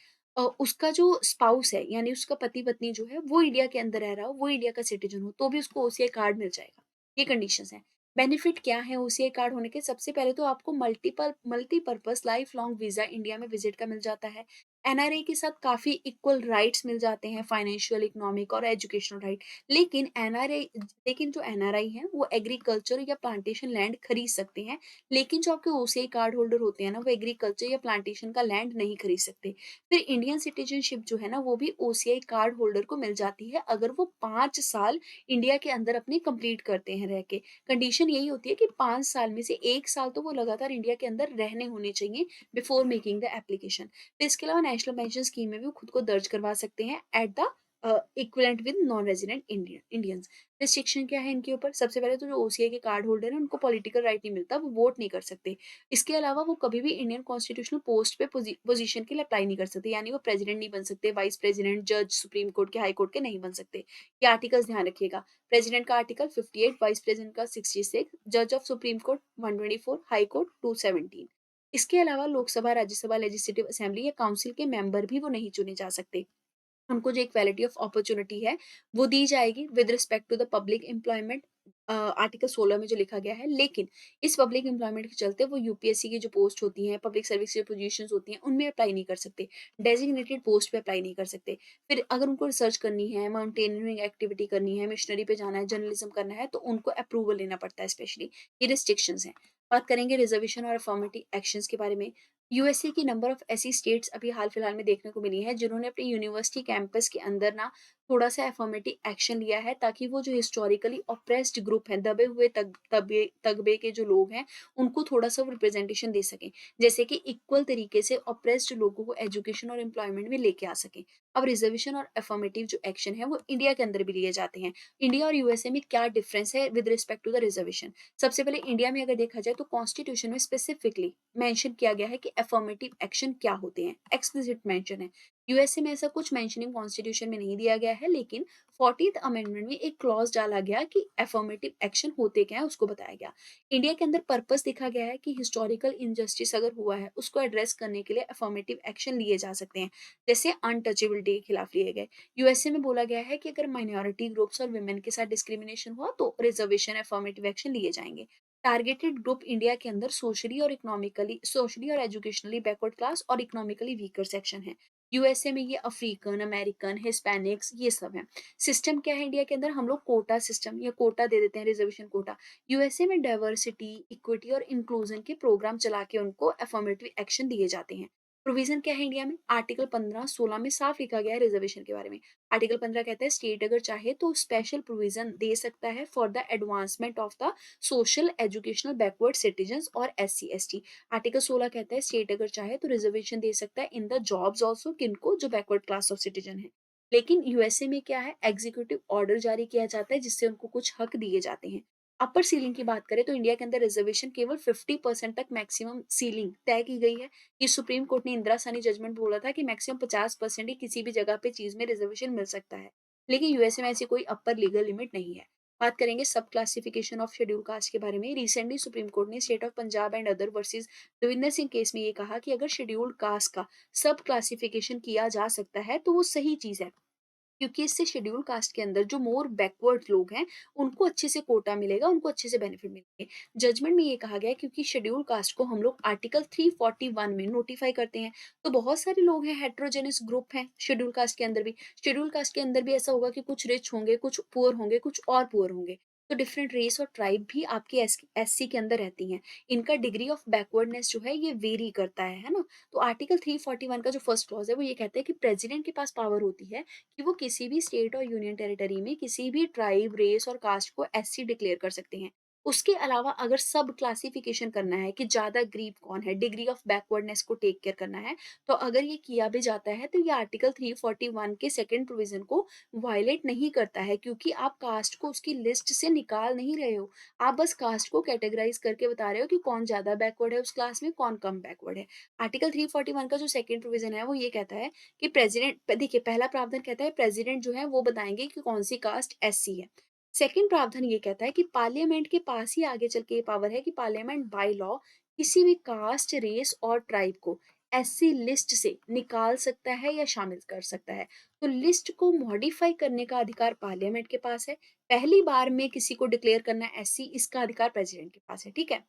उसका जो स्पाउस है यानी उसका पति पत्नी जो है वो इंडिया के अंदर रह रहा हो, वो इंडिया का सिटीजन हो, तो भी उसको ओसीआई कार्ड मिल जाएगा। ये कंडीशंस हैं। बेनिफिट क्या है ओसीआई कार्ड होने के? सबसे पहले तो आपको multipurpose life long visa India में विज़िट का मिल जाता है। एनआरआई के साथ काफ़ी इक्वल राइट्स मिल जाते हैं, फाइनेंशियल, इकोनॉमिक और एजुकेशनल राइट। लेकिन जो एनआरआई हैं वो एग्रीकल्चर या प्लांटेशन लैंड खरीद सकते हैं, लेकिन जो आपके ओसीआई कार्ड होल्डर होते हैं ना, वो एग्रीकल्चर या प्लांटेशन का लैंड नहीं खरीद सकते। फिर इंडियन सिटीजनशिप जो है ना, वो भी ओसीआई कार्ड होल्डर को मिल जाती है अगर वो 5 साल इंडिया के अंदर अपनी कंप्लीट करते हैं रह के। कंडीशन यही होती है कि 5 साल में से 1 साल तो वो लगातार इंडिया के अंदर रहने होने चाहिए बिफोर मेकिंग द एप्लीकेशन। फिर इसके अलावा नेशनल पेंशन स्कीम में भी वो खुद को दर्ज करवा सकते हैं at the equivalent with non resident Indians. Restriction क्या है इनके ऊपर? सबसे पहले तो जो ओसीआई के कार्ड होल्डर है उनको पॉलिटिकल राइट नहीं मिलता, वो वोट नहीं कर सकते। इसके अलावा वो कभी भी इंडियन कॉन्स्टिट्यूशनल पोस्ट पे पोजीशन के लिए अप्लाई नहीं कर सकते, यानी वो प्रेसिडेंट नहीं बन सकते, वाइस प्रेसिडेंट, जज, सुप्रीम कोर्ट के, हाई कोर्ट के नहीं बन सकते। ये आर्टिकल्स ध्यान रखिएगा। प्रेसिडेंट का आर्टिकल 58, वाइस प्रेसिडेंट का 66, जज of supreme court 124, high court 217। इसके अलावा लोकसभा, राज्यसभा, लेजिस्लेटिव असेंबली या काउंसिल के मेंबर भी वो नहीं चुने जा सकते। उनको जो इक्वालिटी ऑफ अपॉर्चुनिटी है वो दी जाएगी with respect to the public employment, article 16 में जो लिखा गया है। लेकिन इस पब्लिक एम्प्लॉयमेंट के चलते वो यूपीएससी की जो पोस्ट होती हैं, पब्लिक सर्विस की पोजीशन होती हैं, उनमें अप्लाई नहीं कर सकते, डेजिग्नेटेड पोस्ट पे अप्लाई नहीं कर सकते। फिर अगर उनको रिसर्च करनी है, माउंटेनियरिंग एक्टिविटी करनी है, मिशनरी पे जाना है, जर्नलिज्म करना है, तो उनको अप्रूवल लेना पड़ता है स्पेशली। ये रिस्ट्रिक्शंस हैं। बात करेंगे रिजर्वेशन और अफर्मेटिव एक्शंस के बारे में। यूएसए की नंबर ऑफ ऐसी स्टेट्स अभी हाल फिलहाल में देखने को मिली है जिन्होंने अपने यूनिवर्सिटी कैंपस के अंदर ना थोड़ा सा अफर्मेटिव एक्शन लिया है, ताकि वो जो हिस्टोरिकली ऑप्रेस्ड ग्रुप हैं, दबे हुए तगबे तगबे के जो लोग हैं, उनको थोड़ा सा वो रिप्रेजेंटेशन दे सकें, जैसे कि इक्वल तरीके से ऑप्रेस्ड लोगों को एजुकेशन और एम्प्लॉयमेंट में लेके आ सकें। अब रिजर्वेशन और अफर्मेटिव जो एक्शन है वो इंडिया के अंदर भी लिए जाते हैं। इंडिया और यूएसए में क्या डिफरेंस है with respect to the reservation? सबसे पहले इंडिया में अगर देखा जाए तो कॉन्स्टिट्यूशन में स्पेसिफिकली मेंशन किया गया है कि अफर्मेटिव एक्शन क्या होते हैं, एक्सप्लिसिट मेंशन है। यूएसए में ऐसा कुछ मेंशनिंग कॉन्स्टिट्यूशन में नहीं दिया गया है, लेकिन 14th अमेंडमेंट में एक क्लॉज डाला गया कि अफर्मेटिव एक्शन होते क्या है उसको बताया गया। इंडिया के अंदर पर्पस दिखा गया है कि हिस्टोरिकल इनजस्टिस अगर हुआ है उसको एड्रेस करने के लिए अफर्मेटिव एक्शन लिए जा सकते हैं, जैसे अनटचेबिलिटी के खिलाफ लिए गए। यूएसए में बोला गया है कि अगर माइनॉरिटी ग्रुप्स और वुमेन के साथ डिस्क्रिमिनेशन हुआ तो रिजर्वेशन अफर्मेटिव एक्शन लिए जाएंगे। टारगेटेड ग्रुप इंडिया के अंदर सोशली और एजुकेशनली बैकवर्ड क्लास और इकोनॉमिकली वीकर सेक्शन है। यूएसए में ये अफ्रीकन, अमेरिकन, हिस्पैनिक्स ये सब है। सिस्टम क्या है इंडिया के अंदर? हम लोग कोटा सिस्टम या कोटा दे देते हैं, रिजर्वेशन कोटा। यूएसए में डाइवर्सिटी, इक्विटी और इंक्लूजन के प्रोग्राम चला के उनको अफर्मेटिव एक्शन दिए जाते हैं। प्रोविजन क्या है इंडिया में? आर्टिकल 15-16 में साफ लिखा गया है रिजर्वेशन के बारे में। आर्टिकल 15 कहता है स्टेट अगर चाहे तो स्पेशल प्रोविजन दे सकता है for the advancement of the social educational backward citizen और SC ST। आर्टिकल 16 कहता है स्टेट अगर चाहे तो रिजर्वेशन दे सकता है इन द जॉब्स ऑल्सो, किनको? जो बैकवर्ड क्लास ऑफ सिटीजन है। लेकिन यूएसए में क्या है, एग्जीक्यूटिव ऑर्डर जारी किया जाता है जिससे उनको कुछ हक दिए जाते हैं। अपर सीलिंग की बात करें तो इंडिया के अंदर रिजर्वेशन केवल 50% तक मैक्सिमम सीलिंग तय की गई है। ये सुप्रीम कोर्ट ने इंदिरा सानी जजमेंट बोला था कि मैक्सिमम 50% ही किसी भी जगह पे चीज में रिजर्वेशन मिल सकता है। लेकिन यूएसए में ऐसी कोई अपर लीगल लिमिट नहीं है। बात करेंगे सब क्लासिफिकेशन ऑफ शेड्यूल कास्ट के बारे में। रिसेंटली सुप्रीम कोर्ट ने state of Punjab and other versus Devinder Singh case में ये कहा कि अगर शेड्यूल्ड कास्ट का सब क्लासिफिकेशन किया जा सकता है तो वो सही चीज है, क्योंकि इससे शेड्यूल कास्ट के अंदर जो मोर बैकवर्ड लोग हैं उनको अच्छे से कोटा मिलेगा, उनको अच्छे से बेनिफिट मिलेंगे। जजमेंट में ये कहा गया है क्योंकि शेड्यूल कास्ट को हम लोग आर्टिकल 341 में नोटिफाई करते हैं, तो बहुत सारे लोग हैं, हेट्रोजेनस ग्रुप हैं शेड्यूल कास्ट के अंदर भी। शेड्यूल कास्ट के अंदर भी ऐसा होगा कि कुछ रिच होंगे, कुछ पुअर होंगे, कुछ और पुअर होंगे। तो डिफरेंट रेस और ट्राइब भी आपके SC के अंदर रहती हैं। इनका डिग्री ऑफ बैकवर्डनेस जो है ये वेरी करता है ना। तो आर्टिकल 341 का जो फर्स्ट क्लॉज है वो ये कहता है कि प्रेसिडेंट के पास पावर होती है कि वो किसी भी स्टेट और यूनियन टेरिटरी में किसी भी ट्राइब, रेस और कास्ट को SC डिक्लेयर कर सकते हैं। उसके अलावा अगर सब क्लासिफिकेशन करना है कि ज्यादा गरीब कौन है, डिग्री ऑफ बैकवर्डनेस को टेक केयर करना है, तो अगर ये किया भी जाता है तो ये आर्टिकल 341 के सेकंड प्रोविजन को वायलेट नहीं करता है, क्योंकि आप कास्ट को उसकी लिस्ट से निकाल नहीं रहे हो। आप बस कास्ट को कैटेगराइज करके बता रहे हो कि कौन ज्यादा बैकवर्ड है उस क्लास में, कौन कम बैकवर्ड है। आर्टिकल 341 का जो सेकंड प्रोविजन है वो ये कहता है कि प्रेसिडेंट, देखिए पहला प्रावधान कहता है प्रेसिडेंट जो है वो बताएंगे कि कौन सी कास्ट SC है। सेकंड प्रावधान ये कहता है कि पार्लियामेंट के पास ही आगे चल के ये पावर है कि पार्लियामेंट बाय लॉ किसी भी कास्ट, रेस और ट्राइब को SC लिस्ट से निकाल सकता है या शामिल कर सकता है। तो लिस्ट को मॉडिफाई करने का अधिकार पार्लियामेंट के पास है। पहली बार में किसी को डिक्लेयर करना SC, इसका अधिकार प्रेसिडेंट के पास है। ठीक है।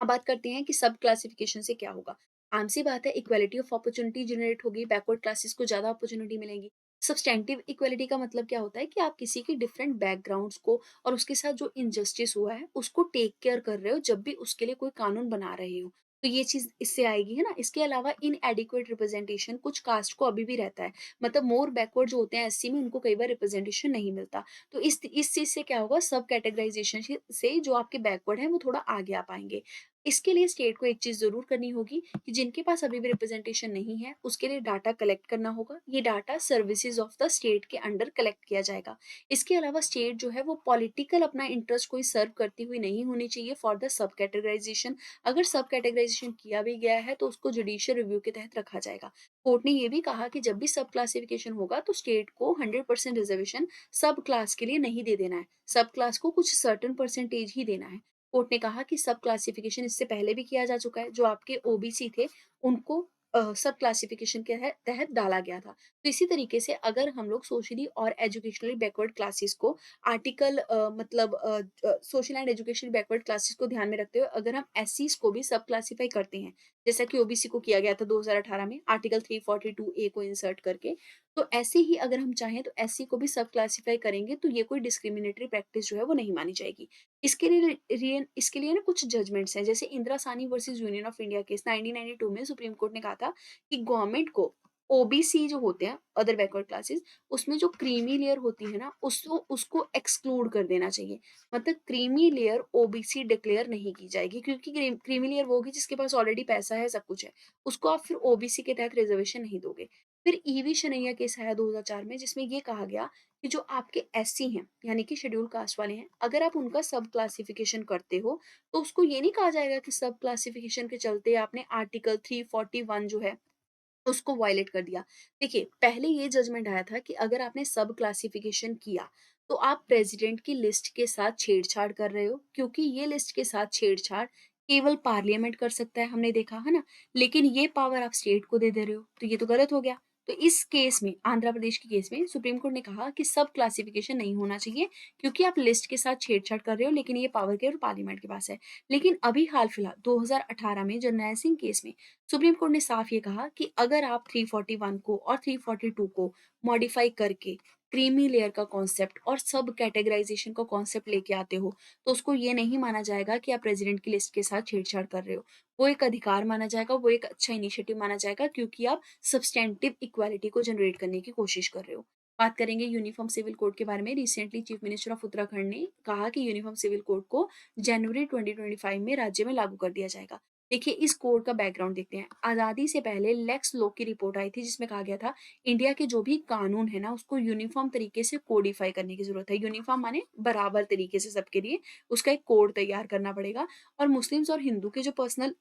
अब बात करते हैं कि सब क्लासिफिकेशन से क्या होगा। आम सी बात है, इक्वालिटी ऑफ अपॉर्चुनिटी जनरेट होगी, बैकवर्ड क्लासेस को ज्यादा अपॉर्चुनिटी मिलेंगी। सब्सटेंटिव इक्वालिटी का मतलब क्या होता है कि आप किसी के डिफरेंट बैकग्राउंड्स को और उसके साथ जो इनजस्टिस हुआ है उसको टेक केयर कर रहे हो जब भी उसके लिए कोई कानून बना रहे हो। तो ये चीज इससे आएगी, है ना। इसके अलावा इन एडिक्वेट रिप्रेजेंटेशन कुछ कास्ट को अभी भी रहता है, मतलब मोर बैकवर्ड जो होते हैं SC में उनको कई बार रिप्रेजेंटेशन नहीं मिलता। तो इस चीज से क्या होगा, सब कैटेगराइजेशन से जो आपके बैकवर्ड है वो थोड़ा आगे आ पाएंगे। इसके लिए स्टेट को एक चीज़ ज़रूर करनी होगी कि जिनके पास अभी भी रिप्रेजेंटेशन नहीं है, उसके लिए डाटा कलेक्ट करना होगा। ये data services of the state के अंडर कलेक्ट किया जाएगा। इसके अलावा स्टेट जो है वो पॉलिटिकल अपना इंटरेस्ट कोई सर्व करती हुई नहीं होनी चाहिए फॉर द सब कैटेगराइज़ेशन। अगर सब कैटेगराइज़ेशन किया भी गया है तो उसको जुडिशियल रिव्यू के तहत रखा जाएगा। कोर्ट ने ये भी कहा कि जब भी सब क्लासिफिकेशन होगा तो स्टेट को 100% रिजर्वेशन सब क्लास के लिए नहीं दे देना है। सब क्लास को कुछ सर्टेन परसेंटेज ही देना है। कोर्ट ने कहा कि सब क्लासिफिकेशन इससे पहले भी किया जा चुका है, जो आपके ओबीसी थे, उनको सब क्लासिफिकेशन के तहत डाला गया था। तो इसी तरीके से अगर हम लोग सोशली और एजुकेशनली बैकवर्ड क्लासेस को social and educational backward classes को ध्यान में रखते हुए अगर हम एससीज़ को भी सब क्लासिफाई करते हैं, जैसा कि ओबीसी को किया गया था 2018 में आर्टिकल 342 ए को इंसर्ट करके, तो ऐसे ही अगर हम चाहें तो एससी को भी सब क्लासिफाई करेंगे, तो ये कोई डिस्क्रिमिनेटरी प्रैक्टिस जो है वो नहीं मानी जाएगी। इसके लिए ना कुछ जजमेंट्स हैं, जैसे इंदिरा सानी versus union of India case 1992 में सुप्रीम कोर्ट ने कहा था कि गवर्नमेंट को ओबीसी जो होते हैं, अदर बैकवर्ड क्लासेस, उसमें जो क्रीमी लेयर होती है ना, उसको उसको एक्सक्लूड कर देना चाहिए। मतलब क्रीमी लेयर ओबीसी डिक्लेयर नहीं की जाएगी, क्योंकि क्रीमी लेयर वो होगी जिसके पास ऑलरेडी पैसा है, सब कुछ है। उसको आप फिर ओबीसी के तहत रिजर्वेशन नहीं दोगे। फिर ईवी शनैया केस आया 2004 में, जिसमें ये कहा गया कि जो आपके एससी हैं, यानी कि शेड्यूल कास्ट वाले हैं, अगर आप उनका सब क्लासिफिकेशन करते हो, तो उसको ये नहीं कहा जाएगा कि सब क्लासिफिकेशन के चलते आपने आर्टिकल 341 जो है, उसको वायलेट कर दिया। देखिए, पहले ये जजमेंट आया था कि अगर आपने सब क्लासिफिकेशन किया, तो आप प्रेज़िडेंट की लिस्ट के साथ छेड़छाड़ कर रहे हो, क्योंकि ये लिस्ट के साथ छेड़छाड़ केवल पार्लियामेंट कर सकता है, हमने देखा, है ना? लेकिन ये पावर आप स्टेट को दे रहे हो, तो ये तो गलत हो गया। तो इस केस में, आंध्र प्रदेश के केस में सुप्रीम कोर्ट ने कहा कि सब क्लासिफिकेशन नहीं होना चाहिए, क्योंकि आप लिस्ट के साथ छेड़छाड़ कर रहे हो, लेकिन ये पावर केवल पार्लियामेंट के पास है। लेकिन अभी हाल-फिलहाल 2018 में जरनैल सिंह केस में सुप्रीम कोर्ट ने साफ ये कहा कि अगर आप 341 को और 342 को मॉडिफाई करके क्रीमी लेयर का कॉन्सेप्ट और सब कैटेगराइजेशन का कॉन्सेप्ट लेके आते हो, तो उसको ये नहीं माना जाएगा कि आप प्रेसिडेंट की लिस्ट के साथ छेड़छाड़ कर रहे हो। वो एक अधिकार माना जाएगा, वो एक अच्छा इनिशिएटिव माना जाएगा, क्योंकि आप सब्सटेंटिव इक्वालिटी को जनरेट करने की कोशिश कर रहे हो। बात करेंगे यूनिफॉर्म सिविल कोड के बारे में। Recently chief minister of Uttarakhand ने कहा कि यूनिफॉर्म सिविल कोड को जनवरी 2025 में राज्य में लागू कर दिया जाएगा। देखिए, इस कोड का बैकग्राउंड देखते हैं। आज़ादी से पहले लेक्स लॉ की रिपोर्ट आई थी, जिसमें कहा गया था इंडिया के जो भी कानून है ना, उसको यूनिफॉर्म तरीके से कोडिफाई करने की ज़रूरत है। यूनिफॉर्म माने बराबर तरीके से सबके लिए उसका एक कोड तैयार करना पड़ेगा, और मुस्लिम्स और हिंदू के जो पर्सनल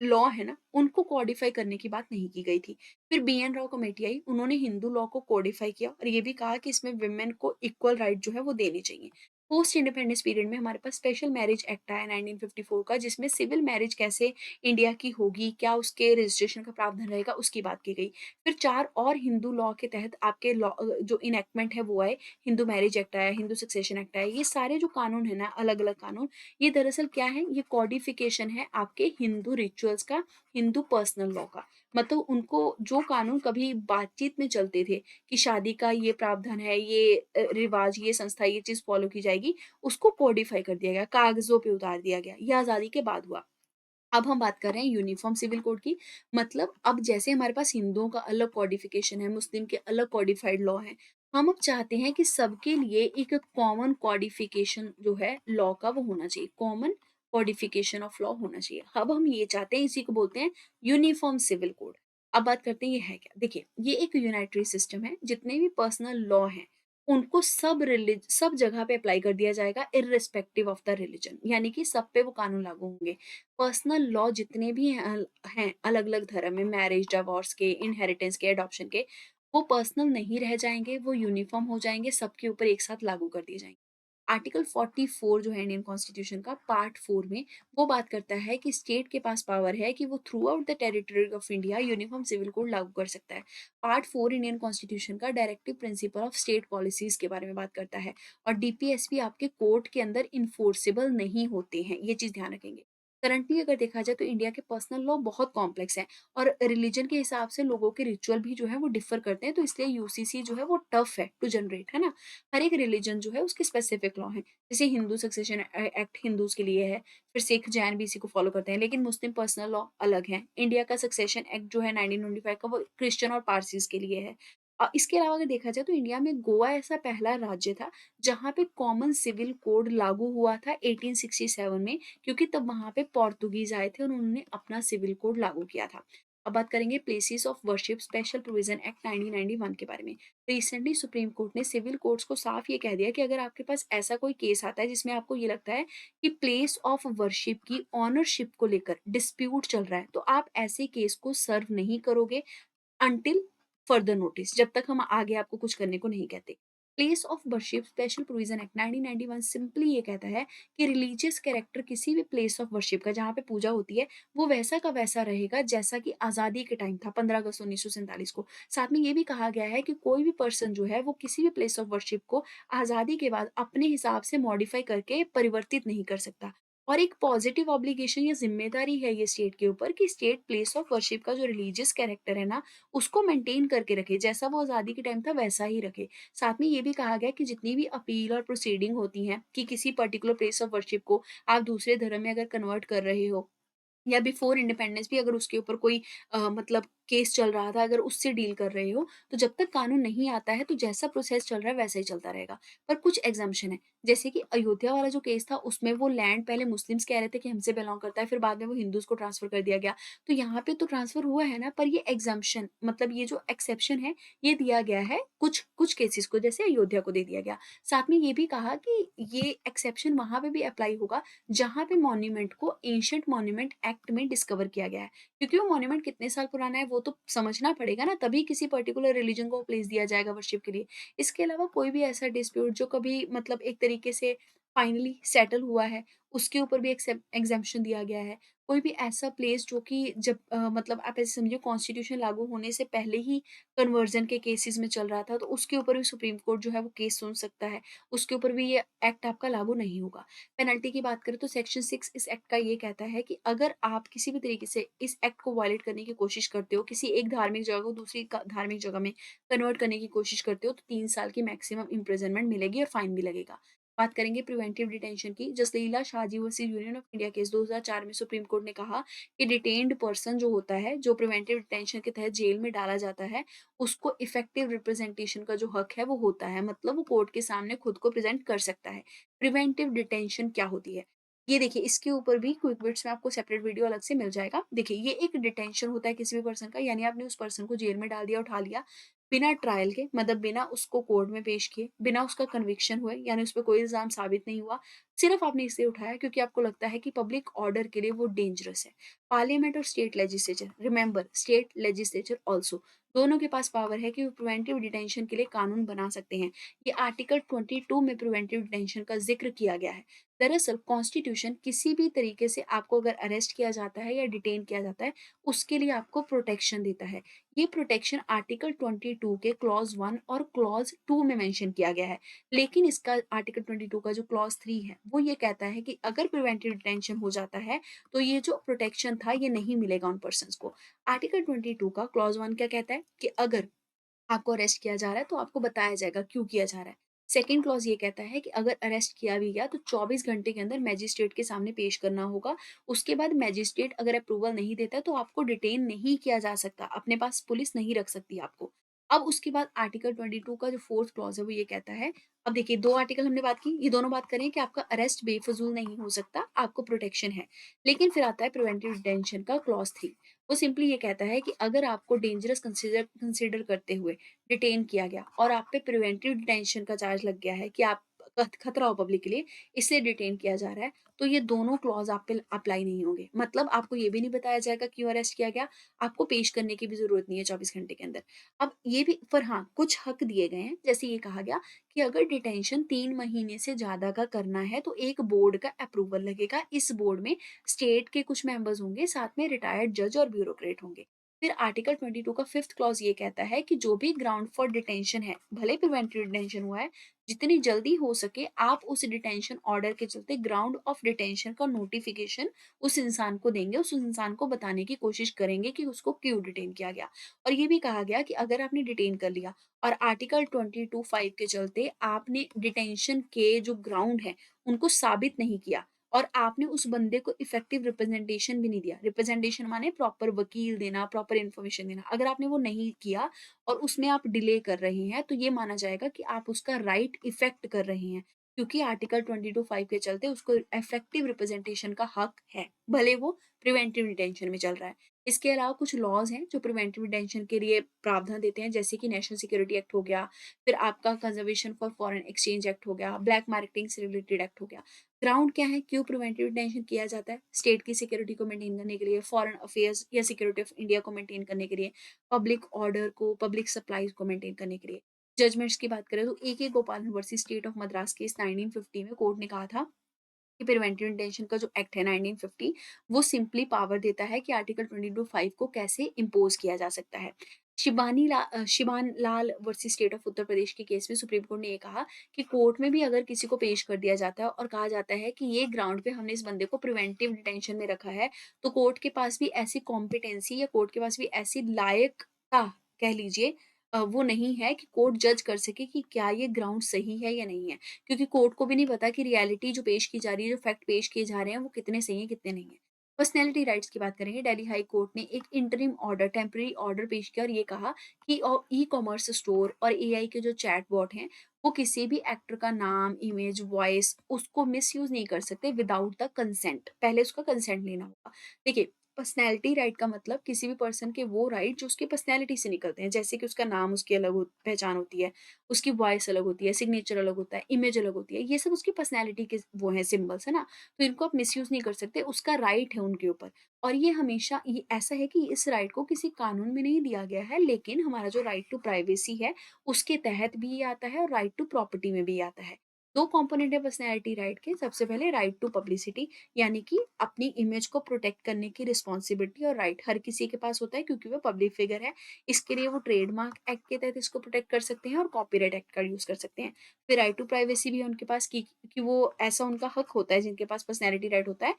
लॉ है ना, उनको कोडिफाई करने की बात नहीं की गई थी। फिर बीएन राव कमेटी आई, उन्होंने हिंदू लॉ को कोडिफाई किया और ये भी कहा कि इसमें विमेन को इक्वल राइट जो है वो देने चाहिए। पोस्ट इंडिपेंडेंस पीरियड में हमारे पास स्पेशल मैरिज एक्ट आया 1954 का, जिसमें सिविल मैरिज कैसे इंडिया की होगी, क्या उसके रजिस्ट्रेशन का प्रावधान रहेगा, उसकी बात की गई। फिर 4 और हिंदू लॉ के तहत आपके लॉ जो इनैक्टमेंट है वो आए, हिंदू मैरिज एक्ट आया, हिंदू सक्सेशन एक्ट आया। ये सारे जो कानून है ना, अलग-अलग कानून, ये दरअसल क्या है, ये कॉडिफिकेशन है आपके हिंदू रिचुअल्स का, हिंदू पर्सनल लॉ का। मतलब उनको जो कानून कभी बातचीत में चलते थे कि शादी का ये प्रावधान है, ये रिवाज, ये संस्था, ये चीज़ फॉलो की जाएगी, उसको कॉडिफाई कर दिया गया, कागज़ों पे उतार दिया गया। ये आज़ादी के बाद हुआ। अब हम बात कर रहे हैं यूनिफॉर्म सिविल कोड की। मतलब अब जैसे हमारे पास हिंदुओं का अलग कॉडिफिकेशन है, मुस्लिम के अलग कॉडिफाइड लॉ हैं, हम अब चाहते हैं कि सबके लिए एक कॉमन कॉडिफिकेशन जो है लॉ का, वो होना चाहिए। कॉमन कॉडिफिकेशन ऑफ लॉ होना चाहिए। अब हम ये चाहते हैं, इसी को बोलते हैं यूनिफॉर्म सिविल कोड। अब बात करते हैं ये है क्या? देखिए, ये एक यूनिटरी सिस्टम है, जितने भी पर्सनल लॉ हैं, उनको सब जगह पे अप्लाई कर दिया जाएगा, इर्रिस्पेक्टिव ऑफ द रिलिजन, यानी कि सब पे वो कानून लागू होंगे। पर्सनल लॉ जितने भी हैं अलग-अलग धर्म में, मैरिज, डिवोर्स के, इनहेरिटेंस के, एडॉप्शन के, वो पर्सनल नहीं रह जाएँगे, वो यूनिफ़ॉर्म हो जाएँगे, सबके ऊपर एक साथ लागू कर दिए जाएँगे। आर्टिकल 44 जो है इंडियन कॉन्स्टिट्यूशन का, पार्ट 4 में वो बात करता है कि स्टेट के पास पावर है कि वो throughout the territory of India uniform civil code लागू कर सकता है। पार्ट 4 इंडियन कॉन्स्टिट्यूशन का directive principle of state policies के बारे में बात करता है, और डीपीएसपी आपके कोर्ट के अंदर इन्फोर्सेबल नहीं होते हैं, ये चीज़ ध्यान रखेंगे। करंटली अगर देखा जाए तो इंडिया के पर्सनल लॉ बहुत कॉम्प्लेक्स हैं, और रिलीजन के हिसाब से लोगों के रिचुअल भी जो है वो डिफर करते हैं, तो इसलिए यूसीसी जो है वो टफ है टू जनरेट, है ना? हर एक रिलीजन जो है उसके स्पेसिफिक लॉ हैं। जैसे हिंदू सक्सेशन एक्ट हिंदूज के लिए है, फिर सिख, जैन भी इसी को फॉलो करते हैं, लेकिन मुस्लिम पर्सनल लॉ अलग है। इंडिया का सक्सेशन एक्ट जो है 1925 का, वो क्रिश्चियन और पारसीज के लिए है। इसके अलावा अगर देखा जाए तो इंडिया में गोवा ऐसा पहला राज्य था जहाँ पे कॉमन सिविल कोड लागू हुआ था 1867 में, क्योंकि तब वहाँ पे पोर्तुगीज़ आए थे और उन्होंने अपना सिविल कोड लागू किया था। अब बात करेंगे places of worship special provision act 1991 के बारे में। रिसेंटली सुप्रीम कोर्ट ने सिविल कोर्ट्स को साफ ये कह दिया कि अगर आपके पास ऐसा कोई केस आता है जिसमें आपको ये लगता है कि प्लेस ऑफ वर्शिप की ओनरशिप को लेकर डिस्प्यूट चल रहा है, तो आप ऐसे केस को सर्व नहीं करोगे अंटिल फर्दर नोटिस, जब तक हम आगे आपको कुछ करने को नहीं कहते। Place of worship special provision act 1991 simply ये कहता है कि रिलीजियस कैरेक्टर किसी भी प्लेस ऑफ वर्शिप का जहाँ पे पूजा होती है, वो वैसा का वैसा रहेगा जैसा कि आज़ादी के टाइम था 15 अगस्त 1947 को। साथ में ये भी कहा गया है कि कोई भी पर्सन जो है वो किसी भी प्लेस ऑफ वर्शिप को आज़ादी के बाद अपने हिसाब से मॉडिफाई करके परिवर्तित नहीं कर सकता। और एक पॉजिटिव ऑब्लिगेशन या जिम्मेदारी है ये स्टेट के ऊपर कि स्टेट प्लेस ऑफ वर्शिप का जो रिलीजियस कैरेक्टर है ना, उसको मेंटेन करके रखे, जैसा वो आज़ादी के टाइम था वैसा ही रखे। साथ में ये भी कहा गया कि जितनी भी अपील और प्रोसीडिंग होती हैं कि किसी पर्टिकुलर प्लेस ऑफ वर्शिप को आप दूसरे धर्म में अगर कन्वर्ट कर रहे हो या बिफोर इंडिपेंडेंस भी अगर उसके ऊपर कोई मतलब केस चल रहा था, अगर उससे डील कर रहे हो, तो जब तक कानून नहीं आता है तो जैसा प्रोसेस चल रहा है वैसा ही चलता रहेगा। पर कुछ एग्ज़म्पशन है, जैसे कि अयोध्या वाला जो केस था उसमें वो लैंड पहले मुस्लिम्स कह रहे थे कि हमसे बिलॉन्ग करता है, फिर बाद में वो हिंदूज़ को ट्रांसफ़र कर दिया गया। तो यहाँ पे तो ट्रांसफ़र हुआ है ना, पर ये एग्ज़म्पशन मतलब ये जो एक्सेप्शन है, ये दिया गया है कुछ कुछ केसेस को, जैसे अयोध्या को दे दिया गया। साथ में ये भी कहा कि ये एक्सेप्शन वहाँ पे भी अप्लाई होगा जहाँ पे मॉन्यूमेंट को एंशिएंट मॉन्यूमेंट एक्ट में डिस्कवर किया गया है। क्योंकि वो मॉन्यूमेंट कितने साल पुराना है वो तो समझना पड़ेगा ना, तभी किसी पर्टिकुलर रिलीजन को प्लेस दिया जाएगा वर्शिप के लिए। इसके अलावा कोई भी ऐसा डिस्प्यूट जो कभी मतलब एक तरीके से फाइनली सेटल हुआ है, उसके ऊपर भी एग्जेम्पशन दिया गया है। कोई भी ऐसा प्लेस जो कि जब मतलब आप ऐसे समझिए कॉन्स्टिट्यूशन लागू होने से पहले ही कन्वर्जन के केसेस में चल रहा था, तो उसके ऊपर भी सुप्रीम कोर्ट जो है वो केस सुन सकता है। उसके ऊपर भी ये एक्ट आपका लागू नहीं होगा। पेनल्टी की बात करें तो सेक्शन 6 इस एक्ट का ये कहता है कि अगर आप किसी भी तरीके से इस एक्ट को वायलेट करने की कोशिश करते हो, किसी एक धार्मिक जगह को दूसरी धार्मिक जगह में कन्वर्ट करने की कोशिश करते हो, तो 3 साल की मैक्सिमम इम्प्रिजनमेंट मिलेगी और फाइन भी लगेगा। बात करेंगे प्रिवेंटिव डिटेंशन की। Jasleela Shaji versus union of India case 2004 में सुप्रीम कोर्ट ने कहा कि डिटेन्ड पर्सन जो होता है, जो प्रिवेंटिव डिटेंशन के तहत जेल में डाला जाता है, उसको इफेक्टिव रिप्रेजेंटेशन का जो हक है वो होता है, मतलब वो कोर्ट के सामने खुद को प्रेजेंट कर सकता है। प्रिवेंटिव डिटेंशन क्या होती है? ये देखिए, इसके ऊपर भी क्विक बिट्स में आपको सेपरेट वीडियो अलग से मिल जाएगा। देखिए, ये एक डिटेंशन होता है किसी भी पर्सन का, यानी आपने उस पर्सन को जेल में डाल दिया, उठा लिया, बिना ट्रायल के, मतलब बिना उसको कोर्ट में पेश किए, बिना उसका कन्विक्शन हुए, यानी उस पे कोई इल्ज़ाम साबित नहीं हुआ। सिर्फ़ आपने इसलिए उठाया क्योंकि आपको लगता है कि पब्लिक ऑर्डर के लिए वो डेंजरस है। पार्लियामेंट और state legislature, remember state legislature also, दोनों के पास पावर है कि वो प्रिवेंटिव डिटेंशन के लिए कानून बना सकते हैं। ये आर्टिकल 22 में प्रिवेंटिव डिटेंशन का ज़िक्र किया गया है। दरअसल कॉन्स्टिट्यूशन किसी भी तरीके से आपको अगर अरेस्ट किया जाता है या डिटेन किया जाता है, उसके लिए आपको प्रोटेक्शन देता है। ये प्रोटेक्शन आर्टिकल 22 के क्लॉज़ 1 और क्लॉज़ 2 में मेंशन किया गया है। लेकिन इसका आर्टिकल 22 का जो क्लॉज़ 3 है, वो ये कहता है कि अगर प्रिवेंटिव डिटेंशन हो जाता है, तो ये जो प्रोटेक्शन था, ये नहीं मिलेगा उन पर्सन्स को। आर्टिकल 22 का क्लॉज़ 1 क्या कहता है कि अगर आपको अरेस्ट किया जा रहा है तो आपको बताया जाएगा क्यों किया जा रहा है। सेकंड क्लॉज़ ये कहता है कि अगर अरेस्ट किया भी गया तो 24 घंटे के अंदर मैजिस्ट्रेट के सामने पेश करना होगा। उसके बाद मैजिस्ट्रेट अगर अप्रूवल नहीं देता है तो आपको डिटेन नहीं किया जा सकता, अपने पास पुलिस नहीं रख सकती आपको। अब उसके बाद आर्टिकल 22 का जो 4th क्लॉज़ है वो ये कहता है, अब देखिए 2 आर्टिकल हमने बात की, ये दोनों बात करें कि आपका अरेस्ट बेफिज़ूल नहीं हो सकता, आपको प्रोटेक्शन है। लेकिन फिर आता है प्रिवेंटिव डिटेंशन का क्लॉज़ 3। वो सिंपली ये कहता है कि अगर आपको डेंजरस कंसीडर कंसीडर करते हुए डिटेन किया गया और आप पे प्रिवेंटिव डिटेंशन का चार्ज लग गया है कि आप खतरा हो पब्लिक के लिए, इसलिए डिटेन किया जा रहा है, तो ये दोनों क्लॉज आप पे अप्लाई नहीं होंगे। मतलब आपको ये भी नहीं बताया जाएगा क्यों अरेस्ट किया गया, आपको पेश करने की भी जरूरत नहीं है 24 घंटे के अंदर। अब ये भी, पर हाँ कुछ हक दिए गए हैं, जैसे ये कहा गया कि अगर डिटेंशन 3 महीने से ज्यादा का करना है तो एक बोर्ड का अप्रूवल लगेगा। इस बोर्ड में स्टेट के कुछ मेंबर्स होंगे, साथ में रिटायर्ड जज और ब्यूरोक्रेट होंगे। फिर आर्टिकल 22 का 5th क्लॉज ये कहता है कि जो भी ग्राउंड फॉर डिटेंशन है, भले प्रिवेंटिव डिटेंशन हुआ है, जितनी जल्दी हो सके आप उस डिटेंशन ऑर्डर के चलते ग्राउंड ऑफ डिटेंशन का नोटिफिकेशन उस इंसान को देंगे, उस इंसान को बताने की कोशिश करेंगे कि उसको क्यों डिटेन किया गया। और ये भी कहा गया कि अगर आपने डिटेन कर लिया और आर्टिकल 22(5) के चलते आपने डिटेंशन के जो ग्राउंड है उनको साबित नहीं किया, और आपने उस बंदे को इफेक्टिव रिप्रेजेंटेशन भी नहीं दिया। रिप्रेजेंटेशन माने प्रॉपर वकील देना, प्रॉपर इन्फॉर्मेशन देना। अगर आपने वो नहीं किया और उसमें आप डिले कर रहे हैं, तो ये माना जाएगा कि आप उसका राइट इफेक्ट कर रहे हैं, क्योंकि आर्टिकल 22(5) के चलते उसको इफेक्टिव रिप्रेजेंटेशन का हक है, भले वो प्रिवेंटिव डिटेंशन में चल रहा है। इसके अलावा कुछ लॉज हैं जो प्रिवेंटिव डिटेंशन के लिए प्रावधान देते हैं, जैसे कि नेशनल सिक्योरिटी एक्ट हो गया, फिर आपका conservation for foreign exchange act हो गया, ब्लैक मार्केटिंग से रिलेटेड एक्ट हो गया। ग्राउंड क्या है, क्यों प्रिवेंटिव डिटेंशन किया जाता है? स्टेट की सिक्योरिटी को मेंटेन करने के लिए, फॉरेन अफेयर्स या सिक्योरिटी ऑफ इंडिया को मेंटेन करने के लिए, पब्लिक ऑर्डर को, पब्लिक सप्लाईज को मेंटेन करने के लिए। जजमेंट्स की बात करें तो AK गोपालन versus state of Madras case 1950 में कोर्ट ने कहा था कि प्रिवेंटिव डिटेंशन का जो एक्ट है 1950, वो सिंपली पावर देता है कि आर्टिकल 22(5) को कैसे इम्पोज किया जा सकता है। शिबान लाल versus state of Uttar Pradesh के केस में सुप्रीम कोर्ट ने ये कहा कि कोर्ट में भी अगर किसी को पेश कर दिया जाता है और कहा जाता है कि ये ग्राउंड पे हमने इस बंदे को प्रिवेंटिव डिटेंशन में रखा है, तो कोर्ट के पास भी ऐसी कॉम्पिटेंसी या कोर्ट के पास भी ऐसी लायकता, कह लीजिए, वो नहीं है कि कोर्ट जज कर सके कि क्या ये ग्राउंड सही है या नहीं है। क्योंकि कोर्ट को भी नहीं पता कि रियलिटी जो पेश की जा रही है, जो फैक्ट पेश किए जा रहे हैं, वो कितने सही हैं, कितने नहीं है। पर्सनैलिटी राइट्स की बात करेंगे, दिल्ली हाई कोर्ट ने एक इंटरिम ऑर्डर, टेम्परेरी ऑर्डर पेश किया और ये कहा कि ई-कॉमर्स स्टोर और AI के जो चैटबॉट हैं, वो किसी भी एक्टर का नाम, इमेज, वॉइस उसको मिसयूज़ नहीं कर सकते विदाउट द कंसेंट। पहले उसका कंसेंट लेना होगा। देखिए, पर्सनैलिटी राइट का मतलब किसी भी पर्सन के वो राइट जो उसकी पर्सनैलिटी से निकलते हैं, जैसे कि उसका नाम, उसकी अलग हो पहचान होती है, उसकी वॉइस अलग होती है, सिग्नेचर अलग होता है, इमेज अलग होती है, ये सब उसकी पर्सनैलिटी के वो हैं, सिंबल्स है ना? तो इनको आप मिसयूज़ नहीं कर सकते, उसका राइट है उनके ऊपर। और ये हमेशा ये ऐसा है कि इस राइट को किसी कानून में नहीं दिया गया है, लेकिन हमारा जो राइट टू प्राइवेसी है, उसके तहत भी ये आता है और राइट टू प्रॉपर्टी में भी आता है। 2 कंपोनेंट है पर्सनैलिटी राइट के, सबसे पहले राइट टू पब्लिसिटी, यानी कि अपनी इमेज को प्रोटेक्ट करने की रिस्पॉन्सिबिलिटी और राइट हर किसी के पास होता है, क्योंकि वो पब्लिक फिगर है। इसके लिए वो ट्रेडमार्क एक्ट के तहत इसको प्रोटेक्ट कर सकते हैं और कॉपीराइट एक्ट का यूज़ कर सकते हैं। फिर राइट टू प्राइवेसी भी है उनके पास, कि वो ऐसा उनका हक होता है, जिनके पास पर्सनैलिटी राइट होता है,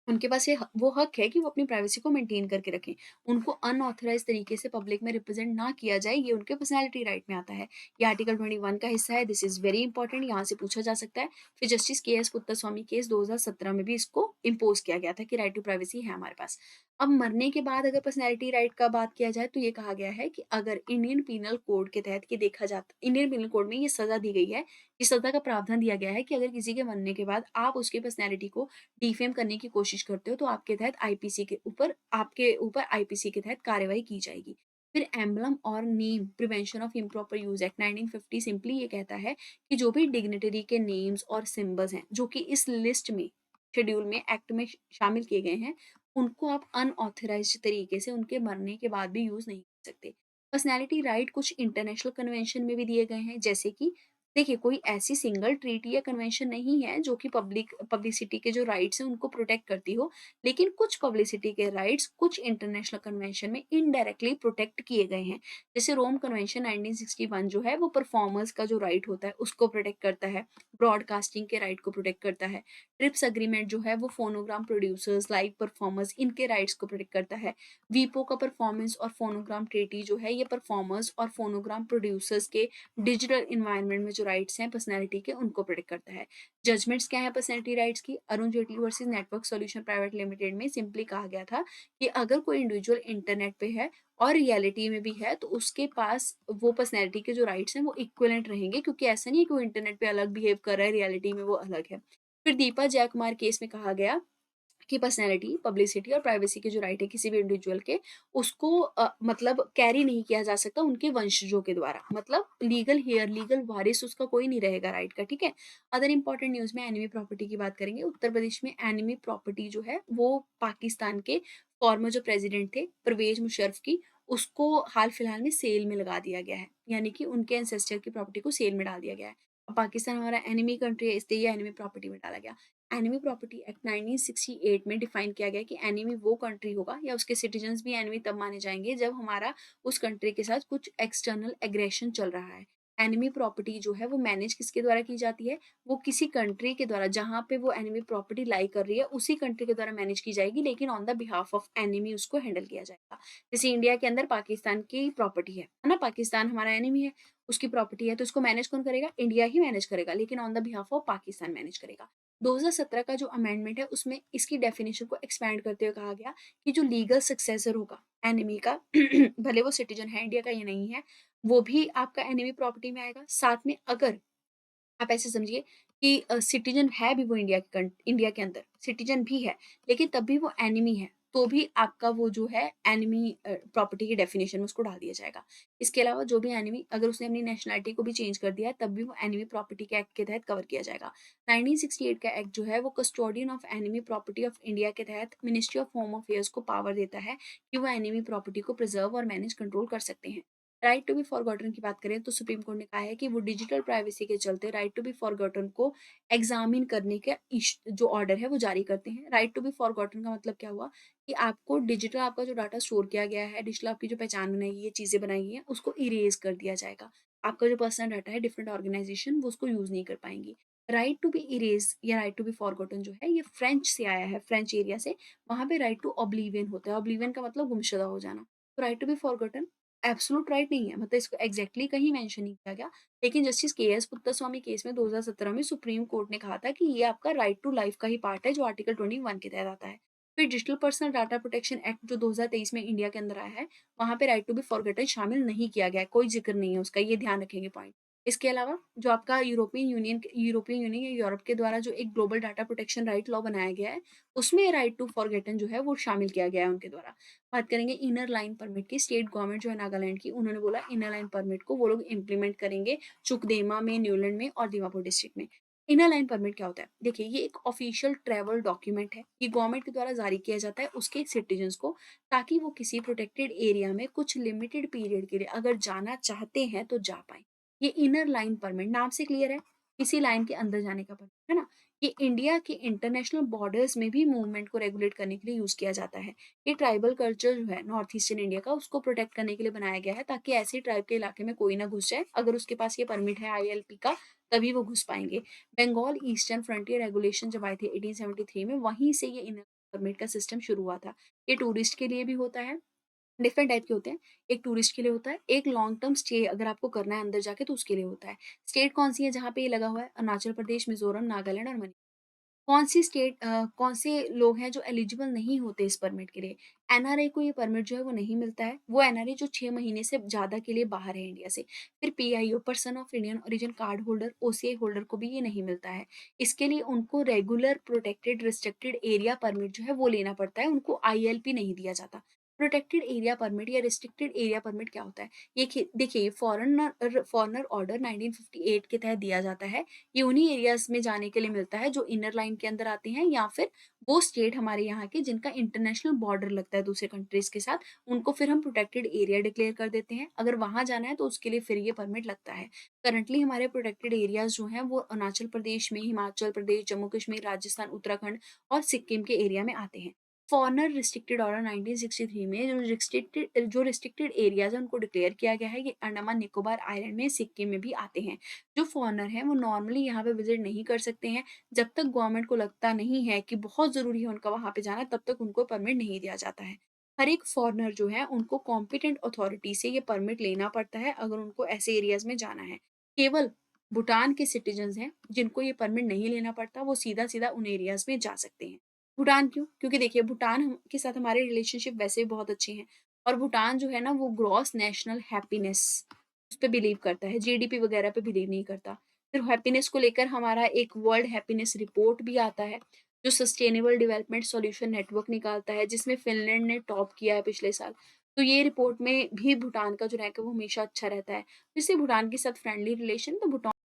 उनके पास वो हक है कि वो अपनी प्राइवेसी को मेंटेन करके रखें। उनको अनऑथराइज़ तरीके से पब्लिक में रिप्रेज़ेंट ना किया जाए, ये उनके पर्सनैलिटी राइट में आता है। ये आर्टिकल 21 का हिस्सा है, दिस इज़ वेरी इंपॉर्टेंट, यहाँ से पूछा जा सकता है। फिर जस्टिस KS पुत्तस्वामी केस 2017 में भी इसको इम्पोज़ किया गया था कि राइट टू प्राइवेसी है हमारे पास। अब मरने के बाद अगर पर्सनैलिटी राइट का बात किया जाए, तो ये कहा गया है कि अगर इंडियन पीनल कोड के तहत ये देखा जाता, इंडियन पीनल कोड में ये सज़ा दी गई है, इस सज़ा का प्रावधान दिया गया है कि अगर किसी के मरने के बाद आप उसकी पर्सनैलिटी को डिफेम करने की कोशिश करते हो, तो आपके ऊपर आईपीसी के तहत कार्रवाई की जाएगी। फिर एम्बलम और name prevention of improper use act 1950 simply ये कहता है कि जो भी डिग्निटरी के नेम्स और सिंबल्स हैं, जो कि इस लिस्ट में, शेड्यूल में, एक्ट में शामिल किए गए हैं, उनको आप अनऑथराइज्ड तरीके से उनके मरने के बाद भी यूज नहीं कर सकते। पर्सनैलिटी राइट कुछ इंटरनेशनल कन्वेंशन में भी दिए गए हैं, जैसे कि देखिए, कोई ऐसी सिंगल ट्रीटी या कन्वेंशन नहीं है जो कि पब्लिसिटी के जो राइट्स हैं उनको प्रोटेक्ट करती हो, लेकिन कुछ पब्लिसिटी के राइट्स कुछ इंटरनेशनल कन्वेंशन में इनडायरेक्टली प्रोटेक्ट किए गए हैं। जैसे रोम कन्वेंशन 1961 जो है, वो परफॉर्मर्स का जो राइट होता है उसको प्रोटेक्ट करता है, ब्रॉडकास्टिंग के राइट को प्रोटेक्ट करता है। ट्रिप्स अग्रीमेंट जो है, वो फोनोग्राम प्रोड्यूसर्स, लाइव परफॉर्मर्स, इनके राइट्स को प्रोटेक्ट करता है। वीपो का परफॉर्मेंस और फोनोग्राम ट्रीटी जो है, ये परफॉर्मर्स और फोनोग्राम प्रोड्यूसर्स के डिजिटल एनवायरनमेंट में जो राइट्स हैं पर्सनैलिटी के, उनको प्रोटेक्ट करता है। जजमेंट्स क्या है पर्सनैलिटी राइट्स की? Arun Jaitley versus network solution private limited में सिंपली कहा गया था कि अगर कोई इंडिविजुअल इंटरनेट पे है और रियलिटी में भी है, तो उसके पास वो पर्सनैलिटी के जो राइट्स हैं वो इक्विवेलेंट रहेंगे, क्योंकि ऐसा नहीं है कि वो इंटरनेट पे अलग बिहेव कर रहा है, रियलिटी में वो अलग है। फिर दीपा जयकुमार केस में कहा गया की पर्सनैलिटी, पब्लिसिटी और प्राइवेसी के जो राइट है किसी भी इंडिविजुअल के, उसको मतलब कैरी नहीं किया जा सकता उनके वंशजों के द्वारा। मतलब लीगल हेयर, लीगल वारिस उसका कोई नहीं रहेगा राइट का, ठीक है? अदर इंपॉर्टेंट न्यूज़ में एनिमी प्रॉपर्टी की बात करेंगे। उत्तर प्रदेश में एनिमी प्रॉपर्टी जो है, वो पाकिस्तान के फॉर्मर जो प्रेज़िडेंट थे, परवेज़ मुशर्रफ की, उसको हाल-फिलहाल में सेल में लगा दिया गया है। यानी कि उनके एंसेस्टर की प्रॉपर्टी को सेल में डाल दिया गया है। अब पाकिस्तान हमारा एनिमी कंट्री है, इसलिए ये एनिमी प्रॉपर्टी में डाला गया। एनिमी प्रॉपर्टी एक्ट 1968 में डिफाइन किया गया कि एनिमी वो कंट्री होगा या उसके सिटीजन्स भी एनिमी तब माने जाएंगे जब हमारा उस कंट्री के साथ कुछ एक्सटर्नल एग्रेशन चल रहा है। एनिमी प्रॉपर्टी जो है वो मैनेज किसके द्वारा की जाती है? वो किसी कंट्री के द्वारा, जहाँ पे वो एनिमी प्रॉपर्टी लाई कर रही है उसी कंट्री के द्वारा मैनेज की जाएगी, लेकिन on the behalf of enemy उसको हैंडल किया जाएगा। जैसे इंडिया के अंदर पाकिस्तान की प्रॉपर्टी है ना? पाकिस्तान हमारा एनिमी है, उसकी प्रॉपर्टी है, तो उसको मैनेज कौन करेगा? इंडिया ही मैनेज करेगा, लेकिन on the behalf of Pakistan manage करेगा। 2017 का जो अमेंडमेंट है उसमें इसकी डेफिनेशन को एक्सपैंड करते हुए कहा गया कि जो लीगल सक्सेसर होगा एनिमी का भले वो सिटीजन है इंडिया का या नहीं है, वो भी आपका एनिमी प्रॉपर्टी में आएगा। साथ में अगर आप ऐसे समझिए कि सिटीजन है भी वो इंडिया के अंदर सिटीजन भी है, लेकिन तब भी वो एनिमी है, तो भी आपका वो जो है एनिमी प्रॉपर्टी की डेफिनेशन में उसको डाल दिया जाएगा। इसके अलावा जो भी एनिमी अगर उसने अपनी नेशनैलिटी को भी चेंज कर दिया है, तब भी वो एनिमी प्रॉपर्टी के एक्ट के तहत कवर किया जाएगा। 1968 का एक्ट जो है वो custodian of enemy property of India के तहत मिनिस्ट्री ऑफ होम अफेयर्स को पावर देता है कि वो एनिमी प्रॉपर्टी को प्रिजर्व और मैनेज कंट्रोल कर सकते हैं। राइट टू बी फॉरगॉटन की बात करें तो सुप्रीम कोर्ट ने कहा है कि वो डिजिटल प्राइवेसी के चलते राइट टू बी फॉरगॉटन को एग्जामिन करने के जो ऑर्डर है वो जारी करते हैं। राइट टू बी फॉरगॉटन का मतलब क्या हुआ कि आपको डिजिटल आपका जो डाटा स्टोर किया गया है, डिजिटल आपकी जो पहचान बनाई गई है, चीजें बनाई गई हैं, उसको इरेज कर दिया जाएगा। आपका जो पर्सनल डाटा है डिफरेंट ऑर्गेनाइजेशन वो उसको यूज नहीं कर पाएंगी। राइट टू बी इरेज या राइट टू बी फॉरगॉटन जो है ये फ्रेंच से आया है, फ्रेंच एरिया से। वहां पे राइट टू ऑब्लिवियन होता है, ऑब्लिवियन का मतलब गुमशुदा हो जाना। तो right to be forgotten absolute right नहीं है, मतलब इसको एग्जैक्टली कहीं मेंशन नहीं किया गया। लेकिन जस्टिस के एस पुत्तस्वामी केस में 2017 में सुप्रीम कोर्ट ने कहा था कि ये आपका राइट टू लाइफ का ही पार्ट है जो आर्टिकल 21 के तहत आता है। फिर digital personal data protection act जो 2023 में इंडिया के अंदर आया है, वहां पे राइट टू बी फॉरगेटन शामिल नहीं किया गया है, कोई जिक्र नहीं है उसका, ये ध्यान रखेंगे पॉइंट। इसके अलावा जो आपका यूरोपियन यूनियन या यूरोप के द्वारा जो एक global data protection right law बनाया गया है, उसमें राइट टू फॉरगेटन जो है वो शामिल किया गया है उनके द्वारा। बात करेंगे इनर लाइन परमिट की, स्टेट गवर्नमेंट जो है नागालैंड की, उन्होंने बोला इनर लाइन परमिट को वो लोग इम्प्लीमेंट करेंगे चुकदेमा में, न्यूलैंड में और दीमापुर डिस्ट्रिक्ट में। इनर लाइन परमिट क्या होता है? देखिए ये एक ऑफिशियल ट्रैवल डॉक्यूमेंट है, ये गवर्नमेंट के द्वारा जारी किया जाता है उसके सिटीजन्स को, ताकि वो किसी प्रोटेक्टेड एरिया में कुछ लिमिटेड पीरियड के लिए अगर जाना चाहते हैं तो जा पाए। ये इनर लाइन परमिट नाम से क्लियर है, किसी लाइन के अंदर जाने का परमिट है ना। ये इंडिया के इंटरनेशनल बॉर्डर्स में भी मूवमेंट को रेगुलेट करने के लिए यूज किया जाता है। ये ट्राइबल कल्चर जो है नॉर्थ ईस्टर्न इंडिया का, उसको प्रोटेक्ट करने के लिए बनाया गया है, ताकि ऐसे ट्राइब के इलाके में कोई ना घुस जाए। अगर उसके पास ये परमिट है आईएलपी का, तभी वो घुस पाएंगे। बंगाल ईस्टर्न फ्रंटियर रेगुलेशन जब आए थे 1873 में, वहीं से ये इनर परमिट का सिस्टम शुरू हुआ था। ये टूरिस्ट के लिए भी होता है, डिफरेंट टाइप के होते हैं। एक टूरिस्ट के लिए होता है, एक लॉन्ग टर्म स्टे अगर आपको करना है अंदर जाके तो उसके लिए होता है। स्टेट कौन सी है जहाँ पे ये लगा हुआ है? अरुणाचल प्रदेश, मिजोरम, नागालैंड और मणिपुर। कौन से लोग हैं जो एलिजिबल नहीं होते इस परमिट के लिए? एनआरआई को ये परमिट जो है वो नहीं मिलता है। वो एनआरआई जो 6 महीने से ज़्यादा के लिए बाहर है इंडिया से। फिर PIO, person of Indian origin card holder, OCI holder को भी ये नहीं मिलता है। इसके लिए उनको regular protected restricted area permit जो है वो लेना पड़ता है, उनको आईएलपी नहीं दिया जाता। प्रोटेक्टेड एरिया परमिट या रिस्ट्रिक्टेड एरिया परमिट क्या होता है? देखिए ये फॉरनर ऑर्डर 1958 के तहत दिया जाता है। ये उन्हीं एरियाज में जाने के लिए मिलता है जो इनर लाइन के अंदर आते हैं, या फिर वो स्टेट हमारे यहाँ के जिनका इंटरनेशनल बॉर्डर लगता है दूसरे कंट्रीज के साथ, उनको फिर हम प्रोटेक्टेड एरिया डिक्लेयर कर देते हैं। अगर वहां जाना है तो उसके लिए फिर ये परमिट लगता है। करंटली हमारे प्रोटेक्टेड एरियाज जो हैं वो अरुणाचल प्रदेश में, हिमाचल प्रदेश, जम्मू कश्मीर, राजस्थान, उत्तराखंड और सिक्किम के एरिया में आते हैं। फॉरनर रिस्ट्रिक्टेड ऑर्डर 1963 में जो रिस्ट्रिक्टेड एरियाज है उनको डिक्लेयर किया गया है। ये अंडमान निकोबार आइलैंड में, सिक्किम में भी आते हैं। जो फॉरेनर हैं वो नॉर्मली यहाँ पे विजिट नहीं कर सकते हैं। जब तक गवर्नमेंट को लगता नहीं है कि बहुत ज़रूरी है उनका वहाँ पे जाना, तब तक उनको परमिट नहीं दिया जाता है। हर एक फॉरेनर जो है उनको कॉम्पिटेंट अथॉरिटी से ये परमिट लेना पड़ता है अगर उनको ऐसे एरियाज में जाना है। केवल भूटान के सिटीजन्स हैं जिनको ये परमिट नहीं लेना पड़ता, वो सीधा-सीधा उन एरियाज में जा सकते हैं। भूटान क्यों? क्योंकि देखिए भूटान के साथ हमारे रिलेशनशिप वैसे भी बहुत अच्छे हैं, और भूटान जो है ना वो ग्रॉस नेशनल हैप्पीनेस उस पे बिलीव करता है, जीडीपी वगैरह पे बिलीव नहीं करता। फिर हैप्पीनेस को लेकर हमारा एक वर्ल्ड हैप्पीनेस रिपोर्ट भी आता है, जो सस्टेनेबल डेवलपमेंट सॉल्यूशन नेटवर्क निकालता है, जिसमें फ़िनलैंड ने टॉप किया है पिछले साल। तो ये रिपोर्ट में भी भूटान का जो रैंक है वो हमेशा अच्छा रहता है। जैसे भूटान के साथ फ्रेंडली रिलेशन, तो भूटान